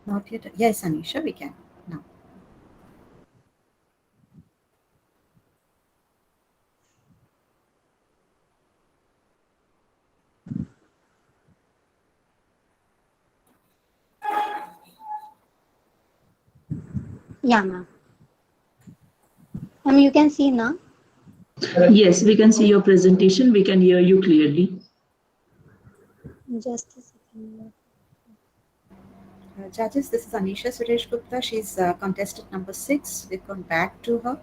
B: Not yet. Yes, Anisha, we can now.
K: Yeah, ma'am. You can see now.
C: Yes, we can see your presentation. We can hear you clearly.
K: Just a second.
B: Judges, this is Anisha Suresh Gupta. She's contestant number 6. We've gone back to her.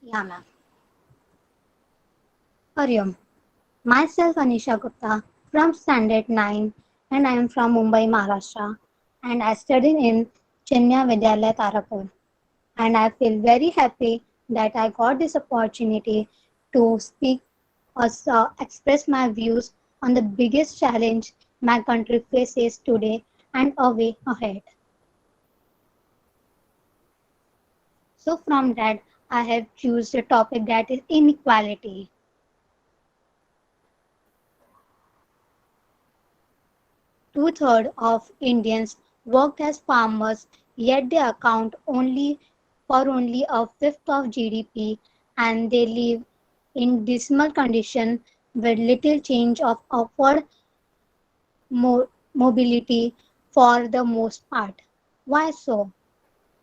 K: Yeah, ma'am. Hariom. Myself, Anisha Gupta, from Standard 9, and I am from Mumbai, Maharashtra, and I studied in Chenya Vidyalaya, Tarapur. And I feel very happy that I got this opportunity to speak or express my views on the biggest challenge my country faces today and a way ahead. So from that, I have chosen a topic that is inequality. Two-thirds of Indians work as farmers, yet they account only a fifth of GDP, and they live in dismal condition with little change of upward mobility for the most part. Why so?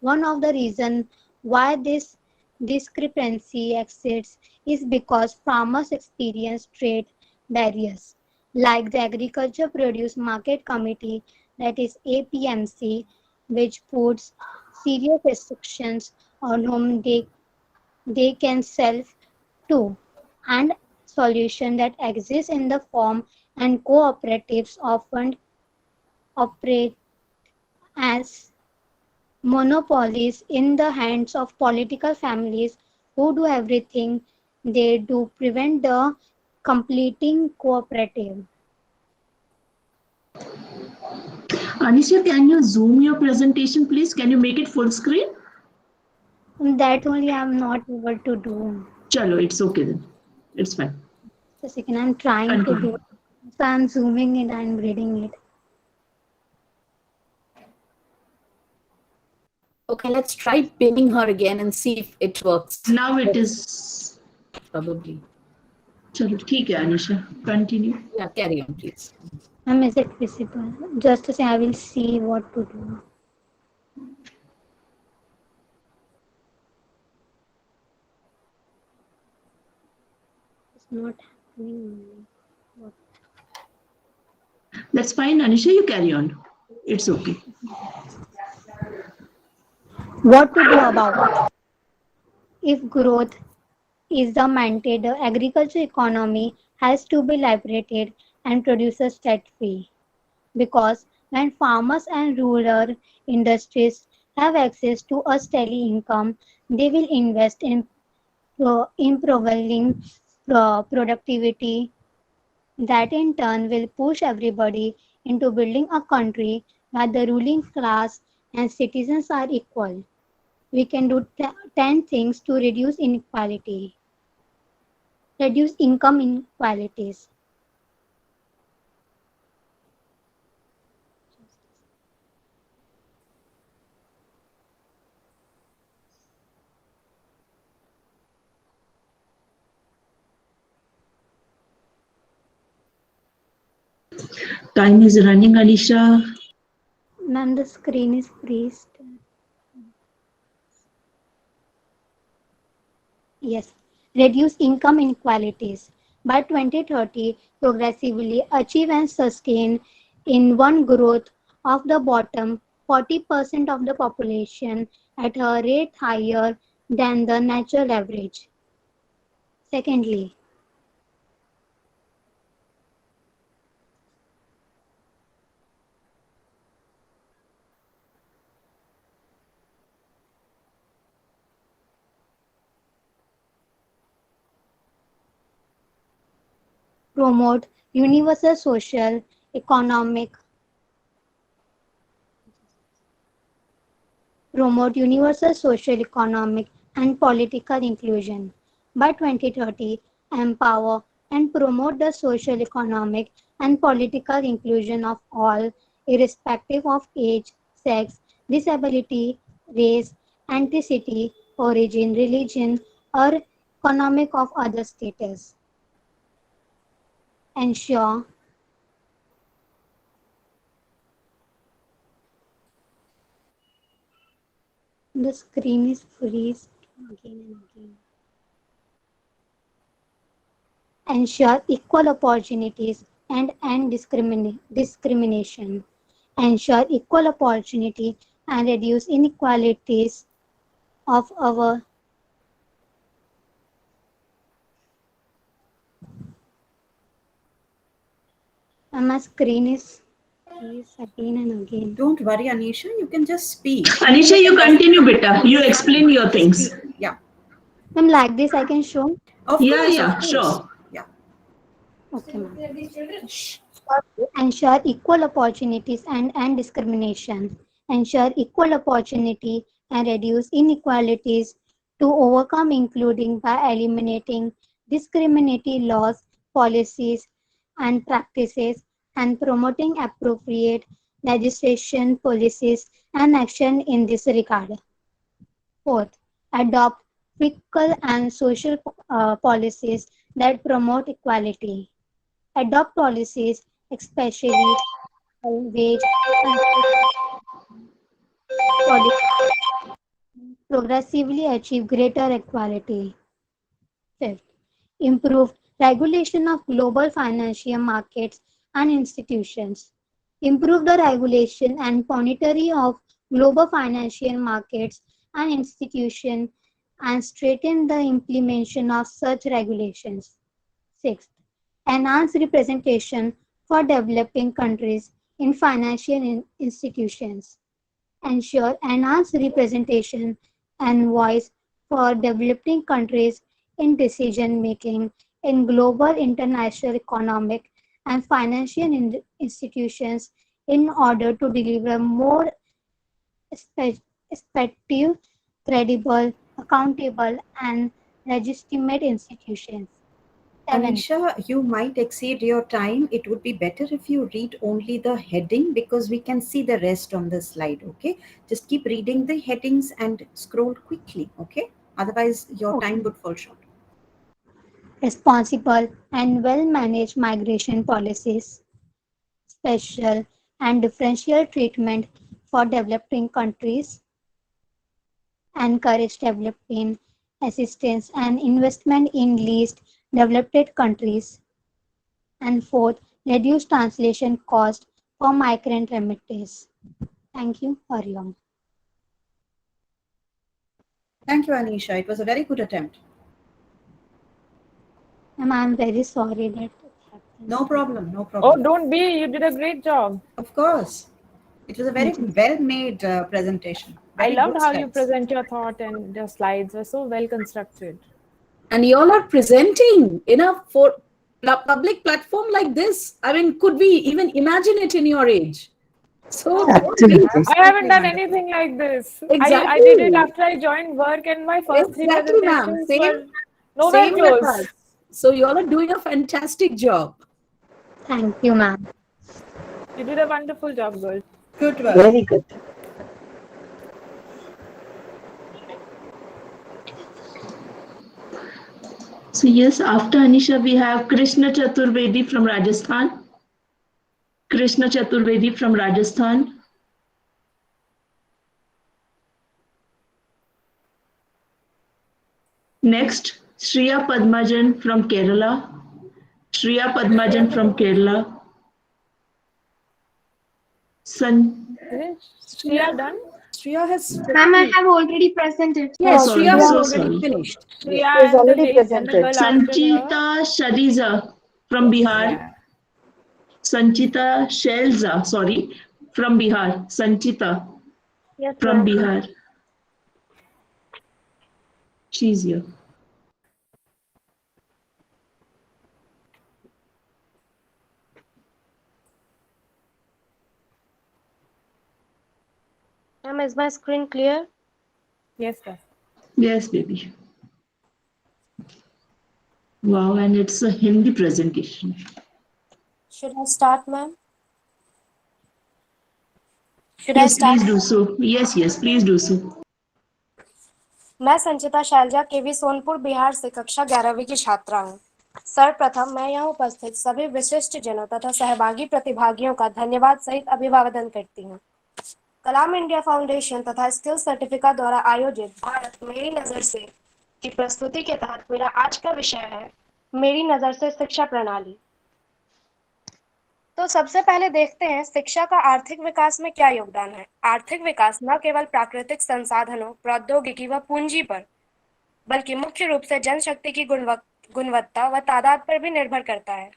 K: One of the reasons why this discrepancy exists is because farmers experience trade barriers, like the Agriculture Produce Market Committee, that is APMC, which puts serious restrictions on whom they can sell to, and solution that exists in the form and cooperatives often operate as monopolies in the hands of political families who do everything they do prevent the completing cooperative.
C: Anisha, can you zoom your presentation, please? Can you make it full screen?
K: That only I'm not able to do.
C: Chalo, it's okay then. It's fine.
K: So second, I'm trying to do it. So I'm zooming it and reading it.
F: Okay, let's try pinning her again and see if it works.
C: Now it is.
F: Probably.
C: Chalo, theek hai, Anisha. Continue.
F: Yeah, carry on, please.
K: Is it visible? Just to say, I will see what to do. It's not happening. What?
C: That's fine, Anisha. You carry on. It's okay.
K: What to do about it? If growth is the mandate, the agriculture economy has to be liberated and producers set free. Because when farmers and rural industries have access to a steady income, they will invest in improving productivity. That in turn will push everybody into building a country where the ruling class and citizens are equal. We can do 10 things to reduce inequality, reduce income inequalities.
C: Time is running, Anisha.
K: None, the screen is freezed. Yes, reduce income inequalities. By 2030, progressively achieve and sustain in one growth of the bottom 40% of the population at a rate higher than the natural average. Secondly, promote universal social, economic, promote universal social, economic, and political inclusion. By 2030, empower and promote the social, economic, and political inclusion of all, irrespective of age, sex, disability, race, ethnicity, origin, religion, or economic of other status. Ensure the screen is freezed again and again. Ensure equal opportunities and end discrimination. Ensure equal opportunity and reduce inequalities of our my screen is freezed again and again.
F: Don't worry, Anisha. You can just speak.
C: Anisha, you continue, beta. You explain your things.
F: Yeah.
K: Like this, I can show.
F: Of course, of course.
C: Sure.
F: Yeah.
K: Okay, ma'am. Ensure equal opportunities and end discrimination. Ensure equal opportunity and reduce inequalities to overcome, including by eliminating discriminatory laws, policies, and practices, and promoting appropriate legislation, policies, and action in this regard. Fourth, adopt fiscal and social policies that promote equality. Adopt policies, especially wage and policies, progressively achieve greater equality. Fifth, improve regulation of global financial markets and institutions, improve the regulation and monitoring of global financial markets and institutions, and strengthen the implementation of such regulations. Sixth, enhance representation for developing countries in financial institutions. Ensure enhanced representation and voice for developing countries in decision making in global international economic and financial institutions in order to deliver more effective, credible, accountable, and legitimate institutions. Seven,
Q: Anisha, you might exceed your time. It would be better if you read only the heading because we can see the rest on the slide, okay? Just keep reading the headings and scroll quickly, okay? Otherwise, your time would fall short.
K: responsible and well-managed migration policies, special and differential treatment for developing countries, encourage developing assistance and investment in least developed countries, and fourth, reduce translation cost for migrant remittances. Thank you, Hariom.
Q: Thank you, Anisha. It was a very good attempt.
K: And I'm very sorry that it happened.
Q: No problem, no
E: Oh,
Q: problem.
E: don't be. You did a great job.
Q: Of course. It was a very well-made presentation.
E: I
Q: Very
E: loved
Q: good
E: how you
Q: slides.
E: present your thought, and your slides were so well constructed.
F: And you all are presenting in a public platform like this. I mean, could we even imagine it in your age? So
E: I haven't done anything like this.
F: Exactly.
E: I did it after I joined work, and my first three
F: Exactly, ma'am.
E: presentations
F: Same,
E: were nowhere
F: same with
E: close.
F: us. So you all are doing a fantastic job.
K: Thank you, ma'am.
E: You did a wonderful job, girl.
Q: Good work.
K: Very good.
C: So yes, after Anisha, we have Krishna Chaturvedi from Rajasthan. Krishna Chaturvedi from Rajasthan. Next, Shriya Padmajan from Kerala. Shriya Padmajan from Kerala.
E: Isn't Shriya done?
F: Shriya has.
O: Ma'am, I have already presented.
F: Yes,
C: Sorry,
F: Shriya has
C: so
F: already
C: sorry.
F: finished.
E: Shriya
D: is already presented.
E: and the girl after her.
C: Sanchita Shadiza from Bihar.
E: Yeah.
C: Sanchita Shelza, sorry, from Bihar. Sanchita
O: Yes,
C: from
O: ma'am.
C: Bihar. She's here.
M: Ma'am, is my screen clear?
E: Yes, sir.
C: Yes, baby. Wow, and it's a Hindi presentation.
M: Should I start, ma'am? Should I
C: Yes,
M: start?
C: please do so. Yes, please do so.
M: मैं संचिता शैलजा केवी सोनपुर बिहार से कक्षा 11वीं की छात्रा हूँ। सर्वप्रथम मैं यहाँ उपस्थित सभी विशिष्ट जनों तथा सहभागी प्रतिभागियों का धन्यवाद सहित अभिवादन करती हूँ। कलाम इंडिया फाउंडेशन तथा स्किल सर्टिफिका द्वारा आयोजित भारत मेरी नजर से की प्रस्तुति के तहत मेरा आज का विषय है मेरी नजर से शिक्षा प्रणाली। तो सबसे पहले देखते हैं शिक्षा का आर्थिक विकास में क्या योगदान है। आर्थिक विकास न केवल प्राकृतिक संसाधनों, प्रौद्योगिकी व पूंजी पर, बल्कि मुख्य रूप से जनशक्ति की गुणवत्ता व तादाद पर भी निर्भर करता है।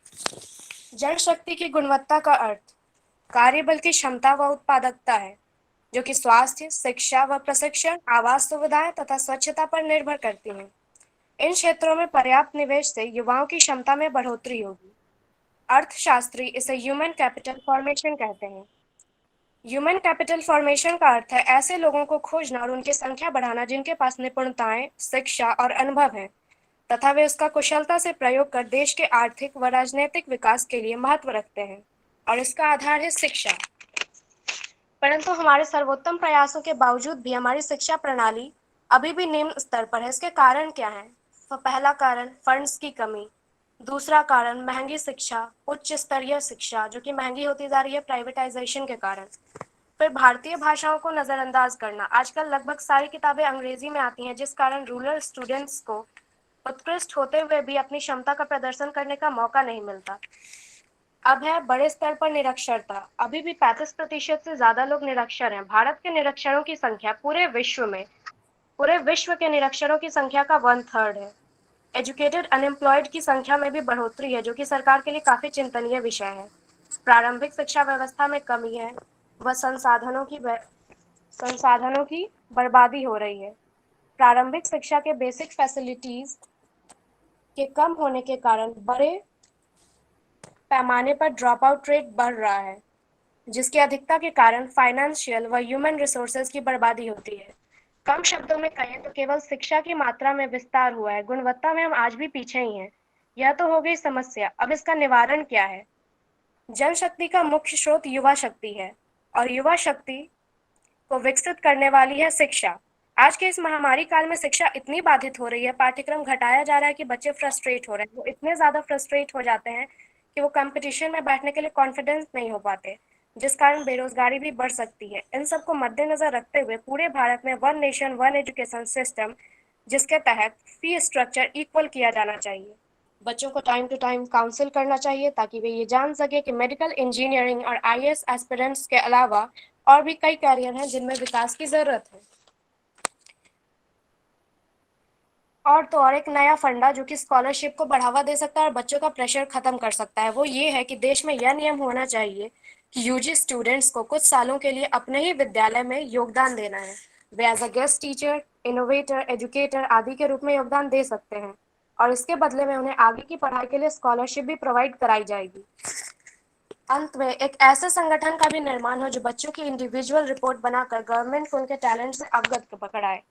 M: जनशक्ति की गुणवत्ता का अर्थ कार्यबल की क्षमता व उत्पादकता है, जो कि स्वास्थ्य, शिक्षा व प्रशिक्षण, आवास सुविधाएं तथा स्वच्छता पर निर्भर करती हैं। इन क्षेत्रों में पर्याप्त निवेश से युवाओं की क्षमता में बढ़ोतरी होगी। अर्थशास्त्री इसे ह्यूमन कैपिटल फॉर्मेशन कहते हैं। ह्यूमन कैपिटल फॉर्मेशन का अर्थ है ऐसे लोगों को खोजना और उनकी संख्या बढ़ाना जिनके पास निपुणताएं, शिक्षा और अनुभव है तथा वे उसका कुशलता से प्रयोग कर देश के आर्थिक व राजनीतिक विकास के लिए महत्व रखते हैं, और इसका आधार है शिक्षा। परंतु हमारे सर्वोत्तम प्रयासों के बावजूद भी हमारी शिक्षा प्रणाली अभी भी निम्न स्तर पर है। इसके कारण क्या है? तो पहला कारण फंड्स की कमी, दूसरा कारण महंगी शिक्षा, उच्च स्तरीय शिक्षा जो कि महंगी होती जा रही है प्राइवेटाइजेशन के कारण। फिर भारतीय भाषाओं को नजरअंदाज करना। आजकल लगभग सारी किताबें अंग्रेजी में आती हैं, जिस कारण रूरल स्टूडेंट्स को
R: उत्कृष्ट होते हुए भी अपनी क्षमता का प्रदर्शन करने का मौका नहीं मिलता। अब है बड़े स्तर पर निरक्षरता। अभी भी 35% से ज्यादा लोग निरक्षर हैं। भारत के निरक्षरों की संख्या पूरे विश्व के निरक्षरों की संख्या का 1/3 है। एजुकेटेड अनएम्प्लॉयड की संख्या में भी बढ़ोतरी है, जो कि सरकार के लिए काफी चिंतनीय विषय है। प्रारंभिक शिक्षा व्यवस्था में कमी है व संसाधनों की बर्बादी हो रही है। प्रारंभिक शिक्षा के बेसिक फैसिलिटीज के कम होने के कारण बड़े पैमाने पर ड्रॉप आउट रेट बढ़ रहा है, जिसकी अधिकता के कारण फाइनेंशियल व ह्यूमन रिसोर्सेज की बर्बादी होती है। कम शब्दों में कहें तो केवल शिक्षा की मात्रा में विस्तार हुआ है, गुणवत्ता में हम आज भी पीछे ही हैं। यह तो हो गई समस्या। अब इसका निवारण क्या है? जनशक्ति का मुख्य स्रोत युवा शक्ति है और युवा शक्ति को विकसित करने वाली है शिक्षा। आज के इस महामारी काल में शिक्षा इतनी बाधित हो रही है, पाठ्यक्रम घटाया जा रहा है कि बच्चे फ्रस्ट्रेट हो रहे हैं। वो इतने ज्यादा फ्रस्ट्रेट हो जाते हैं कि वो कंपटीशन में बैठने के लिए कॉन्फिडेंस नहीं हो पाते, जिस कारण बेरोजगारी भी बढ़ सकती है। इन सबको मद्देनजर रखते हुए पूरे भारत में one nation one education system, जिसके तहत फी स्ट्रक्चर इक्वल किया जाना चाहिए। बच्चों को टाइम टू टाइम काउंसिल करना चाहिए ताकि वे ये जान सके कि मेडिकल इंजीनियरिंग और आईएएस एस्पिरेंट्स के अलावा और भी कई कैरियर हैं जिनमें विकास की जरूरत है। और एक नया फंडा जो कि स्कॉलरशिप को बढ़ावा दे सकता है और बच्चों का प्रेशर खत्म कर सकता है, वो ये है कि देश में यह नियम होना चाहिए कि यूजी स्टूडेंट्स को कुछ सालों के लिए अपने ही विद्यालय में योगदान देना है। Way as a guest teacher, innovator, educator आदि के रूप में योगदान दे सकते हैं और इसके बदले में उन्हें आगे की पढ़ाई के लिए स्कॉलरशिप भी प्रोवाइड कराई जाएगी। अंत में एक ऐसे संगठन का भी निर्माण हो जो बच्चों की इंडिविजुअल रिपोर्ट बनाकर गवर्नमेंट को उनके टैलेंट से अवगत पकड़ाए,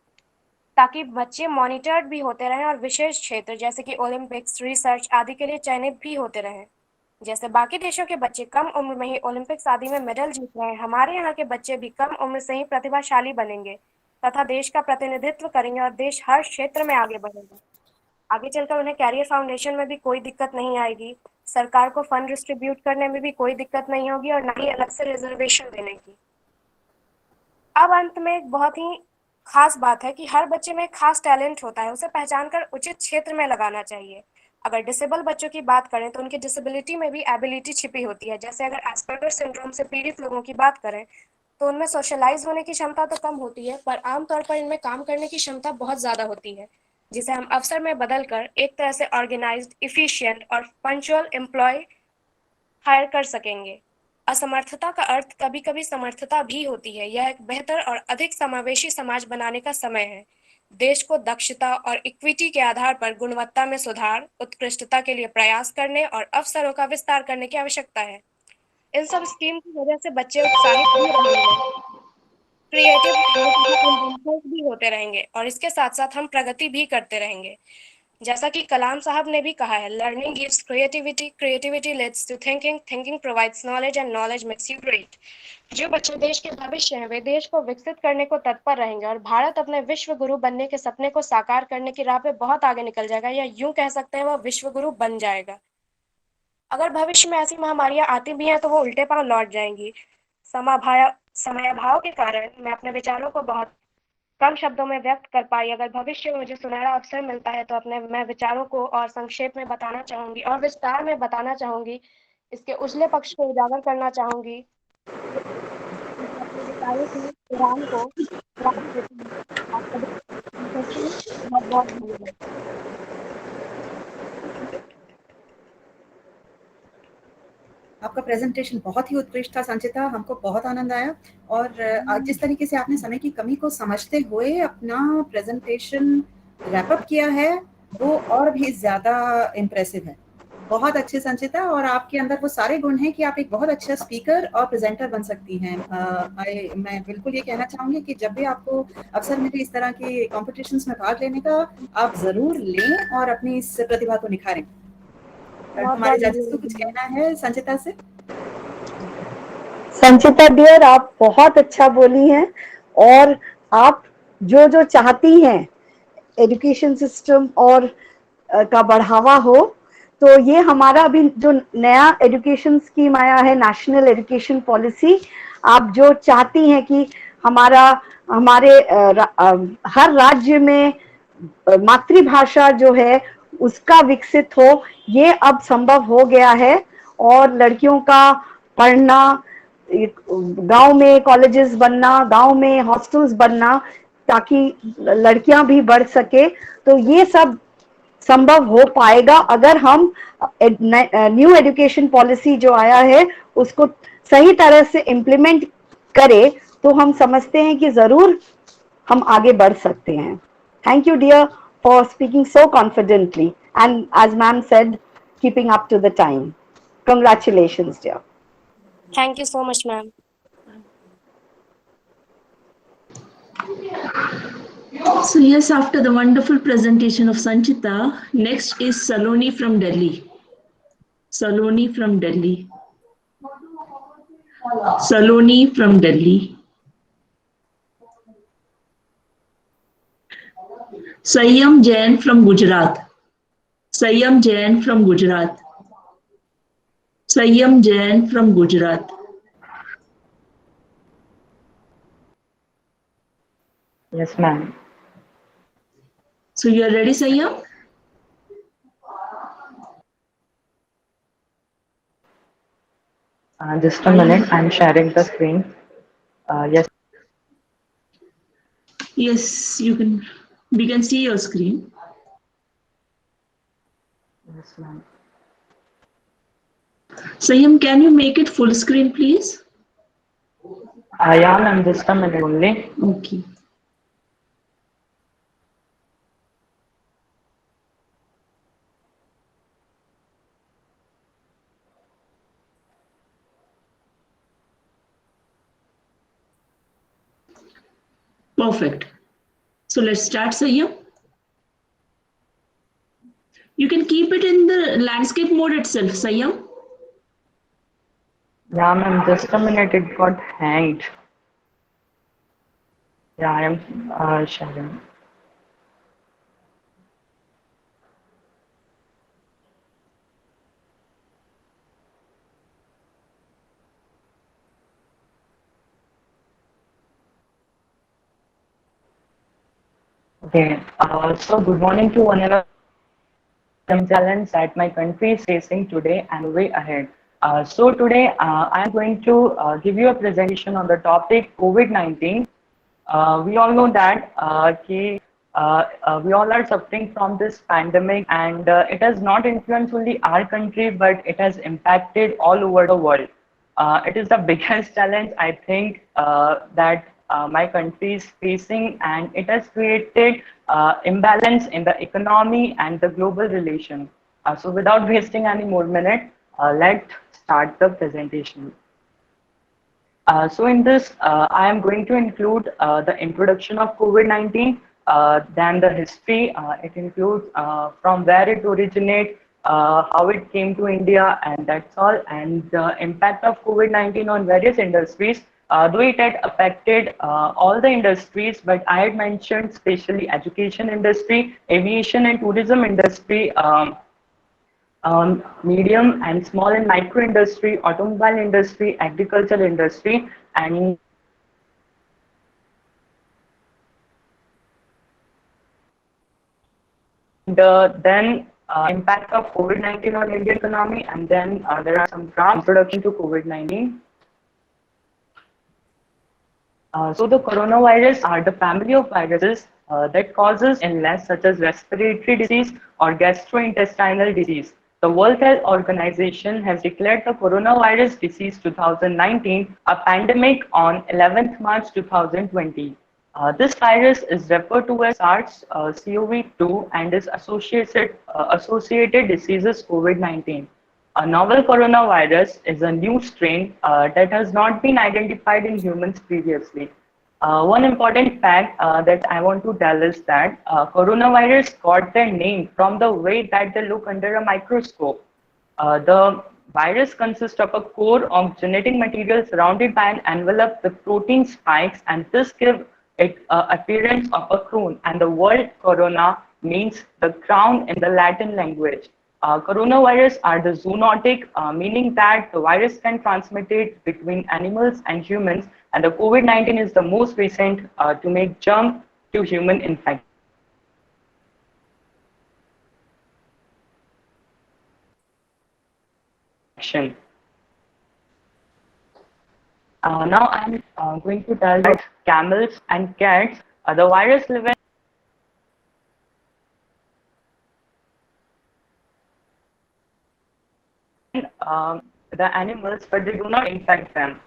R: ताकि बच्चे मॉनिटर्ड भी होते रहें और विशेष क्षेत्र जैसे कि ओलंपिक्स, रिसर्च आदि के लिए चयनित भी होते रहें। जैसे बाकी देशों के बच्चे कम उम्र में ही ओलंपिक्स आदि में मेडल जीत रहे हैं, हमारे यहाँ के बच्चे भी कम उम्र से ही प्रतिभाशाली बनेंगे तथा देश का प्रतिनिधित्व करेंगे और देश हर क्षेत्र में आगे बढ़ेगा। आगे चलकर उन्हें कैरियर फाउंडेशन में भी कोई दिक्कत नहीं आएगी, सरकार को फंड डिस्ट्रीब्यूट करने में भी कोई दिक्कत नहीं होगी और न ही अलग से रिजर्वेशन देने की। अब अंत में एक बहुत ही खास बात है कि हर बच्चे में एक खास टैलेंट होता है, उसे पहचान कर उचित क्षेत्र में लगाना चाहिए। अगर डिसेबल बच्चों की बात करें तो उनकी डिसेबिलिटी में भी एबिलिटी छिपी होती है। जैसे अगर एस्पर्गर सिंड्रोम से पीड़ित लोगों की बात करें तो उनमें सोशलाइज होने की क्षमता तो कम होती है, पर आमतौर पर इनमें काम करने की क्षमता बहुत ज्यादा होती है, जिसे हम अवसर में बदलकर एक तरह से ऑर्गेनाइज्ड, इफिशिएंट और पंक्चुअल एम्प्लॉय हायर कर सकेंगे। असमर्थता का अर्थ कभी कभी समर्थता भी होती है। यह एक बेहतर और अधिक समावेशी समाज बनाने का समय है। देश को दक्षता और इक्विटी के आधार पर गुणवत्ता में सुधार, उत्कृष्टता के लिए प्रयास करने और अवसरों का विस्तार करने की आवश्यकता है। इन सब स्कीम की वजह से बच्चे उत्साहित भी रहेंगे, क्रिएटिव भी होते रहेंगे और इसके साथ साथ हम प्रगति भी करते रहेंगे। जैसा कि कलाम साहब ने भी कहा है, learning gives creativity, creativity leads to thinking, thinking provides knowledge and knowledge makes you great. जो बच्चे देश के भविष्य हैं, वे देश को विकसित करने को तत्पर रहेंगे और भारत अपने विश्व गुरु बनने के सपने को साकार करने की राह पे बहुत आगे निकल जाएगा, या यूं कह सकते हैं वह विश्व गुरु बन जाएगा। अगर भविष्य में ऐसी महामारियां आती भी हैं तो वो उल्टे पांव लौट जाएंगी। समयाभाव के कारण मैं अपने विचारों को बहुत कम शब्दों में व्यक्त कर पाई। अगर भविष्य में मुझे सुनहरा अवसर मिलता है तो मैं विचारों को और संक्षेप में बताना चाहूंगी और विस्तार में बताना चाहूंगी, इसके उजले पक्ष को उजागर करना चाहूंगी। अपने विचारों की उड़ान को बहुत बहुत धन्यवाद।
Q: आपका प्रेजेंटेशन बहुत ही उत्कृष्ट था संचिता, हमको बहुत आनंद आया और जिस तरीके से आपने समय की कमी को समझते हुए अपना प्रेजेंटेशन रैप अप किया है वो और भी ज्यादा इम्प्रेसिव है। बहुत अच्छे संचिता, और आपके अंदर वो सारे गुण हैं कि आप एक बहुत अच्छा स्पीकर और प्रेजेंटर बन सकती हैं। मैं बिल्कुल ये कहना चाहूंगी कि जब भी आपको अवसर मिले इस तरह के कॉम्पिटिशन्स में भाग लेने का, आप जरूर लें और अपनी इस प्रतिभा को निखारें। हमारे जजेस को कुछ कहना है संचिता से?
D: संचिता डियर, आप बहुत अच्छा बोली हैं और आप जो जो चाहती हैं एजुकेशन सिस्टम और का बढ़ावा हो, तो ये हमारा अभी जो नया एजुकेशन स्कीम आया है, नेशनल एजुकेशन पॉलिसी, आप जो चाहती हैं कि हमारे हर राज्य में मातृभाषा जो है उसका विकसित हो, ये अब संभव हो गया है। और लड़कियों का पढ़ना, गांव में कॉलेजेस बनना, गांव में हॉस्टल्स बनना, ताकि लड़कियां भी बढ़ सके, तो ये सब संभव हो पाएगा अगर हम न्यू एजुकेशन पॉलिसी जो आया है उसको सही तरह से इम्प्लीमेंट करें, तो हम समझते हैं कि जरूर हम आगे बढ़ सकते हैं। Thank you dear for speaking so confidently and as ma'am said, keeping up to the time. Congratulations, dear.
R: Thank you so much, ma'am.
C: So yes, after the wonderful presentation of Sanchita, next is Saloni from Delhi. Saloni from Delhi. Saloni from Delhi. Sayyam Jain from Gujarat. Sayyam Jain from Gujarat. Sayyam Jain from Gujarat.
S: Yes, ma'am.
C: So you are ready, Sayyam?
S: Just a minute, I'm sharing the screen. Yes.
C: Yes, you can. We can see your screen.
S: Yes, ma'am.
C: Sayyam, can you make it full screen, please?
S: Yeah, ma'am, just a minute only.
C: Okay. Perfect. So let's start, Sayyam. You can keep it in the landscape mode itself, Sayyam.
S: Yeah, ma'am, just a minute, it got hanged. Yeah, I am sharing. Okay, so good morning to one and all. Challenges that my country is facing today and way ahead. So today I am going to give you a presentation on the topic COVID-19. We all know that we all are suffering from this pandemic, and it has not influenced only our country, but it has impacted all over the world. It is the biggest challenge I think that my country is facing, and it has created imbalance in the economy and the global relation. So without wasting any more minute, let's start the presentation. So in this, I am going to include the introduction of COVID-19, then the history. It includes from where it originated, how it came to India, and that's all, and the impact of COVID-19 on various industries. Though it had affected all the industries, but I had mentioned especially education industry, aviation and tourism industry, medium and small and micro industry, automobile industry, agricultural industry, and then impact of COVID-19 on Indian economy, and then there are some graphs introduction to COVID-19. So the coronavirus are the family of viruses that causes illness such as respiratory disease or gastrointestinal disease. The World Health Organization has declared the coronavirus disease 2019 a pandemic on 11th March 2020. This virus is referred to as SARS-CoV-2 and is associated diseases COVID-19. A novel coronavirus is a new strain that has not been identified in humans previously. One important fact that I want to tell is that coronavirus got their name from the way that they look under a microscope. The virus consists of a core of genetic material surrounded by an envelope with protein spikes, and this gives it appearance of a crown. And the word corona means the crown in the Latin language. Coronavirus are the zoonotic, meaning that the virus can transmit it between animals and humans, and the COVID-19 is the most recent to make germ to human infection. infection. Now I'm going to tell that camels and cats, the virus live in the animals, but they do not infect them.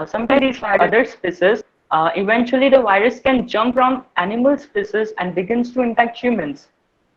S: Sometimes these other species, eventually the virus can jump from animal species and begins to infect humans.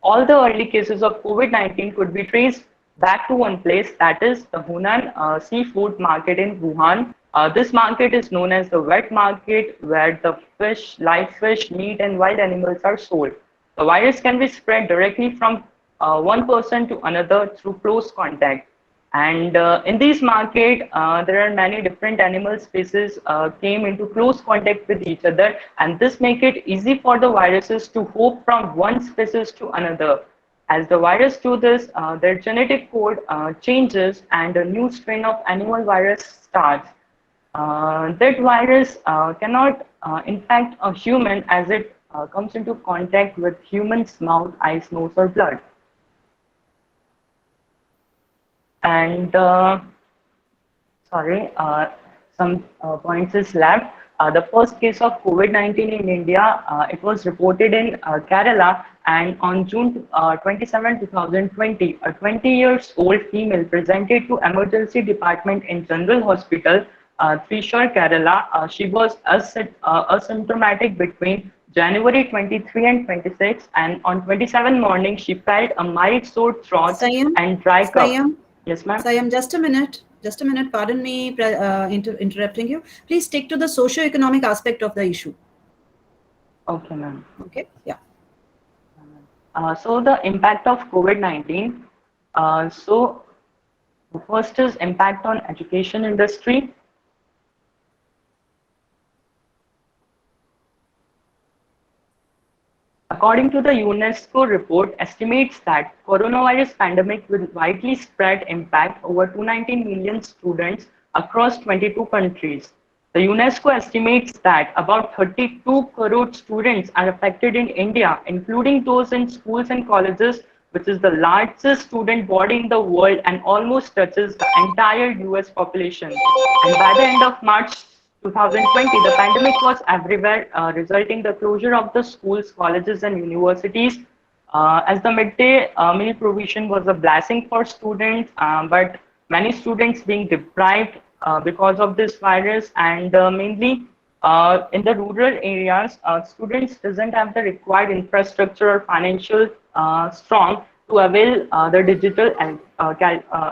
S: All the early cases of COVID-19 could be traced back to one place, that is the Hunan seafood market in Wuhan. This market is known as the wet market, where the fish, live fish, meat, and wild animals are sold. The virus can be spread directly from one person to another through close contact. And in this market, there are many different animal species came into close contact with each other, and this make it easy for the viruses to hop from one species to another. As the virus do this, their genetic code changes and a new strain of animal virus starts. That virus cannot infect a human as it comes into contact with human's mouth, eyes, nose, or blood. And sorry, some points is left. The first case of COVID-19 in India, it was reported in Kerala, and on June 27, 2020, a 20 years old female presented to emergency department in General Hospital, Trishur, Kerala. She was asymptomatic between January 23 and 26, and on 27 morning, she felt a mild sore throat and dry cough. Yes, ma'am.
Q: Sayam, just a minute. Just a minute. Pardon me interrupting you. Please stick to the socio-economic aspect of the issue.
S: Okay, ma'am.
Q: Okay. Yeah.
S: So the impact of COVID-19. So the first is impact on education industry. According to the UNESCO report, estimates that coronavirus pandemic will widely spread impact over 219 million students across 22 countries. The UNESCO estimates that about 32 crore students are affected in India, including those in schools and colleges, which is the largest student body in the world and almost touches the entire US population. And by the end of March 2020, the pandemic was everywhere, resulting the closure of the schools, colleges, and universities. As the midday meal provision was a blessing for students, but many students being deprived because of this virus, and mainly in the rural areas, students doesn't have the required infrastructure or financial strong to avail the digital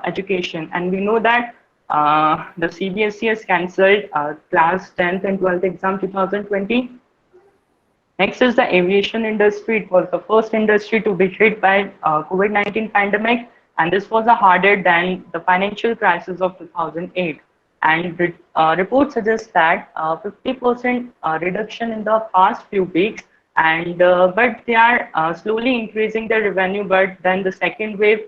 S: education. And we know that the CBSE has cancelled class 10th and 12th exam 2020. Next is the aviation industry. It was the first industry to be hit by COVID-19 pandemic, and this was harder than the financial crisis of 2008. And reports suggest that 50% reduction in the past few weeks, and but they are slowly increasing their revenue. But then the second wave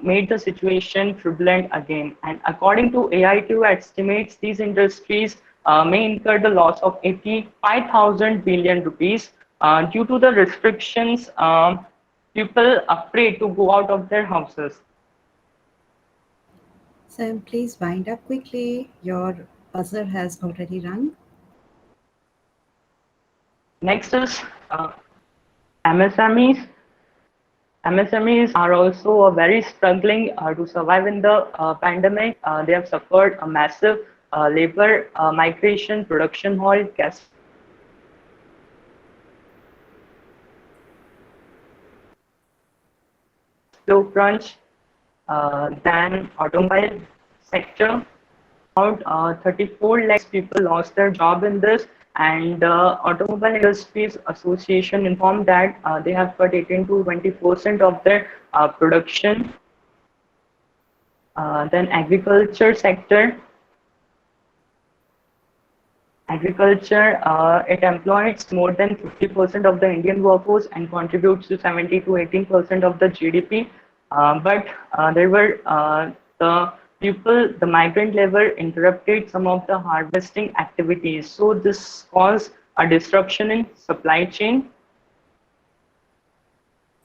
S: made the situation turbulent again. And according to AITU estimates, these industries may incur the loss of 85,000 billion rupees due to the restrictions. People afraid to go out of their houses.
Q: Sam, please wind up quickly. Your buzzer has already rung.
S: Next is MSMEs. MSMEs are also very struggling to survive in the pandemic. They have suffered a massive labor migration, production halt, cash flow crunch. Then automobile sector, about 34 lakhs people lost their job in this, and Automobile Industries Association informed that they have cut 18 to 20% of their production. Then agriculture sector. Agriculture, it employs more than 50% of the Indian workforce and contributes to 70 to 18% of the GDP. But there were the migrant labor interrupted some of the harvesting activities. So this caused a disruption in supply chain.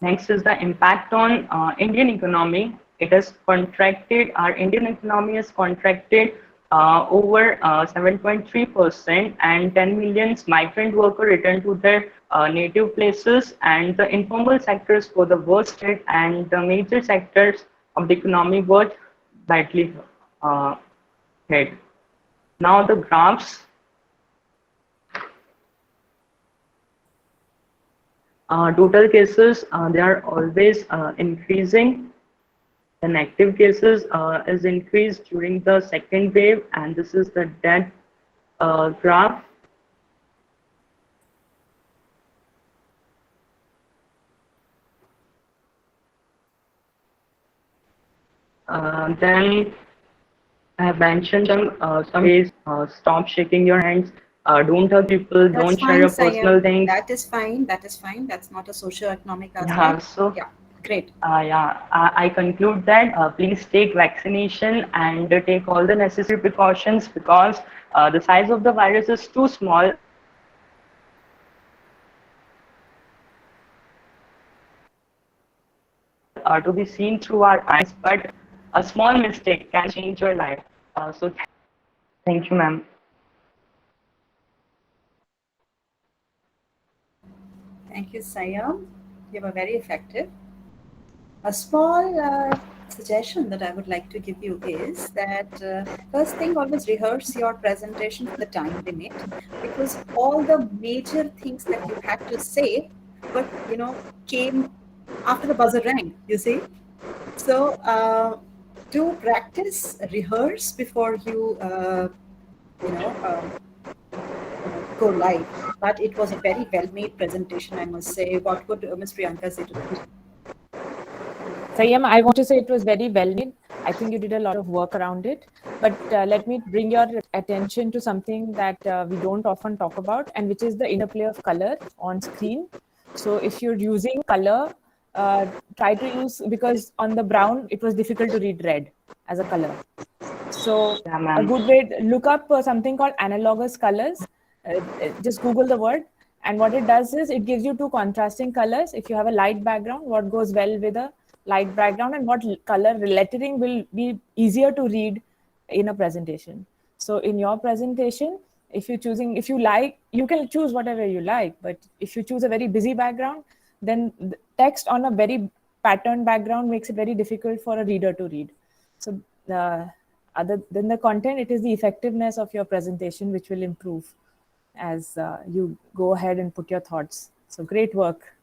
S: Next is the impact on Indian economy. it has contracted, our Indian economy has contracted over 7.3%, and 10 million migrant workers returned to their native places, and the informal sectors were the worst hit, and the major sectors of the economy were badly hit. Now the graphs. Total cases, they are always increasing. And active cases is increased during the second wave, and this is the death graph. Then I have mentioned them some ways. Stop shaking your hands. Don't hug people.
Q: That's
S: Don't share
Q: fine,
S: your personal
Q: Sayam.
S: things.
Q: That is fine. That is fine. That's not a socio-economic aspect.
S: Yeah, so
Q: Yeah, great.
S: I conclude that please take vaccination and take all the necessary precautions, because the size of the virus is too small to be seen through our eyes, but a small mistake can change your life. So thank you, ma'am.
Q: Thank you, Sayam. You were very effective. A small suggestion that I would like to give you is that first thing, always rehearse your presentation for the time limit, because all the major things that you had to say, but came after the buzzer rang. You see, so do practice, rehearse before you go live. But it was a very well-made presentation, I must say. What would Ms. Priyanka say to that?
E: Sayam, I want to say it was very well made. I think you did a lot of work around it. But let me bring your attention to something that we don't often talk about, and which is the interplay of color on screen. So if you're using color, try to use, because on the brown, it was difficult to read red as a color. So a good way, look up something called analogous colors. Just Google the word. And what it does is it gives you two contrasting colors. If you have a light background, what goes well with a light background, and what color lettering will be easier to read in a presentation. So in your presentation, if you like, you can choose whatever you like. But if you choose a very busy background, then the text on a very patterned background makes it very difficult for a reader to read. So other than the content, it is the effectiveness of your presentation which will improve as you go ahead and put your thoughts. So great work.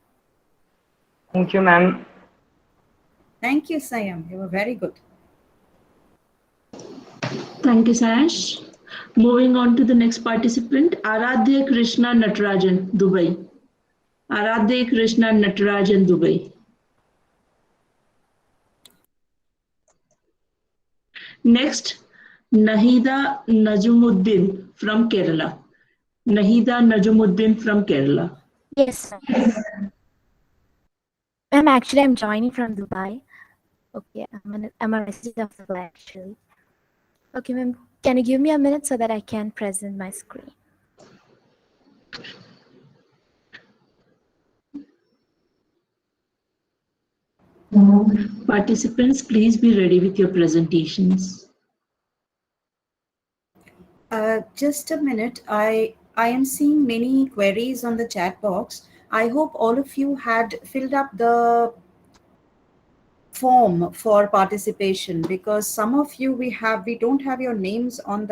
S: Thank you, ma'am.
Q: Thank you, Sayam. You were very good.
C: Thank you, Sash. Moving on to the next participant, Aradhya Krishna Natarajan, Dubai. Aradhya Krishna Natarajan, Dubai. Next, Nahida Najumuddin from Kerala. Nahida Najumuddin from Kerala.
M: Yes. Actually, I'm joining from Dubai. Okay, I'm a resident of Dubai actually. Okay, ma'am, can you give me a minute so that I can present my screen?
C: Participants, please be ready with your presentations.
Q: Just a minute. I am seeing many queries on the chat box. I hope all of you had filled up the form for participation, because some of you we don't have your names on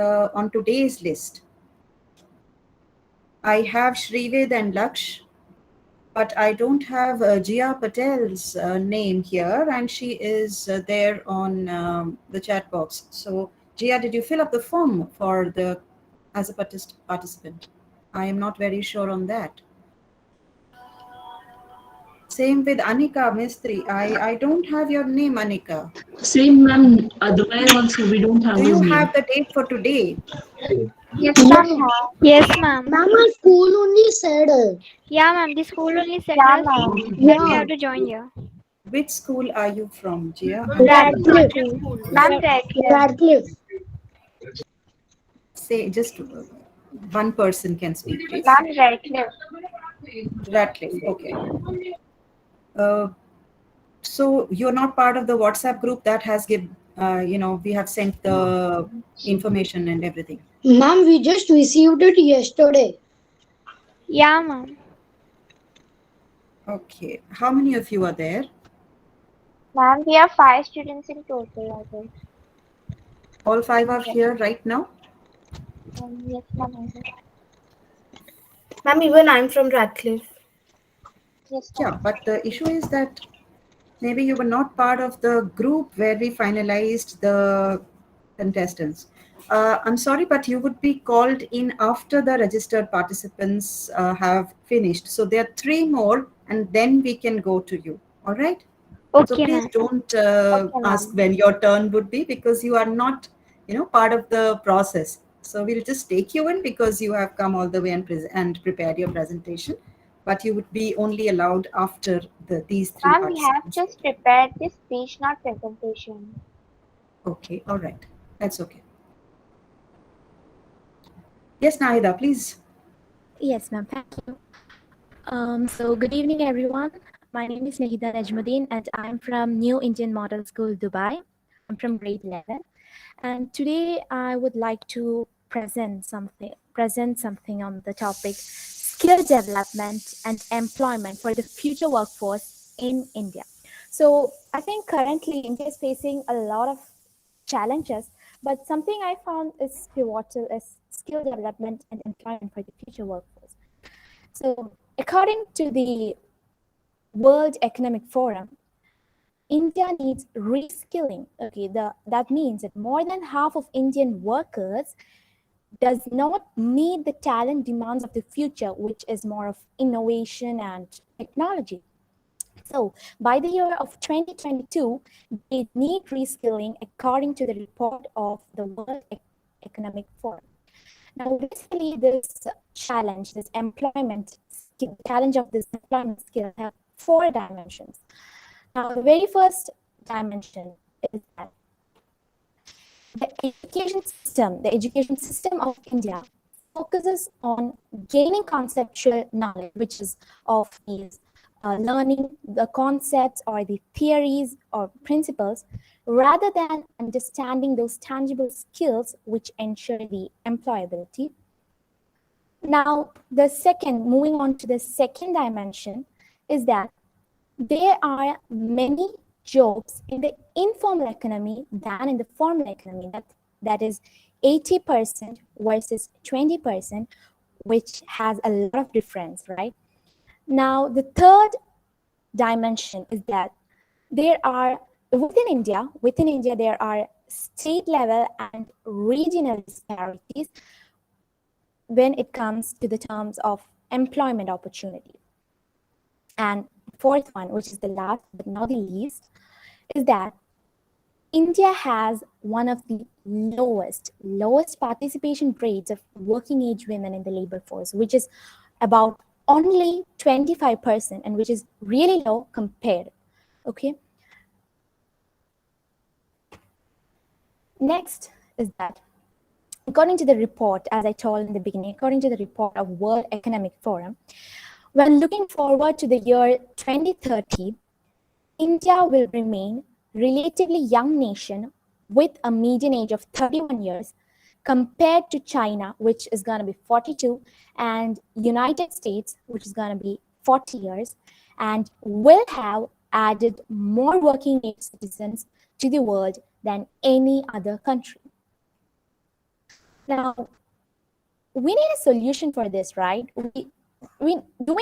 Q: today's list. I have Shrived and Laksh, but I don't have Jia Patel's name here, and she is there on the chat box. So Jia, did you fill up the form for as a participant? I am not very sure on that. Same with Anika Mistri. I don't have your name, Anika.
C: Same, ma'am. Dubai also, we don't have
Q: Do
C: his
Q: you
C: name.
Q: have the date for today?
G: Yes, ma'am.
I: Yes, ma'am.
G: Ma'am, my school only said.
I: Yeah, ma'am. The school only said
G: Yeah,
I: us
G: ma'am.
I: that we
G: Yeah.
I: have to join here.
Q: Which school are you from, Jia?
G: Radcliffe.
I: Ma'am,
G: Radcliffe.
Q: Say just one person can speak, please.
G: Ma'am, Radcliffe.
Q: Radcliffe, okay. So you're not part of the WhatsApp group that has we have sent the information and everything.
T: Ma'am, we just received it yesterday.
I: Yeah, ma'am.
Q: Okay. How many of you are there?
I: Ma'am, we are 5 students in total, I think.
Q: All 5 are
I: Yes.
Q: here right now?
I: Yes, ma'am.
T: Ma'am, even I'm from Radcliffe.
I: Yes,
Q: Yeah, but the issue is that maybe you were not part of the group where we finalized the contestants. I'm sorry, but you would be called in after the registered participants have finished. So there are 3 more, and then we can go to you. All right? So
I: Okay,
Q: please
I: ma'am.
Q: don't
I: Okay,
Q: ask
I: ma'am.
Q: when your turn would be, because you are not, part of the process. So we'll just take you in because you have come all the way and prepared your presentation. But you would be only allowed after these 3
I: Ma'am, we have
Q: participants.
I: just prepared this speech, not presentation.
Q: Okay, all right. That's okay. Yes, Nahida, please.
M: Yes, ma'am. Thank you. So good evening, everyone. My name is Nahida Najmuddin, and I'm from New Indian Model School, Dubai. I'm from grade 11, and today I would like to present something on the topic skill development and employment for the future workforce in India. So I think currently India is facing a lot of challenges, but something I found is pivotal is skill development and employment for the future workforce. So according to the World Economic Forum, India needs reskilling. Okay, that means that more than half of Indian workers does not meet the talent demands of the future, which is more of innovation and technology. So by the year of 2022, they need reskilling according to the report of the World Economic Forum. Now, basically, this challenge, this employment skill, challenge of this employment skill have 4 dimensions. Now, the very first dimension is that the education system of India focuses on gaining conceptual knowledge, which is of these learning the concepts or the theories or principles, rather than understanding those tangible skills which ensure the employability. Now, moving on to the second dimension, is that there are many jobs in the informal economy than in the formal economy. That is 80% versus 20%, which has a lot of difference, right? Now, the third dimension is that there are within India, there are state level and regional disparities when it comes to the terms of employment opportunity. And fourth one, which is the last but not the least, is that India has one of the lowest participation rates of working age women in the labor force, which is about only 25%, and which is really low compared. Okay. Next is that according to the report, as I told in the beginning, according to the report of World Economic Forum, when looking forward to the year 2030, India will remain relatively young nation with a median age of 31 years compared to China, which is going to be 42, and United States, which is going to be 40 years, and will have added more working age citizens to the world than any other country. Now, we need a solution for this, right? Do we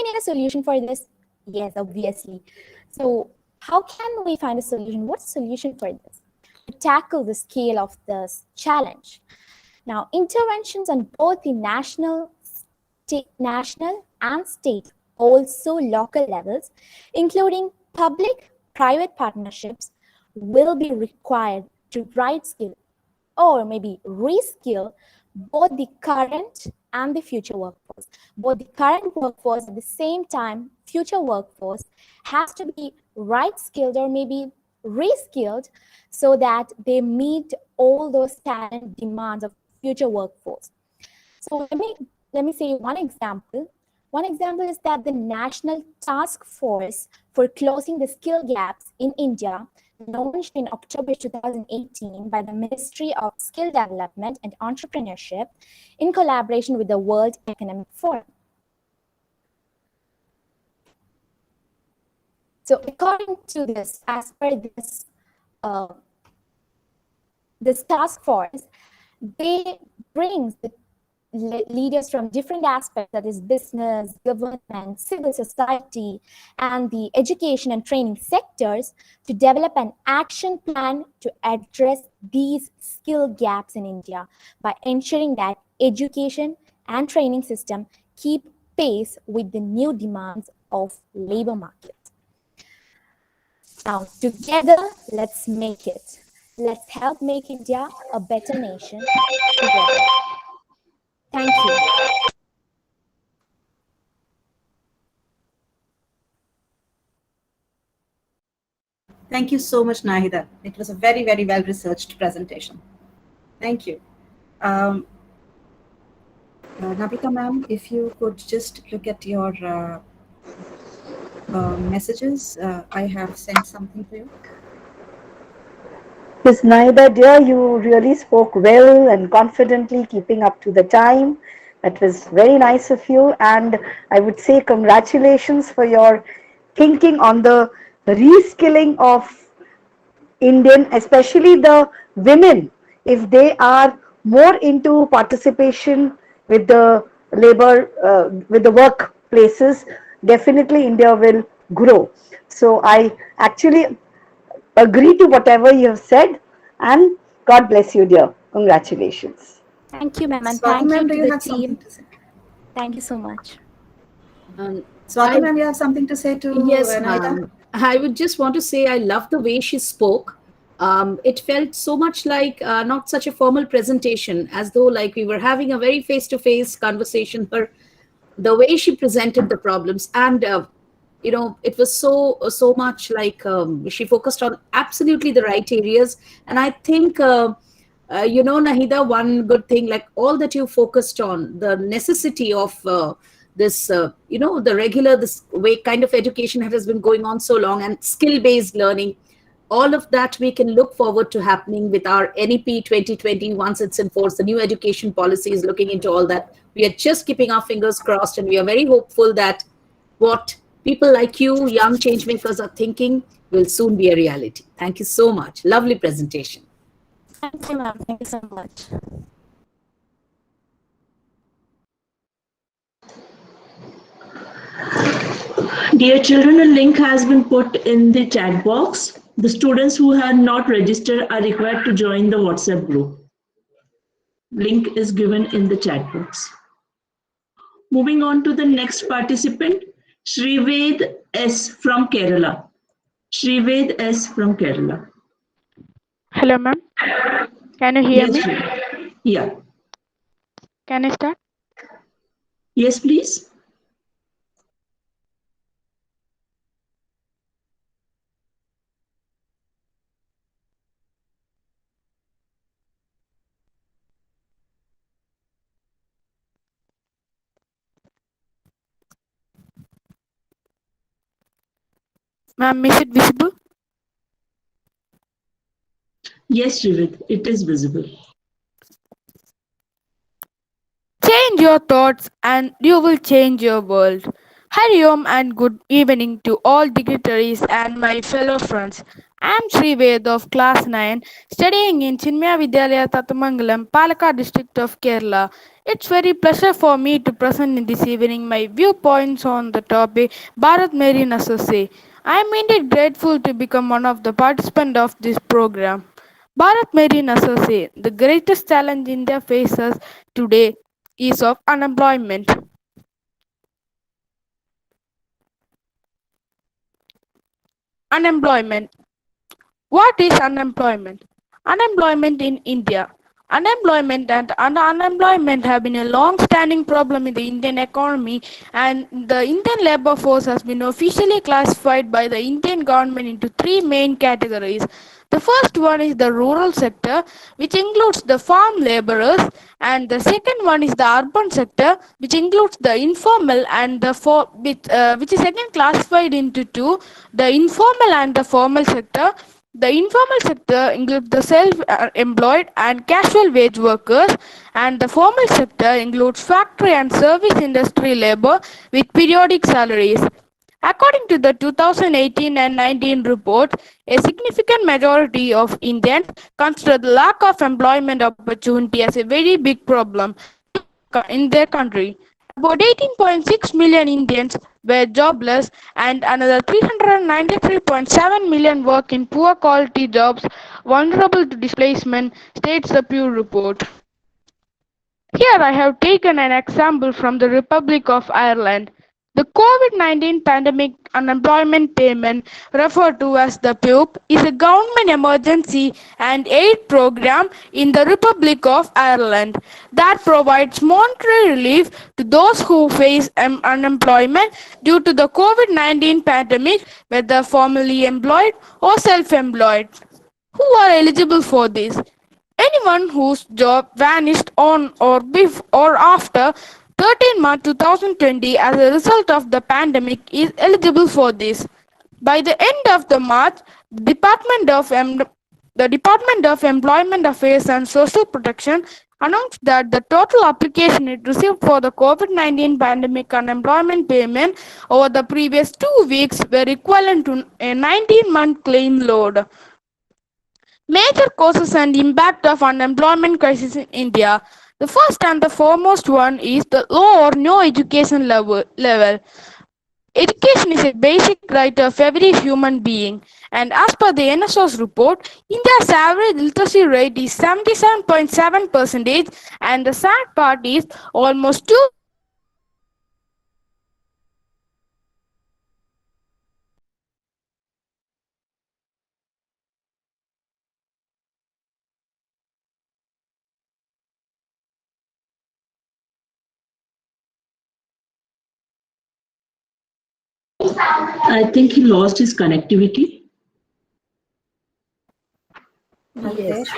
M: need a solution for this? Yes, obviously. So how can we find a solution? What's the solution for this? To tackle the scale of this challenge. Now, interventions on both the national and state, also local levels, including public-private partnerships, will be required to right skill or maybe reskill both the current and the future workforce. Both the current workforce at the same time, future workforce has to be right skilled or maybe reskilled so that they meet all those talent demands of future workforce. So let me say one example. One example is that the National Task Force
I: for closing the skill gaps in India, launched in October 2018 by the Ministry of Skill Development and Entrepreneurship in collaboration with the World Economic Forum. So according to this, as per this task force, they brings the leaders from different aspects, that is business, government, civil society, and the education and training sectors, to develop an action plan to address these skill gaps in India by ensuring that education and training system keep pace with the new demands of labor market. Now, together, let's make it. Let's help make India a better nation together. Thank you.
Q: Thank you so much, Nahida. It was a very, very well-researched presentation. Thank you. Namrata ma'am, if you could just look at your messages. I have sent something to you.
D: Miss Naida, dear, you really spoke well and confidently, keeping up to the time. That was very nice of you. And I would say congratulations for your thinking on the reskilling of Indian, especially the women, if they are more into participation with the labor, with the workplaces, definitely India will grow. So I actually agree to whatever you have said, and God bless you, dear. Congratulations.
I: Thank you, ma'am, and
Q: Swati
I: thank
Q: ma'am,
I: you
Q: do
I: to
Q: you
I: the
Q: have
I: team.
Q: something to say?
I: Thank you so much.
Q: Swati ma'am, you have something to say to
F: Yes,
Q: Naida?
F: ma'am. I would just want to say I love the way she spoke. It felt so much like not such a formal presentation, as though like we were having a very face-to-face conversation. The way she presented the problems, and it was so much like she focused on absolutely the right areas. And I think Nahida, one good thing, like all that you focused on, the necessity of this the regular, this way kind of education that has been going on so long, and skill based learning, all of that we can look forward to happening with our NEP 2020 once it's in force. The new education policy is looking into all that. We are just keeping our fingers crossed, and we are very hopeful that what people like you, young change makers, are thinking will soon be a reality. Thank you so much. Lovely presentation.
I: Thank you, ma'am. Thank you so much.
C: Dear children, a link has been put in the chat box. The students who have not registered are required to join the WhatsApp group. Link is given in the chat box. Moving on to the next participant, Shrived S from Kerala. Shrived S from Kerala.
U: Hello, ma'am. Can you hear
C: Yes,
U: me?
C: Shrived. Yeah.
U: Can I start?
C: Yes, please.
U: Ma'am, is it visible?
C: Yes, Shrived, it is visible.
U: Change your thoughts and you will change your world. Hari Om and good evening to all dignitaries and my fellow friends. I am Sri Ved of class 9 studying in Chinmaya Vidyalaya Tatamangalam, Palakkad district of Kerala. It's very pleasure for me to present in this evening my viewpoints on the topic Bharat Meri Nazar Se. I am indeed grateful to become one of the participants of this program. Bharat Meri Nazar Se, the greatest challenge India faces today is of unemployment. Unemployment. What is unemployment? Unemployment in India. Unemployment and unemployment have been a long-standing problem in the Indian economy, and the Indian labor force has been officially classified by the Indian government into three main categories. The first one is the rural sector, which includes the farm laborers, and the second one is the urban sector, which includes the informal and the which is again classified into two, the informal and the formal sector. The informal sector includes the self-employed and casual wage workers, and the formal sector includes factory and service industry labor with periodic salaries. According to the 2018 and 19 report, a significant majority of Indians consider the lack of employment opportunity as a very big problem in their country. About 18.6 million Indians were jobless and another 393.7 million work in poor quality jobs vulnerable to displacement, states the Pew report. Here I have taken an example from the Republic of Ireland. The COVID-19 pandemic unemployment payment, referred to as the PUP, is a government emergency and aid program in the Republic of Ireland that provides monetary relief to those who face unemployment due to the COVID-19 pandemic, whether formally employed or self-employed. Who are eligible for this? Anyone whose job vanished on or after 13 March 2020 as a result of the pandemic is eligible for this. By the end of the March, the Department of Employment Affairs and Social Protection announced that the total application it received for the COVID-19 pandemic unemployment payment over the previous 2 weeks were equivalent to a 19-month claim load. Major causes and impact of unemployment crisis in India. The first and the foremost one is the low or no education level. Education is a basic right of every human being, and as per the NSO's report, India's average literacy rate is 77.7%, and the sad part is almost 2.
H: I think he lost his connectivity.
F: Yes.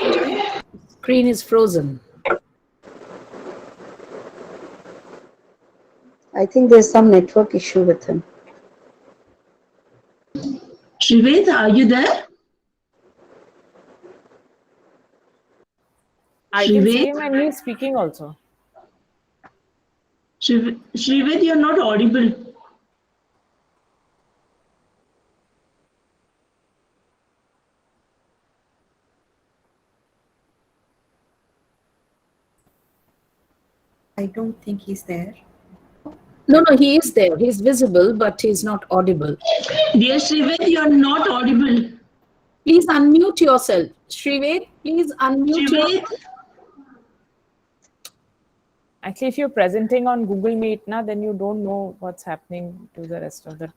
F: Screen is frozen.
D: I think there's some network issue with him.
H: Shrivet, are you there?
E: I can see him and he's speaking also.
H: Shrivet, you're not audible.
Q: I don't think he's there.
F: No, he is there. He's visible, but he's not audible.
H: Dear Shrivet, you're not audible.
F: Please unmute yourself. Shrivet, please unmute yourself.
E: Actually, if you're presenting on Google Meet, then you don't know what's happening to the rest of the.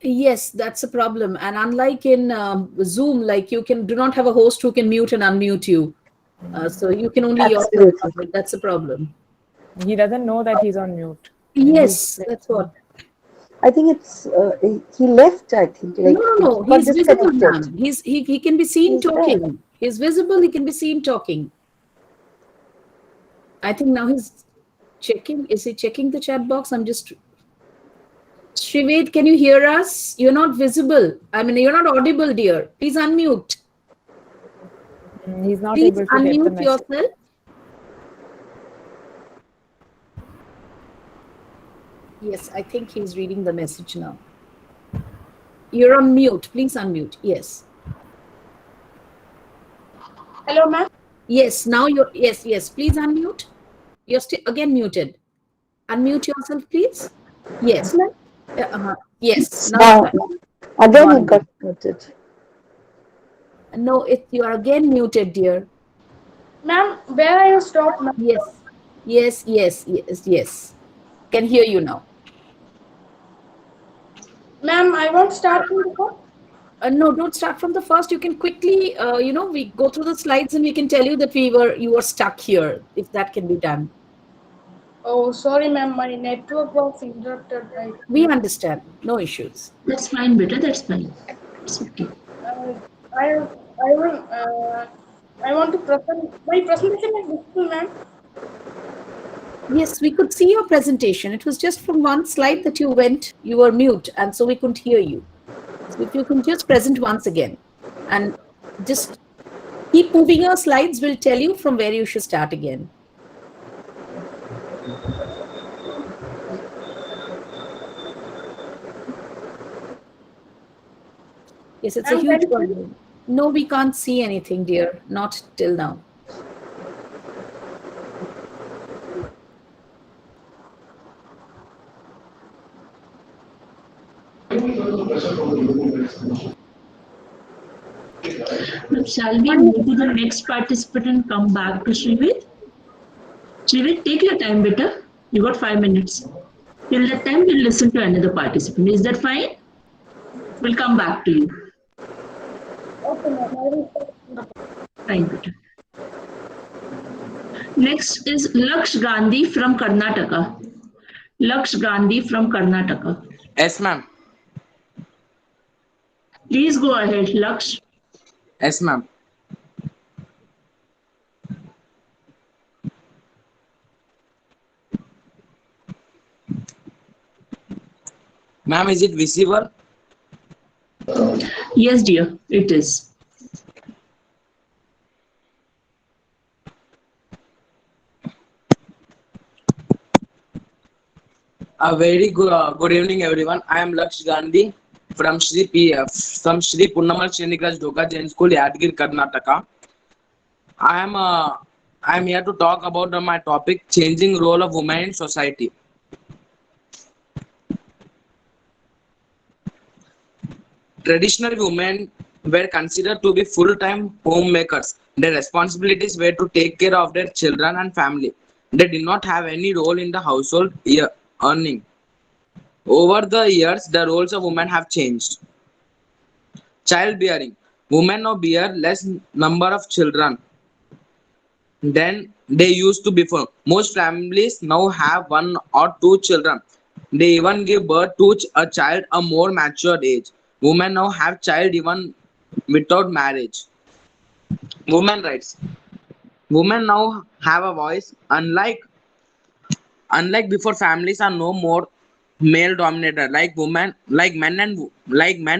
F: Yes, that's a problem. And unlike in Zoom, like you do not have a host who can mute and unmute you. So you can only yourself. That's a problem.
E: He doesn't know that he's on mute.
F: Yes, that's what.
D: I think it's he left. I think. Like,
F: No. He's visible now. He can be seen talking. He's visible. He can be seen talking. I think now he's checking. Is he checking the chat box? I'm just. Shrivet, can you hear us? You're not visible. I mean, you're not audible, dear. Please unmute.
E: He's not
F: Please
E: able to
F: unmute
E: get the
F: yourself. Yes, I think he's reading the message now. You're on mute. Please unmute. Yes.
C: Hello, ma'am.
F: Yes, now you're. Yes. Please unmute. You're still again muted. Unmute yourself, please. Yes. Yes. Now
D: again you got muted.
F: No, you are again muted, dear.
C: Ma'am, where are you stopped?
F: Yes. Can hear you now.
C: Ma'am, I won't start from the call.
F: No, don't start from the first. You can quickly, we go through the slides and we can tell you that you were stuck here, if that can be done.
T: Oh, sorry, ma'am. My network was interrupted right
F: We
T: here.
F: understand. No issues.
H: That's fine, beta. That's fine. It's okay.
T: Uh, I I want I want to present my presentation is visible, ma'am.
F: Yes, we could see your presentation. It was just from one slide that you were mute, and so we couldn't hear you. So if you can just present once again and just keep moving your slides, we'll tell you from where you should start again. Yes, it's a huge problem. No, we can't see anything, dear. Not till now.
H: Shall we move to the next participant and come back to Shrivid? Shrivid, take your time, beta. You got 5 minutes. Till that time, we'll listen to another participant. Is that fine? We'll come back to you.
T: Okay, ma'am.
H: Fine, beta. Next is Laksh Gandhi from Karnataka. Laksh Gandhi from Karnataka.
J: Yes, ma'am.
H: Please go ahead, Laksh.
J: Yes, ma'am. Ma'am, is it visible?
H: Yes, dear, it is.
J: A very good evening, everyone. I am Laksh Gandhi from Shri Punnamal Srinikraj Dhoka Jain School, Yadgir, Karnataka. I am here to talk about my topic: changing role of women in society. Traditionally, women were considered to be full-time homemakers. Their responsibilities were to take care of their children and family. They did not have any role in the household earning. Over the years, the roles of women have changed. Childbearing. Women now bear less number of children than they used to before. Most families now have 1 or 2 children. They even give birth to a child a more mature age. Women now have child even without marriage. Women rights. Women now have a voice. Unlike before, families are no more male dominated. Like men,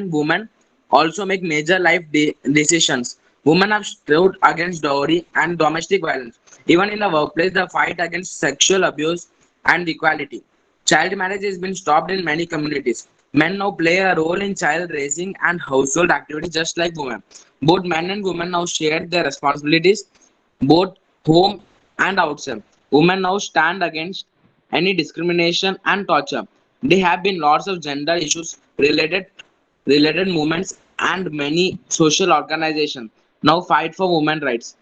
J: women also make major life decisions. Women have stood against dowry and domestic violence. Even in the workplace, the fight against sexual abuse and equality. Child marriage has been stopped in many communities. Men now play a role in child raising and household activities just like women. Both men and women now share their responsibilities, both home and outside. Women now stand against any discrimination and torture. There have been lots of gender issues related movements and many social organizations now fight for women rights.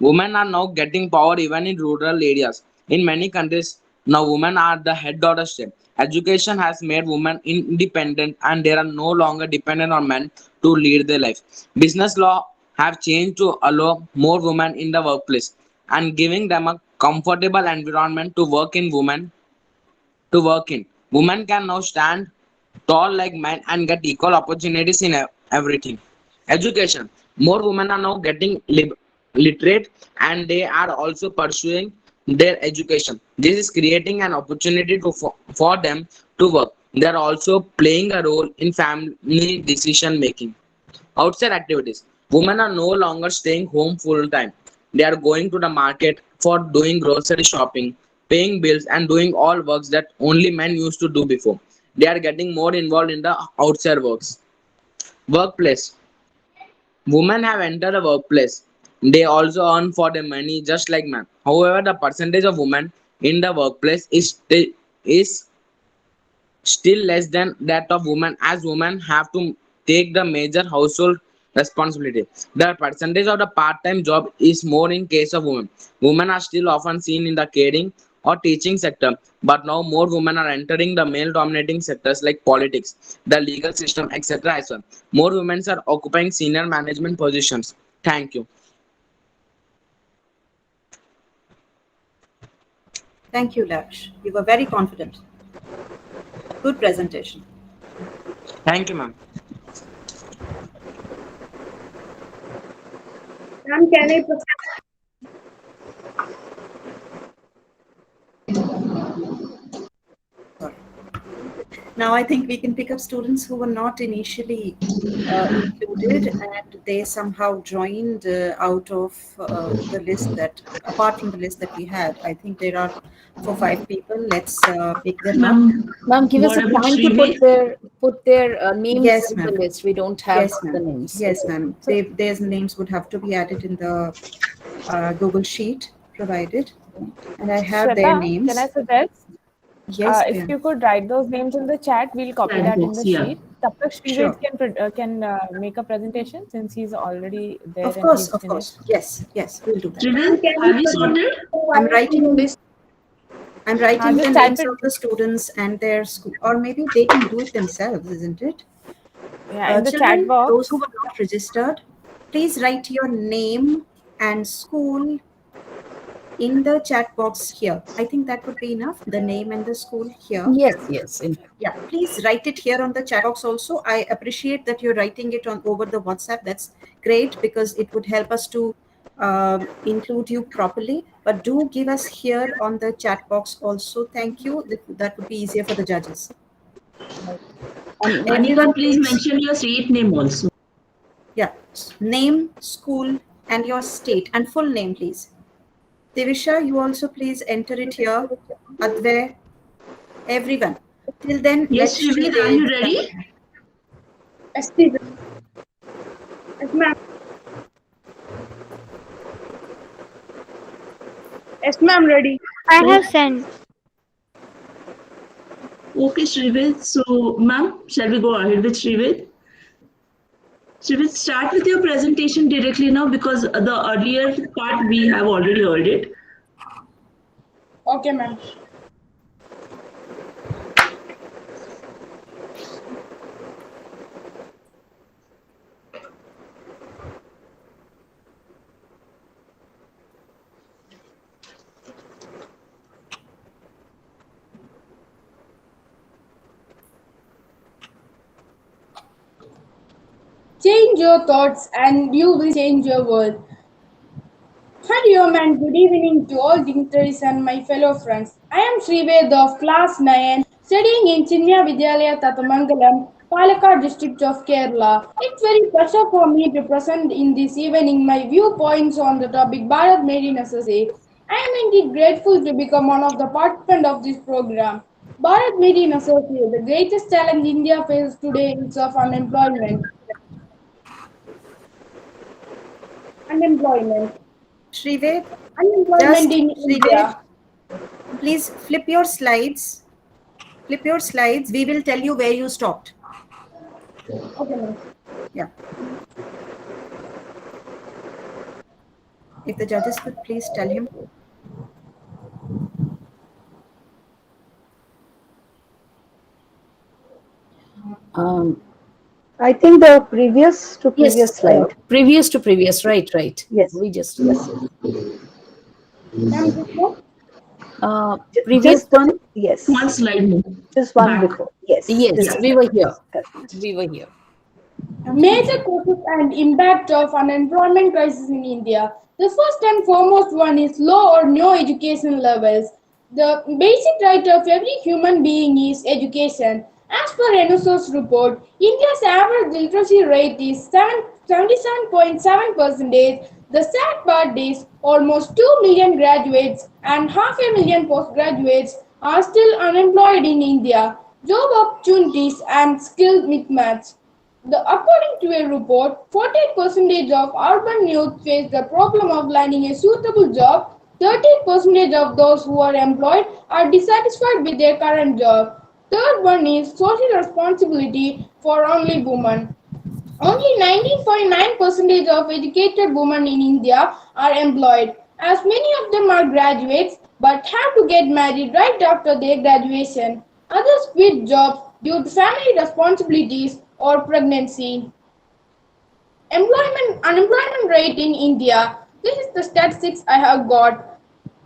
J: Women are now getting power even in rural areas. In many countries, now women are the head of the state. Education has made women independent and they are no longer dependent on men to lead their life. Business law have changed to allow more women in the workplace and giving them a comfortable environment to work in. Women can now stand tall like men and get equal opportunities in everything. Education. More women are now getting literate and they are also pursuing their education. This is creating an opportunity for them to work. They are also playing a role in family decision making. Outside activities. Women are no longer staying home full time. They are going to the market for doing grocery shopping, paying bills, and doing all works that only men used to do before. They are getting more involved in the outside works. Workplace. Women have entered the workplace. They also earn for their money just like men. However, the percentage of women in the workplace is still less than that of women, as women have to take the major household responsibility. The percentage of the part-time job is more in case of women. Women are still often seen in the caring or teaching sector, but now more women are entering the male dominating sectors like politics, the legal system, etc. as well. More women are occupying senior management positions. Thank you.
Q: Thank you, Laksh. You were very confident. Good presentation.
J: Thank you, ma'am.
T: Ma'am, can I
Q: Now I think we can pick up students who were not initially included and they somehow joined out of the list that, apart from the list that we had. I think there are 4-5 people. Let's pick them up.
F: Ma'am, give us a time to put their names
Q: Yes,
F: in the
Q: ma'am.
F: list. We don't have
Q: Yes,
F: the
Q: ma'am.
F: names.
Q: Yes,
F: Okay.
Q: ma'am. Their names would have to be added in the Google sheet provided. And I have their
E: Shweta,
Q: names.
E: can I suggest?
Q: Yes,
E: If you could write those names in the chat, we'll copy
H: Chat
E: that in
H: box,
E: the
H: yeah.
E: sheet. Taptak
Q: Sure.
E: Shrived can make a presentation since he's already there
Q: Of
E: and
Q: course,
E: he's
Q: of
E: finished.
Q: course. Yes, yes, we'll do that.
H: Shrived, have you sorted?
Q: I'm writing the
E: just type
Q: names
E: it.
Q: of the students and their school, or maybe they can do it themselves, isn't it?
E: Yeah, in the chat
Q: Children,
E: box.
Q: those who were not registered, please write your name and school in the chat box here. I think that would be enough. The name and the school here.
F: Yes.
Q: Yeah, please write it here on the chat box also. I appreciate that you're writing it on over the WhatsApp. That's great because it would help us to include you properly. But do give us here on the chat box also. Thank you. That would be easier for the judges.
H: Anika, please mention your state name also.
Q: Yeah, name, school, and your state and full name, please. Divisha, you also please enter it here. Advay, everyone. Till then,
H: Yes,
Q: let's
H: Shrived, are you ready?
T: Yes, please. Yes, ma'am. Yes, ma'am, ready.
H: I have sent. Okay, Shrived. So, ma'am, shall we go ahead with Shrived? Shrived, start with your presentation directly now because the earlier part we have already heard it.
T: Okay, ma'am. Change your thoughts and you will change your world. Hi, and good evening to all dignitaries and my fellow friends. I am Srived of class 9, studying in Chinya Vidyalaya Tatamangalam, Palakkad district of Kerala. It's very pleasure for me to present in this evening my viewpoints on the topic Bharat Meri Nazar Se. I am indeed grateful to become one of the participants of this program. Bharat Meri Nazar Se, the greatest challenge India faces today is of unemployment.
Q: Shrived,
T: Unemployment in India.
Q: Please flip your slides. Flip your slides. We will tell you where you stopped.
T: Okay, ma'am.
Q: Yeah. If the judges could please tell him.
D: I think the previous to previous slide.
F: Previous to previous, right.
D: Yes.
F: We just
T: Ma'am, this one?
F: previous one.
D: Yes.
H: One slide more.
D: Just one
H: Back.
D: before. Yes.
F: Yes,
D: this
F: we
D: is
F: were here.
D: correct.
F: We were here.
T: Major causes and impact of unemployment crisis in India. The first and foremost one is low or no education levels. The basic right of every human being is education. As per NSO's report, India's average literacy rate is 77.7%. The sad part is almost 2 million graduates and half a million postgraduates are still unemployed in India. Job opportunities and skill mismatch. According to a report, 48% of urban youth face the problem of landing a suitable job. 30% of those who are employed are dissatisfied with their current job. Third one is social responsibility for only women. Only 19.9% of educated women in India are employed. As many of them are graduates, but have to get married right after their graduation. Others quit jobs due to family responsibilities or pregnancy. Unemployment rate in India. This is the statistics I have got.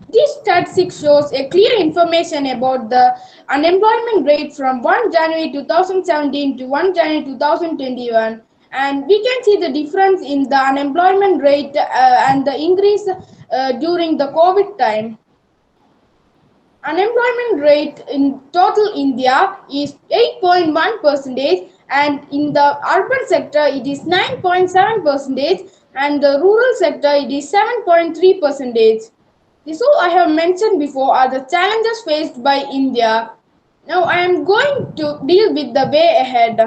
T: This statistic shows a clear information about the unemployment rate from 1 January 2017 to 1 January 2021, and we can see the difference in the unemployment rate and the increase during the COVID time. Unemployment rate in total India is 8.1 percentage, and in the urban sector it is 9.7 percentage, and the rural sector it is 7.3 percentage. This all I have mentioned before are the challenges faced by India. Now I am going to deal with the way ahead.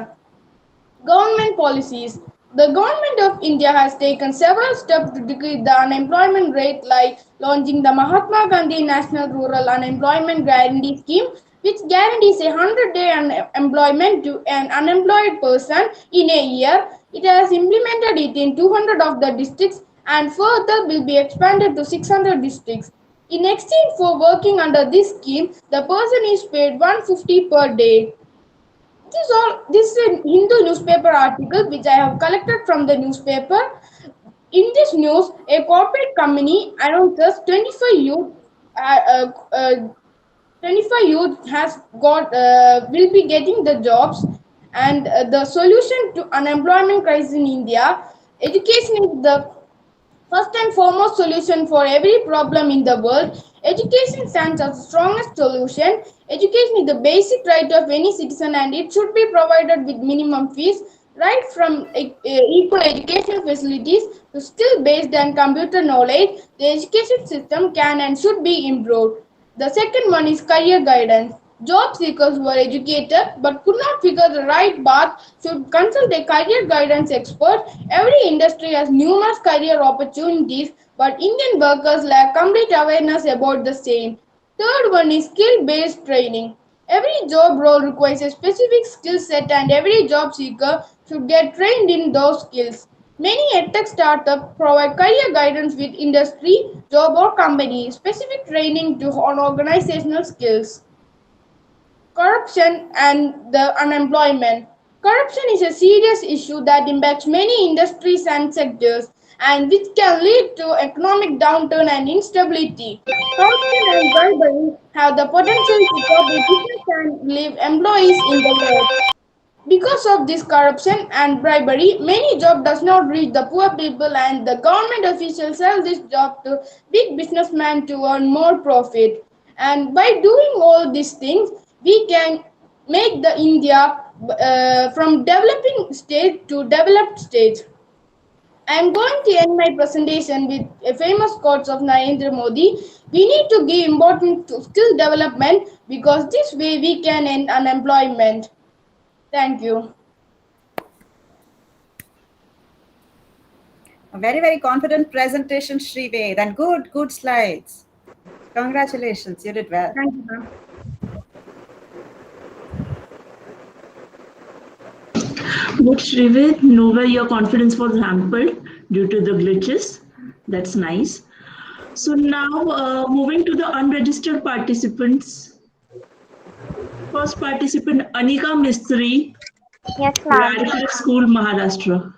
T: Government policies. The government of India has taken several steps to decrease the unemployment rate, like launching the Mahatma Gandhi National Rural Unemployment Guarantee Scheme, which guarantees a 100-day employment to an unemployed person in a year. It has implemented it in 200 of the districts and further will be expanded to 600 districts. In exchange for working under this scheme, the person is paid 150 per day. This is a Hindu newspaper article which I have collected from the newspaper. In this news, a corporate company announces 25 youth has got will be getting the jobs, and the solution to unemployment crisis in India. Education is the first and foremost solution for every problem in the world. Education stands as the strongest solution. Education is the basic right of any citizen, and it should be provided with minimum fees, right from equal education facilities to skill-based and computer knowledge. The education system can and should be improved. The second one is career guidance. Job seekers who are educated but could not figure the right path should consult a career guidance expert. Every industry has numerous career opportunities, but Indian workers lack complete awareness about the same. Third one is skill-based training. Every job role requires a specific skill set, and every job seeker should get trained in those skills. Many edtech startups provide career guidance with industry, job or company specific training to on organizational skills. Corruption and the unemployment. Corruption is a serious issue that impacts many industries and sectors, and which can lead to economic downturn and instability. Corruption and bribery have the potential to topple business and leave employees in the lurch. Because of this corruption and bribery, many jobs does not reach the poor people, and the government officials sell this job to big businessmen to earn more profit. And by doing all these things, we can make the India from developing state to developed state. I am going to end my presentation with a famous quote of Narendra Modi. We need to give importance to skill development because this way we can end unemployment. Thank you.
Q: A very, very confident presentation, Shrived, and good slides. Congratulations, you did well.
T: Thank you, ma'am.
H: Good, Shrivit. Nowhere your confidence was hampered due to the glitches. That's nice. So now moving to the unregistered participants. First participant Anika Mistry,
M: Yes, ma'am.
H: Radcliffe School, Maharashtra.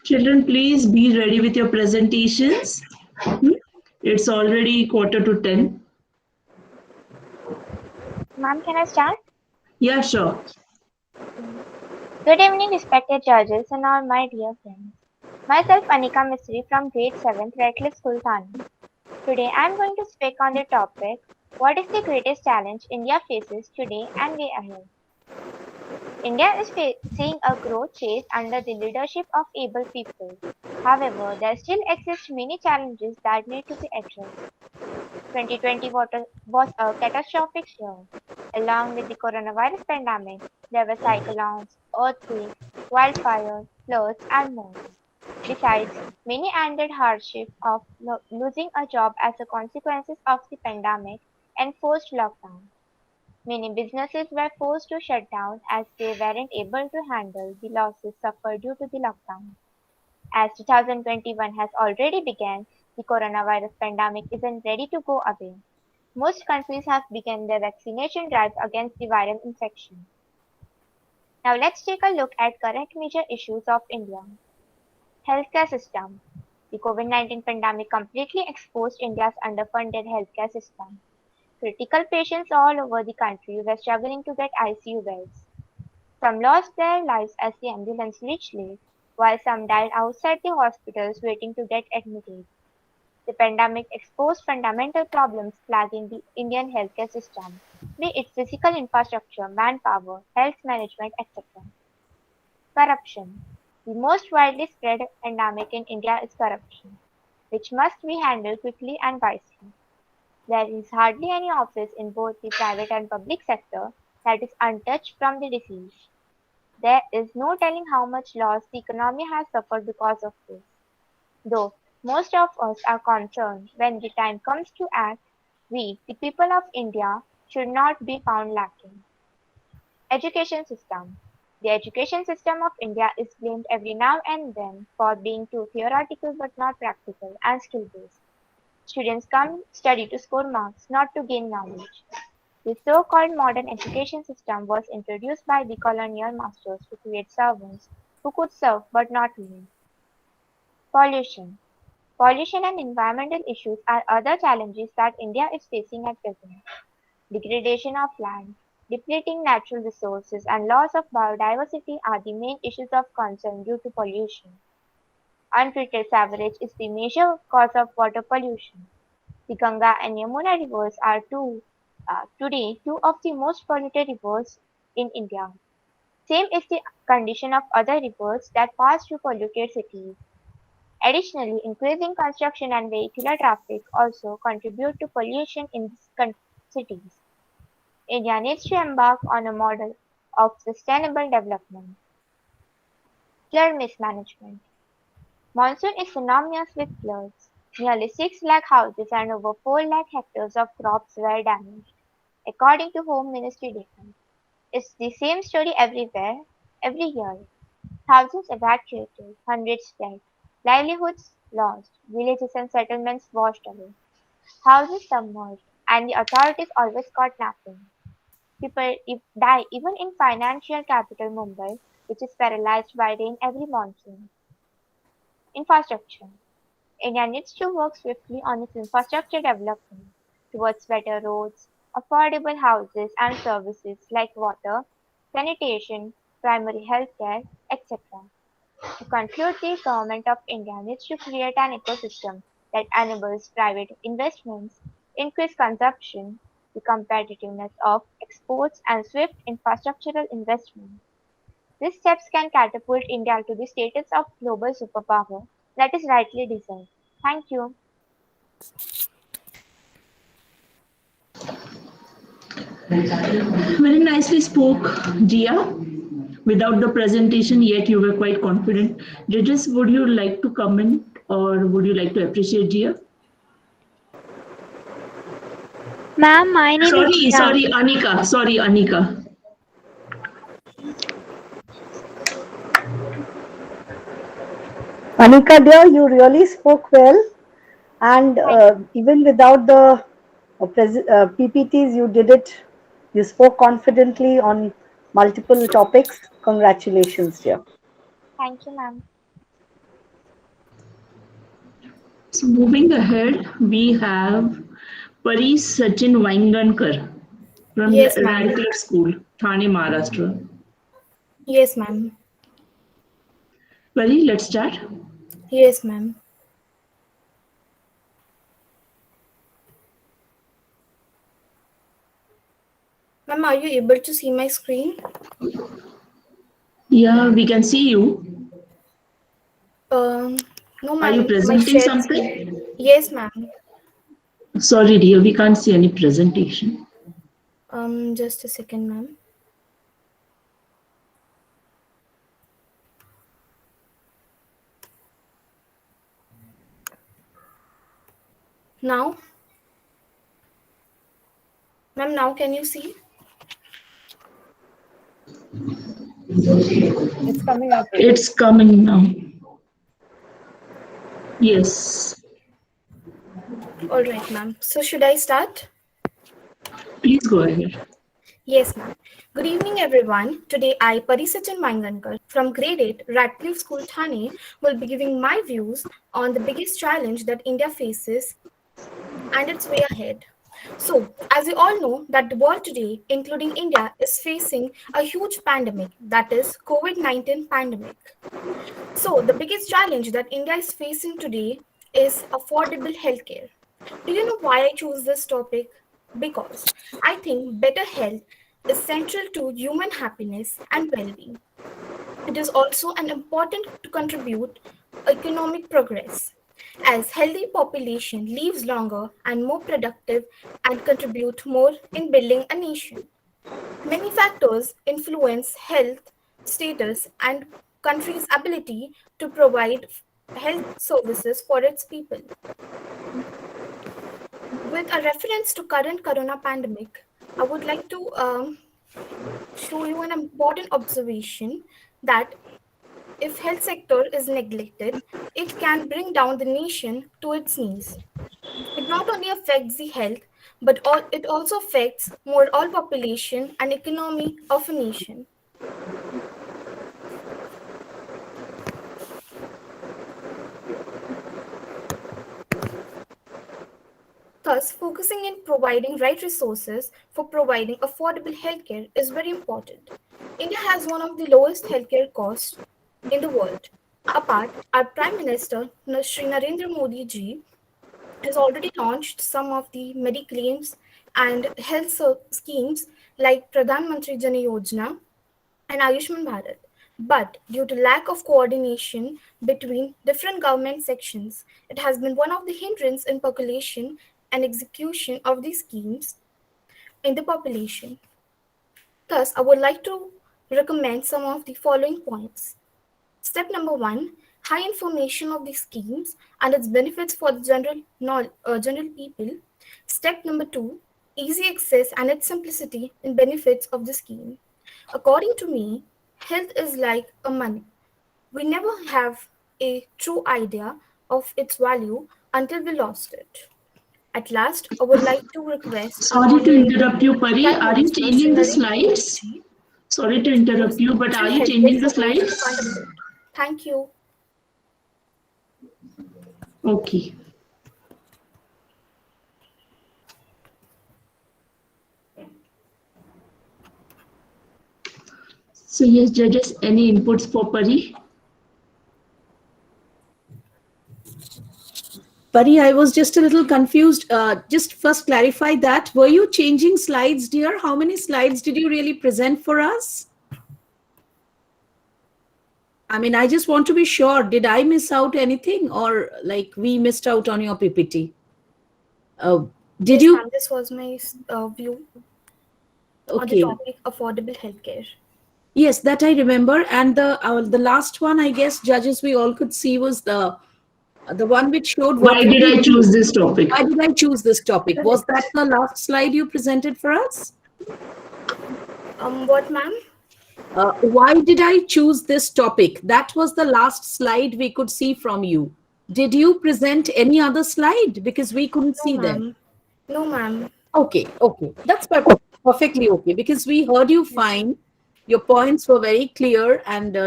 H: Children, please be ready with your presentations. It's already 9:45.
M: Ma'am, can I start?
H: Yeah, sure.
M: Good evening, respected judges and all my dear friends. Myself, Anika Misri from grade 7th, Radcliffe School, Thane. Today, I am going to speak on the topic, what is the greatest challenge India faces today and way ahead? India is seeing a growth phase under the leadership of able people. However, there still exist many challenges that need to be addressed. 2020 was a catastrophic year. Along with the coronavirus pandemic, there were cyclones, earthquakes, wildfires, floods, and more. Besides, many ended hardship of losing a job as a consequence of the pandemic and forced lockdown. Many businesses were forced to shut down as they weren't able to handle the losses suffered due to the lockdown.
L: As 2021 has already begun, the coronavirus pandemic isn't ready to go away. Most countries have begun their vaccination drives against the viral infection. Now let's take a look at current major issues of India. Healthcare system. The COVID-19 pandemic completely exposed India's underfunded healthcare system. Critical patients all over the country were struggling to get ICU beds. Some lost their lives as the ambulance reached late, while some died outside the hospitals waiting to get admitted. The pandemic exposed fundamental problems plaguing the Indian healthcare system, be it physical infrastructure, manpower, health management, etc. Corruption. The most widely spread pandemic in India is corruption, which must be handled quickly and wisely. There is hardly any office in both the private and public sector that is untouched from the disease. There is no telling how much loss the economy has suffered because of this. Though most of us are concerned when the time comes to act, we, the people of India, should not be found lacking. Education system. The education system of India is blamed every now and then for being too theoretical but not practical and skill-based. Students come study to score marks, not to gain knowledge. The so-called modern education system was introduced by the colonial masters to create servants who could serve but not learn. Pollution. Pollution and environmental issues are other challenges that India is facing at present. Degradation of land, depleting natural resources, and loss of biodiversity are the main issues of concern due to pollution. Untreated sewerage is the major cause of water pollution. The Ganga and Yamuna rivers are today two of the most polluted rivers in India. Same is the condition of other rivers that pass through polluted cities. Additionally, increasing construction and vehicular traffic also contribute to pollution in these cities. India needs to embark on a model of sustainable development. Flood mismanagement. Monsoon is synonymous with floods. Nearly 6 lakh houses and over 4 lakh hectares of crops were damaged, according to Home Ministry data. It's the same story everywhere, every year. Thousands evacuated, hundreds fled, livelihoods lost, villages and settlements washed away, houses submerged, and the authorities always caught napping. People die even in financial capital Mumbai, which is paralyzed by rain every monsoon. Infrastructure. India needs to work swiftly on its infrastructure development towards better roads, affordable houses and services like water, sanitation, primary health care, etc. To conclude, the Government of India needs to create an ecosystem that enables private investments, increased consumption, the competitiveness of exports, and swift infrastructural investment. These steps can catapult India to the status of global superpower that is rightly deserved. Thank you.
H: Very nicely spoke, Jia. Without the presentation, yet you were quite confident. Judges, would you like to comment or would you like to appreciate Jia?
V: Ma'am, my name is
H: Sorry, Anika. Sorry, Anika.
D: Anika dear, you really spoke well, and even without the PPTs, you did it. You spoke confidently on multiple topics. Congratulations, dear.
L: Thank you, ma'am.
H: So moving ahead, we have Pari Sachin Vaingankar from
V: Yes, ma'am.
H: Radcliffe School, Thane, Maharashtra.
V: Yes, ma'am.
H: Pari, let's start.
V: Yes, ma'am. Ma'am, are you able to see my screen?
H: Yeah, we can see you.
V: No, ma'am.
H: Are you
V: My
H: presenting
V: share
H: something?
V: screen. Yes, ma'am.
H: Sorry, dear, we can't see any presentation.
V: Just a second, ma'am. Now? Ma'am, now can you see?
E: It's coming up.
H: It's coming now. Yes.
V: All right, ma'am. So should I start?
H: Please go ahead.
V: Yes, ma'am. Good evening, everyone. Today, I, Parisachan Mangankar, from Grade 8, Radcliffe School, Thane, will be giving my views on the biggest challenge that India faces and its way ahead. So, as we all know, that the world today, including India, is facing a huge pandemic, that is COVID-19 pandemic. So, the biggest challenge that India is facing today is affordable healthcare. Do you know why I choose this topic? Because I think better health is central to human happiness and well-being. It is also an important to contribute economic progress as healthy population lives longer and more productive and contribute more in building a nation. Many factors influence health status and country's ability to provide health services for its people. With a reference to current corona pandemic, I would like to show you an important observation that if health sector is neglected, it can bring down the nation to its knees. It not only affects the health, but it also affects overall population and economy of a nation. Thus, focusing in providing right resources for providing affordable healthcare is very important. India has one of the lowest healthcare costs in the world. Apart, our Prime Minister, Shri Narendra Modi ji, has already launched some of the mediclaims and health schemes like Pradhan Mantri Jan Yojana and Ayushman Bharat. But due to lack of coordination between different government sections, it has been one of the hindrance in population and execution of these schemes in the population. Thus, I would like to recommend some of the following points. Step number 1, high information of the schemes and its benefits for the general people. Step number 2, easy access and its simplicity in benefits of the scheme. According to me, health is like a money. We never have a true idea of its value until we lost it. At last, I would like to request our
H: Sorry to
V: Honorable
H: interrupt you, Pari.
V: Prime
H: Are you
V: Minister Shri
H: changing the
V: Narendra Modi
H: slides?
V: ji
H: Sorry to interrupt you, but are you
V: help
H: changing the
V: get the
H: slides?
V: conduct. Thank you.
H: Okay. So yes, judges, any inputs for Pari?
F: Pari, I was just a little confused. Just first clarify that. Were you changing slides, dear? How many slides did you really present for us? I mean, I just want to be sure. Did I miss out anything or like we missed out on your PPT? Did
V: Yes,
F: you?
V: ma'am, this was my view on the
F: Okay.
V: topic affordable healthcare.
F: Yes, that I remember. And the last one, I guess, judges, we all could see was the one which showed what
H: Why did I choose this topic?
F: Why did I choose this topic? Was that the last slide you presented for us?
V: What, ma'am?
F: Why did I choose this topic? That was the last slide we could see from you. Did you present any other slide? Because we couldn't see them.
V: No, ma'am.
F: Okay, okay. That's perfectly okay because we heard you fine. Your points were very clear and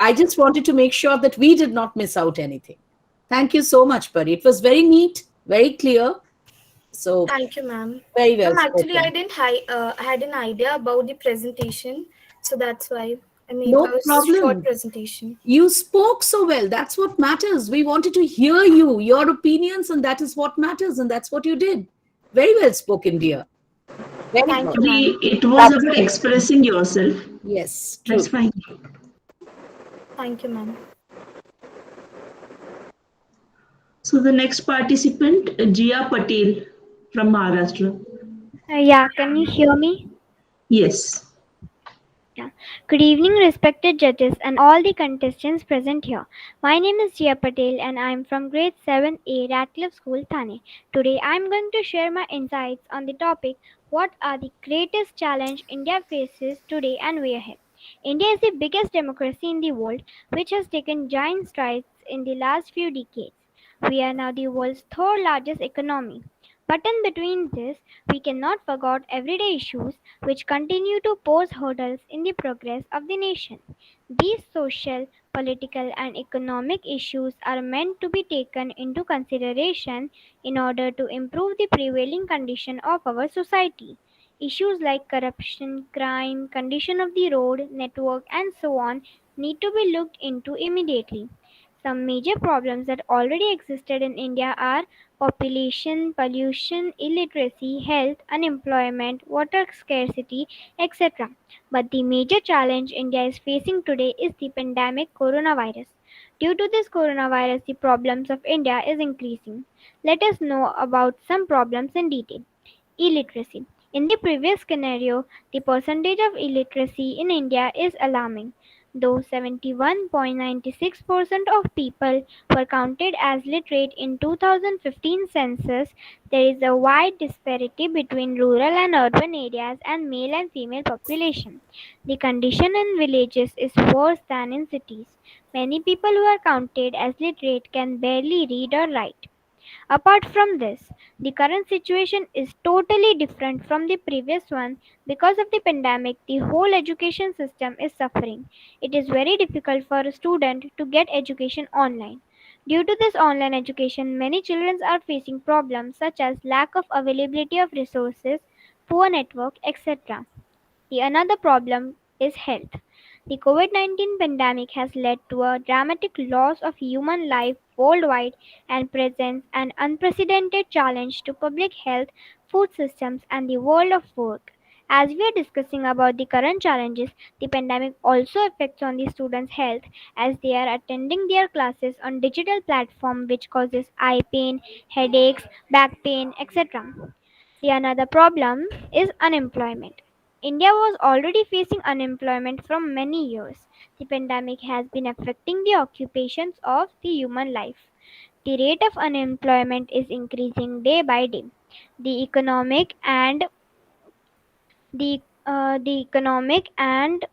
F: I just wanted to make sure that we did not miss out anything. Thank you so much, Pari. It was very neat, very clear. So
V: Thank you, ma'am.
F: very well
V: Ma'am, actually,
F: spoken.
V: I didn't had an idea about the presentation, so that's why I made
F: No
V: a
F: problem.
V: short presentation.
F: You spoke so well. That's what matters. We wanted to hear you, your opinions, and that is what matters. And that's what you did. Very well spoken, dear. Very
V: Thank
F: good.
V: you, ma'am.
H: It was about expressing yourself.
F: Yes, true.
H: That's fine.
V: Thank you, ma'am.
H: So the next participant, Jia Patel from Maharashtra.
A: Yeah, can you hear me?
H: Yes.
A: Yeah. Good evening, respected judges and all the contestants present here. My name is Jia Patel and I am from grade 7A Radcliffe School, Thane. Today I am going to share my insights on the topic what are the greatest challenge India faces today and way ahead. India is the biggest democracy in the world which has taken giant strides in the last few decades. We are now the world's third largest economy. But in between this, we cannot forget everyday issues which continue to pose hurdles in the progress of the nation. These social, political, and economic issues are meant to be taken into consideration in order to improve the prevailing condition of our society. Issues like corruption, crime, condition of the road, network, and so on need to be looked into immediately. Some major problems that already existed in India are population, pollution, illiteracy, health, unemployment, water scarcity, etc. But the major challenge India is facing today is the pandemic coronavirus. Due to this coronavirus, the problems of India is increasing. Let us know about some problems in detail. Illiteracy. In the previous scenario, the percentage of illiteracy in India is alarming. Though 71.96% of people were counted as literate in 2015 census, there is a wide disparity between rural and urban areas and male and female population. The condition in villages is worse than in cities. Many people who are counted as literate can barely read or write. Apart from this, the current situation is totally different from the previous one. Because of the pandemic, the whole education system is suffering. It is very difficult for a student to get education online. Due to this online education, many children are facing problems such as lack of availability of resources, poor network, etc. The another problem is health. The COVID-19 pandemic has led to a dramatic loss of human life worldwide and presents an unprecedented challenge to public health, food systems, and the world of work. As we are discussing about the current challenges, the pandemic also affects on the students' health as they are attending their classes on digital platform which causes eye pain, headaches, back pain, etc. The another problem is unemployment. India was already facing unemployment from many years. The pandemic has been affecting the occupations of the human life. The rate of unemployment is increasing day by day. The economic and the the economic and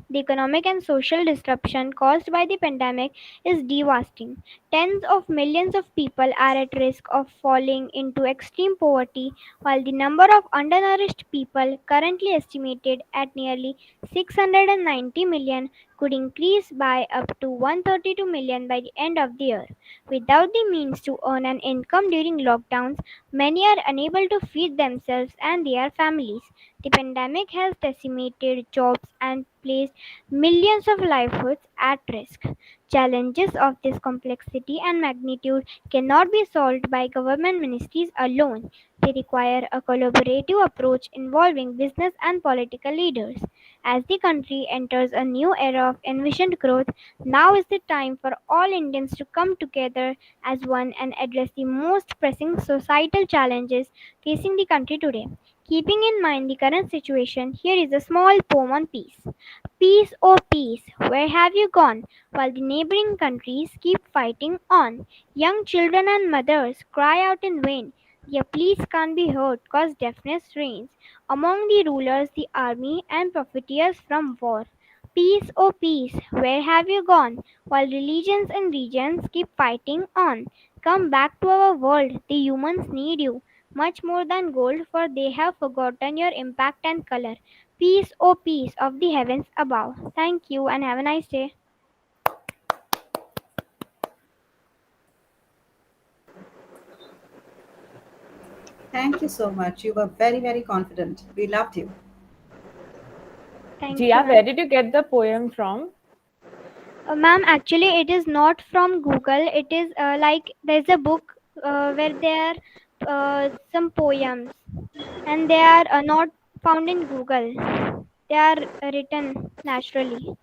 A: the economic and social disruption caused by the pandemic is devastating. Tens of millions of people are at risk of falling into extreme poverty, while the number of undernourished people, currently estimated at nearly 690 million, could increase by up to 132 million by the end of the year. Without the means to earn an income during lockdowns, many are unable to feed themselves and their families. The pandemic has decimated jobs and placed millions of livelihoods at risk. Challenges of this complexity and magnitude cannot be solved by government ministries alone. They require a collaborative approach involving business and political leaders. As the country enters a new era of envisioned growth, now is the time for all Indians to come together as one and address the most pressing societal challenges facing the country today. Keeping in mind the current situation, here is a small poem on peace. Peace, oh peace, where have you gone? While the neighboring countries keep fighting on. Young children and mothers cry out in vain. Their pleas can't be heard cause deafness reigns. Among the rulers, the army, and profiteers from war. Peace, oh peace, where have you gone? While religions and regions keep fighting on. Come back to our world, the humans need you much more than gold, for they have forgotten your impact and color. Peace, O peace of the heavens above. Thank you and have a nice day.
B: Thank you so much. You were very, very confident. We loved you.
A: Thank you,
E: Jia, where
A: ma'am.
E: did you get the poem from?
A: Ma'am, actually, it is not from Google. It is like there's a book where there are some poems, and they are not found in Google. They are written naturally.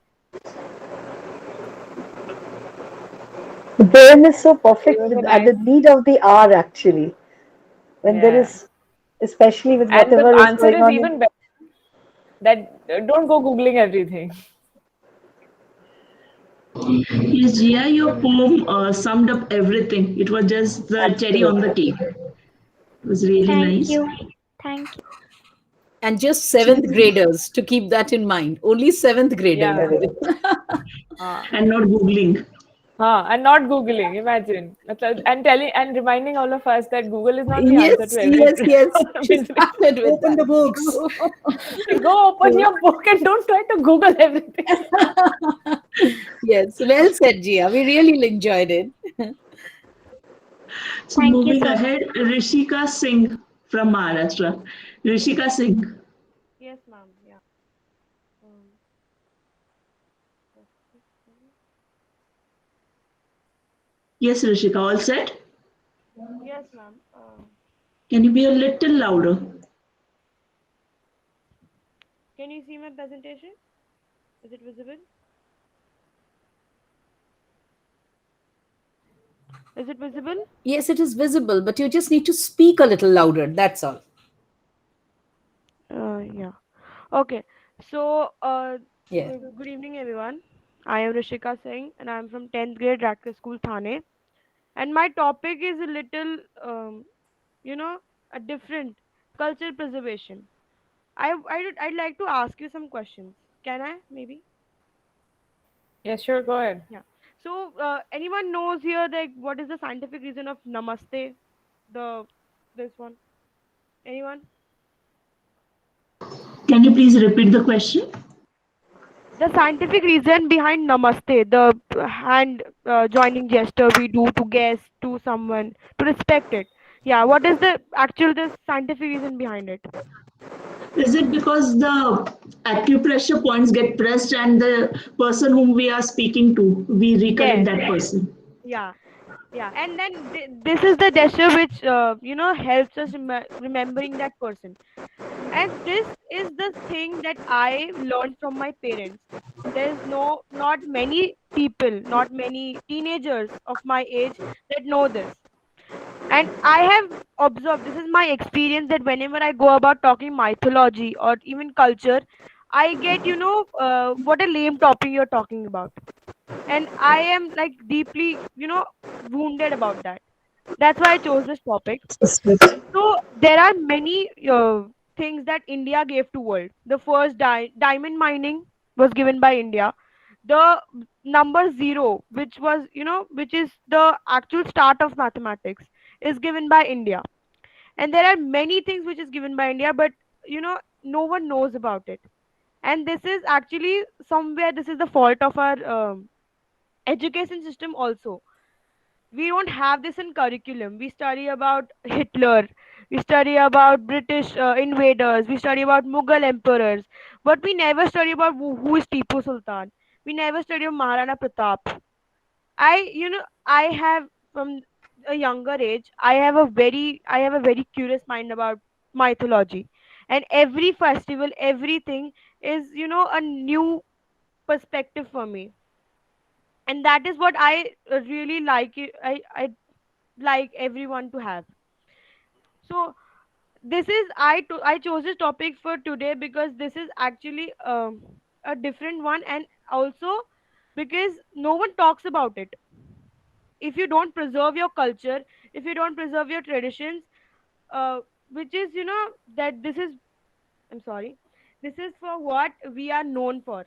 D: The poem is so
E: It
D: perfect
E: was a
D: with at
E: nice,
D: the need of the hour actually. When there
E: yeah.
D: is, especially with
E: And the
D: whatever is
E: answer
D: going
E: is
D: on in.
E: even better. That don't go googling everything.
H: Yes, Jia, your poem summed up everything. It was just the cherry on the
D: Absolutely.
H: cake. It was really
A: Thank
H: nice.
A: you. Thank you.
F: And just seventh graders to keep that in mind. Only seventh graders.
E: Yeah.
D: Correct.
H: And not Googling.
E: And not Googling, imagine. And telling and reminding all of us that Google is not the answer
F: Yes,
E: to every
F: yes, yes.
E: problem
F: She
E: in life.
F: started with
B: Open the
F: that.
B: books.
E: Go open your book and don't try to Google everything.
F: Yes, well said, Gia. We really enjoyed it.
H: So
A: Thank you
H: moving
A: so much.
H: ahead, Rishika Singh from Maharashtra. Rishika Singh.
U: Yes, ma'am. Yeah. Um,
H: Yes, Rishika, all set?
U: yes, ma'am.
H: Can you be a little louder?
U: Can you see my presentation? Is it visible? Is it visible?
F: Yes, it is visible, but you just need to speak a little louder. That's all.
U: Yeah. Okay. So,
F: Yeah.
U: good evening, everyone. I am Rishika Singh, and I am from 10th grade Radcliffe School, Thane. And my topic is a little, you know, a different culture preservation. I'd like to ask you some questions. Can I? Maybe.
E: Yeah, sure, go ahead.
U: Yeah. So, anyone knows here like what is the scientific reason of Namaste? The this one. Anyone?
H: Can you please repeat the question?
U: The scientific reason behind Namaste, the hand joining gesture we do to guest to someone to respect it. Yeah. What is the scientific reason behind it?
H: Is it because the acupressure points get pressed and the person whom we are speaking to, we recollect
U: Yes.
H: that person?
U: Yeah. Yeah. And then this is the gesture which helps us remembering that person. And this is the thing that I learned from my parents. There's not many people, not many teenagers of my age that know this. And I have observed, this is my experience, that whenever I go about talking mythology or even culture, I get, what a lame topic you're talking about. And I am like deeply, wounded about that. That's why I chose this topic. So there are many things that India gave to world. The first diamond mining was given by India. The number zero, which is the actual start of mathematics, is given by India. And there are many things which is given by India, but no one knows about it. And this is actually somewhere this is the fault of our education system also. We don't have this in curriculum. We study about Hitler, we study about British invaders, we study about Mughal emperors, but we never study about who is Tipu Sultan. We never study of Maharana Pratap. I have from a younger age, I have a very curious mind about mythology, and every festival, everything is a new perspective for me, and that is what I really like. I like everyone to have. So this is I chose this topic for today because this is actually a different one, and also because no one talks about it. If you don't preserve your culture, if you don't preserve your traditions, which is that this is, I'm sorry, this is for what we are known for.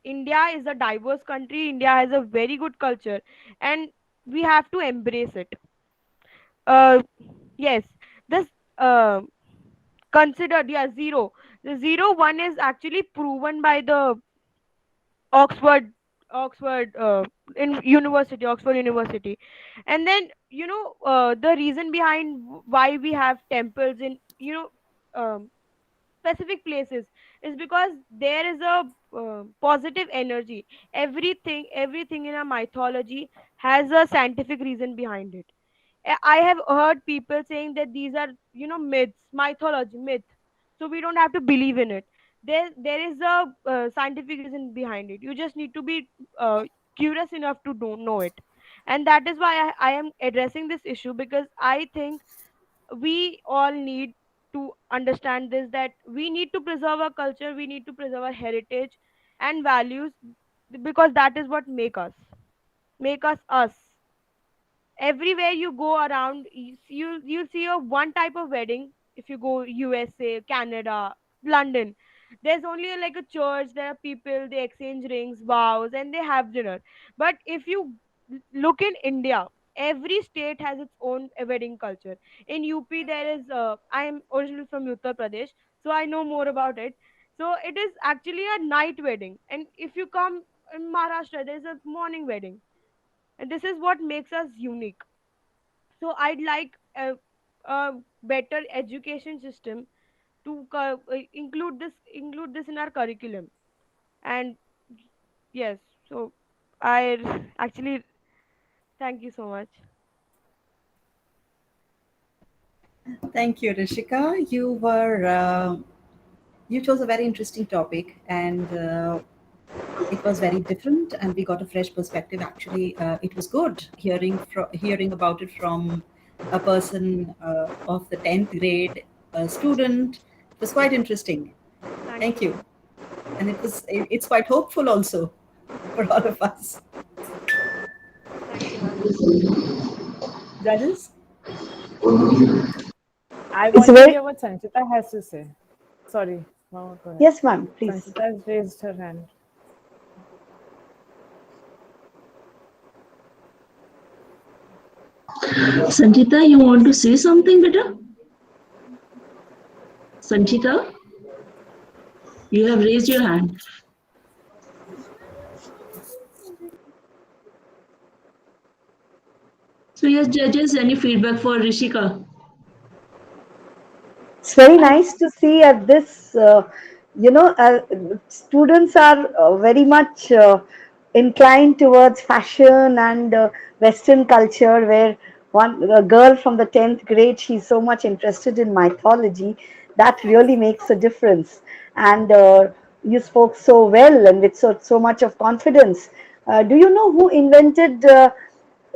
U: India is a diverse country. India has a very good culture, and we have to embrace it. Yes, this uh, considered, yeah, zero. The zero one is actually proven by the Oxford, Oxford in university, Oxford University. And then the reason behind why we have temples in specific places is because there is a positive energy. Everything in our mythology has a scientific reason behind it. I have heard people saying that these are myths, mythology, myth, so we don't have to believe in it. There is a scientific reason behind it. You just need to be curious enough to know it. And that is why I am addressing this issue, because I think we all need to understand this, that we need to preserve our culture, we need to preserve our heritage and values, because that is what make us us. Everywhere you go around, you'll see a one type of wedding. If you go USA, Canada, London, there's only like a church, there are people, they exchange rings, vows, and they have dinner. But if you look in India, every state has its own wedding culture. In UP there is I am originally from Uttar Pradesh, so I know more about it. So it is actually a night wedding, and if you come in Maharashtra there is a morning wedding, and this is what makes us unique. So I'd like a better education system to include this in our curriculum. And yes, so I actually thank you so much.
B: Thank you, Rishika. You chose a very interesting topic, and it was very different, and we got a fresh perspective. Actually, it was good hearing about it from a person of the 10th grade student. It was quite interesting. Thank you. And it's quite hopeful also for all of us.
U: Thank you, ma'am.
B: Judges?
E: I
D: It's
E: want to
D: very
E: hear what Sanchita has to say. Sorry, Mama, go ahead.
D: yes, ma'am. Please.
E: Sanchita has raised her hand.
H: Sanchita, you want to say something, beta? Sanchita, you have raised your hand. So yes, judges, any feedback for Rishika?
D: It's very nice to see at this, students are very much inclined towards fashion and Western culture, where a girl from the 10th grade, she's so much interested in mythology. That really makes a difference. And you spoke so well and with so much of confidence. Do you know who invented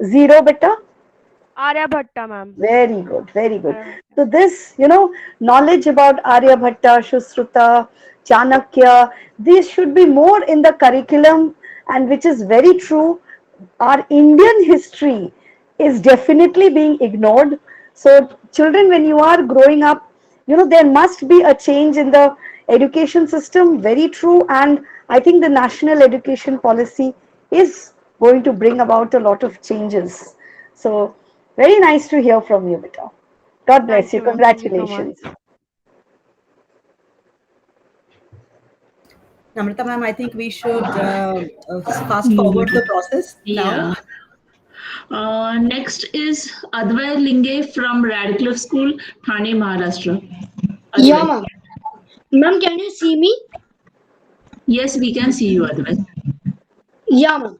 D: zero beta?
U: Aryabhatta, ma'am.
D: Very good, very good.
U: Aryabhatta.
D: So this, knowledge about Aryabhatta, Shusruta, Chanakya, these should be more in the curriculum, and which is very true. Our Indian history is definitely being ignored. So children, when you are growing up, there must be a change in the education system, very true. And I think the national education policy is going to bring about a lot of changes. So very nice to hear from you, Beta. God bless
U: Thank
D: you.
U: you, ma'am. Thank you so much.
D: Congratulations.
B: Namrata ma'am, I think we should fast
H: Yeah.
B: forward the process now.
H: Yeah. Next is Advay Linge from Radcliffe School, Thane, Maharashtra.
T: Yeah,
H: Advay.
T: ma'am. Ma'am, can you see me?
H: Yes, we can see you, Advay.
T: Yeah, ma'am.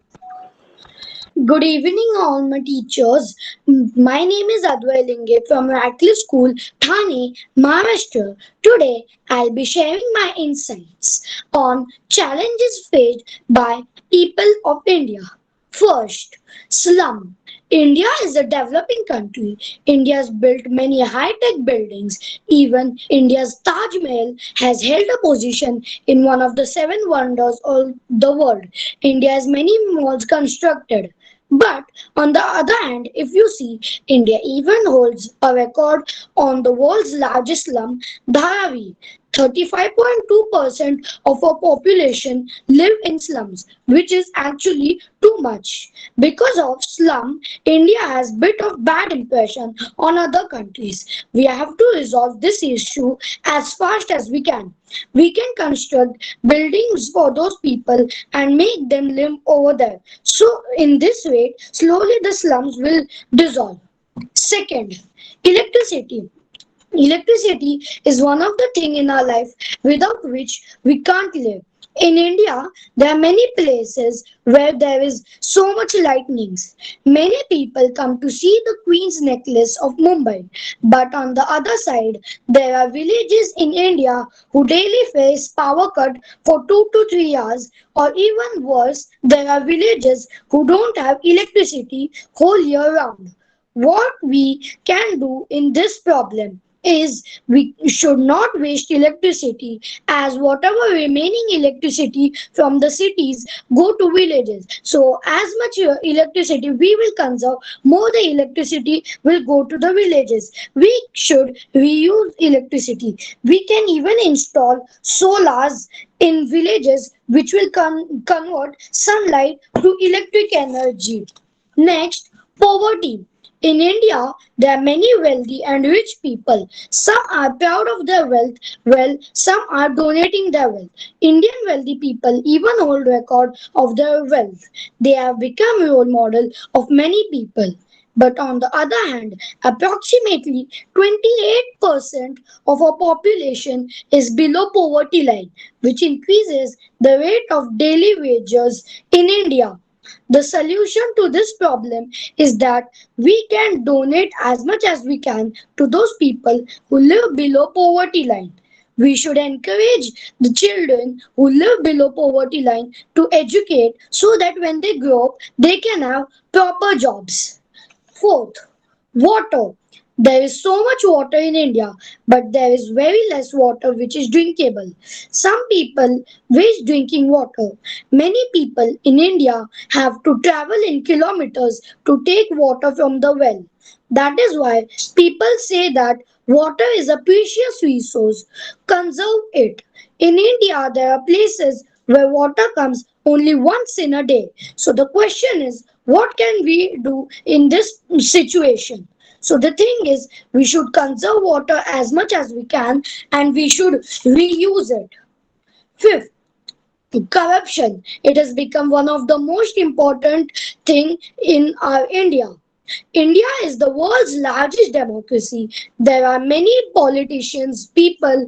T: Good evening, all my teachers. My name is Advay Linge from Radcliffe School, Thane, Maharashtra. Today, I'll be sharing my insights on challenges faced by people of India. First, slum. India is a developing country. India has built many high-tech buildings. Even India's Taj Mahal has held a position in one of the seven wonders of the world. India has many malls constructed. But on the other hand, if you see, India even holds a record on the world's largest slum, Dharavi. 35.2% of our population live in slums, which is actually too much. Because of slum, India has bit of bad impression on other countries. We have to resolve this issue as fast as we can. We can construct buildings for those people and make them live over there. So in this way, slowly the slums will dissolve. Second, electricity. Electricity is one of the things in our life without which we can't live. In India, there are many places where there is so much lightnings. Many people come to see the Queen's necklace of Mumbai. But on the other side, there are villages in India who daily face power cut for 2 to 3 hours, or even worse, there are villages who don't have electricity whole year round. What we can do in this problem is we should not waste electricity, as whatever remaining electricity from the cities go to villages. So as much electricity we will conserve, more the electricity will go to the villages. We should reuse electricity. We can even install solars in villages which will convert sunlight to electric energy.
N: Next, poverty. In India, there are many wealthy and rich people. Some are proud of their wealth, while some are donating their wealth. Indian wealthy people even hold record of their wealth. They have become role model of many people. But on the other hand, approximately 28% of our population is below poverty line, which increases the rate of daily wages in India. The solution to this problem is that we can donate as much as we can to those people who live below poverty line. We should encourage the children who live below poverty line to educate so that when they grow up, they can have proper jobs. Fourth, water. There is so much water in India, but there is very less water which is drinkable. Some people waste drinking water. Many people in India have to travel in kilometers to take water from the well. That is why people say that water is a precious resource. Conserve it. In India, there are places where water comes only once in a day. So the question is, what can we do in this situation? So the thing is, we should conserve water as much as we can and we should reuse it. Fifth, corruption. It has become one of the most important thing in our India. India is the world's largest democracy. There are many politicians, people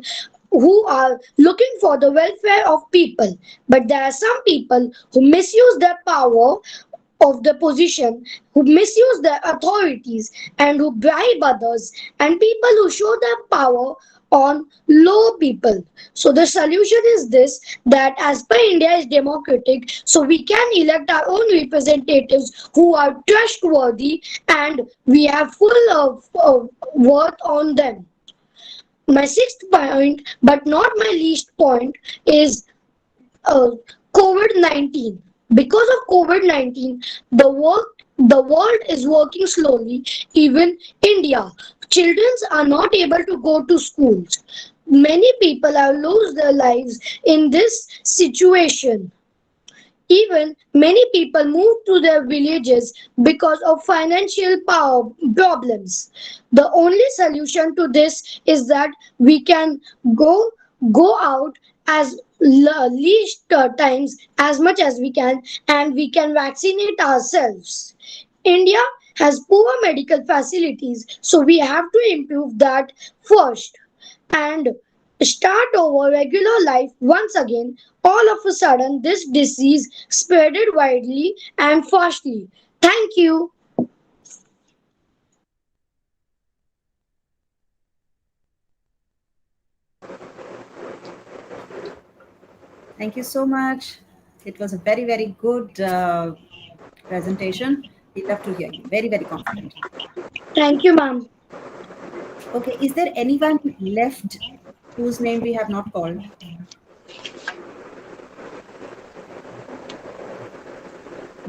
N: who are looking for the welfare of people, but there are some people who misuse their power of the position, who misuse their authorities and who bribe others, and people who show their power on low people. So the solution is this, that as per India is democratic, so we can elect our own representatives who are trustworthy and we have full of worth on them. My sixth point, but not my least point, is uh, COVID 19. Because of COVID 19, the world is working slowly, even India. Children are not able to go to schools. Many people have lost their lives in this situation. Even many people move to their villages because of financial power problems. The only solution to this is that we can go out as least times as much as we can, and we can vaccinate ourselves. India has poor medical facilities, so we have to improve that first and start over regular life once again. All of a sudden, this disease spreaded widely and fastly. Thank you.
B: Thank you so much. It was a very, very good presentation. We love to hear you. Very, very confident.
N: Thank you, ma'am.
B: Okay, is there anyone left whose name we have not called?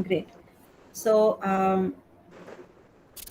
B: Great. So,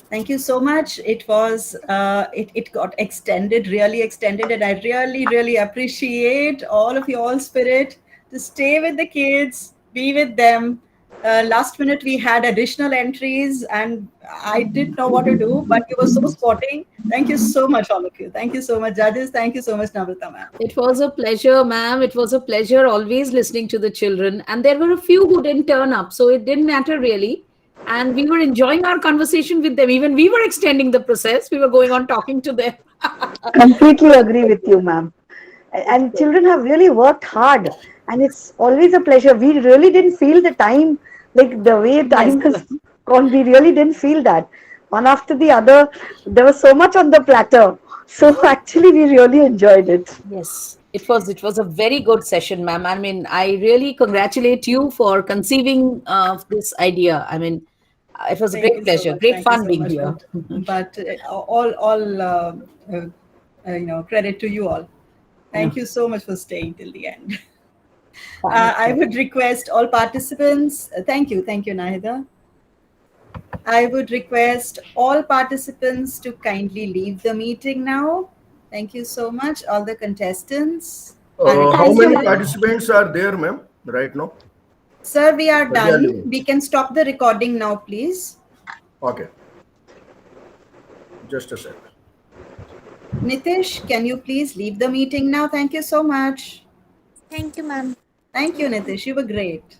B: thank you so much. It was, it got extended, really extended, and I really, really appreciate all of your spirit to stay with the kids, be with them. Last minute we had additional entries and I didn't know what to do, but you were so spotting. Thank you so much, all of you. Thank you so much, judges. Thank you so much, Namrata ma'am.
F: It was a pleasure, ma'am. It was a pleasure always listening to the children. And there were a few who didn't turn up, so it didn't matter really. And we were enjoying our conversation with them. Even we were extending the process. We were going on talking to them.
D: Completely agree with you, ma'am. And children have really worked hard, and it's always a pleasure. We really didn't feel the time, like the way time has gone. We really didn't feel that. One after the other, there was so much on the platter. So actually, we really enjoyed it.
F: Yes, it was a very good session, ma'am. I mean, I really congratulate you for conceiving this idea. I mean, it was a
B: Thank
F: great
B: you so
F: pleasure,
B: much.
F: great
B: Thank you
F: fun
B: so
F: being
B: much.
F: here.
B: But all credit to you all. Thank you so much for staying till the end. I would request all participants. Thank you, Nahida. I would request all participants to kindly leave the meeting now. Thank you so much, all the contestants.
P: How many participants are there, ma'am, right now?
B: Sir, we are
K: But we are
B: done.
K: leaving.
B: We can stop the recording now, please.
K: Okay. Just a sec.
B: Nitish, can you please leave the meeting now? Thank you so much.
I: Thank you, ma'am.
B: Thank you, Nitish. You were great.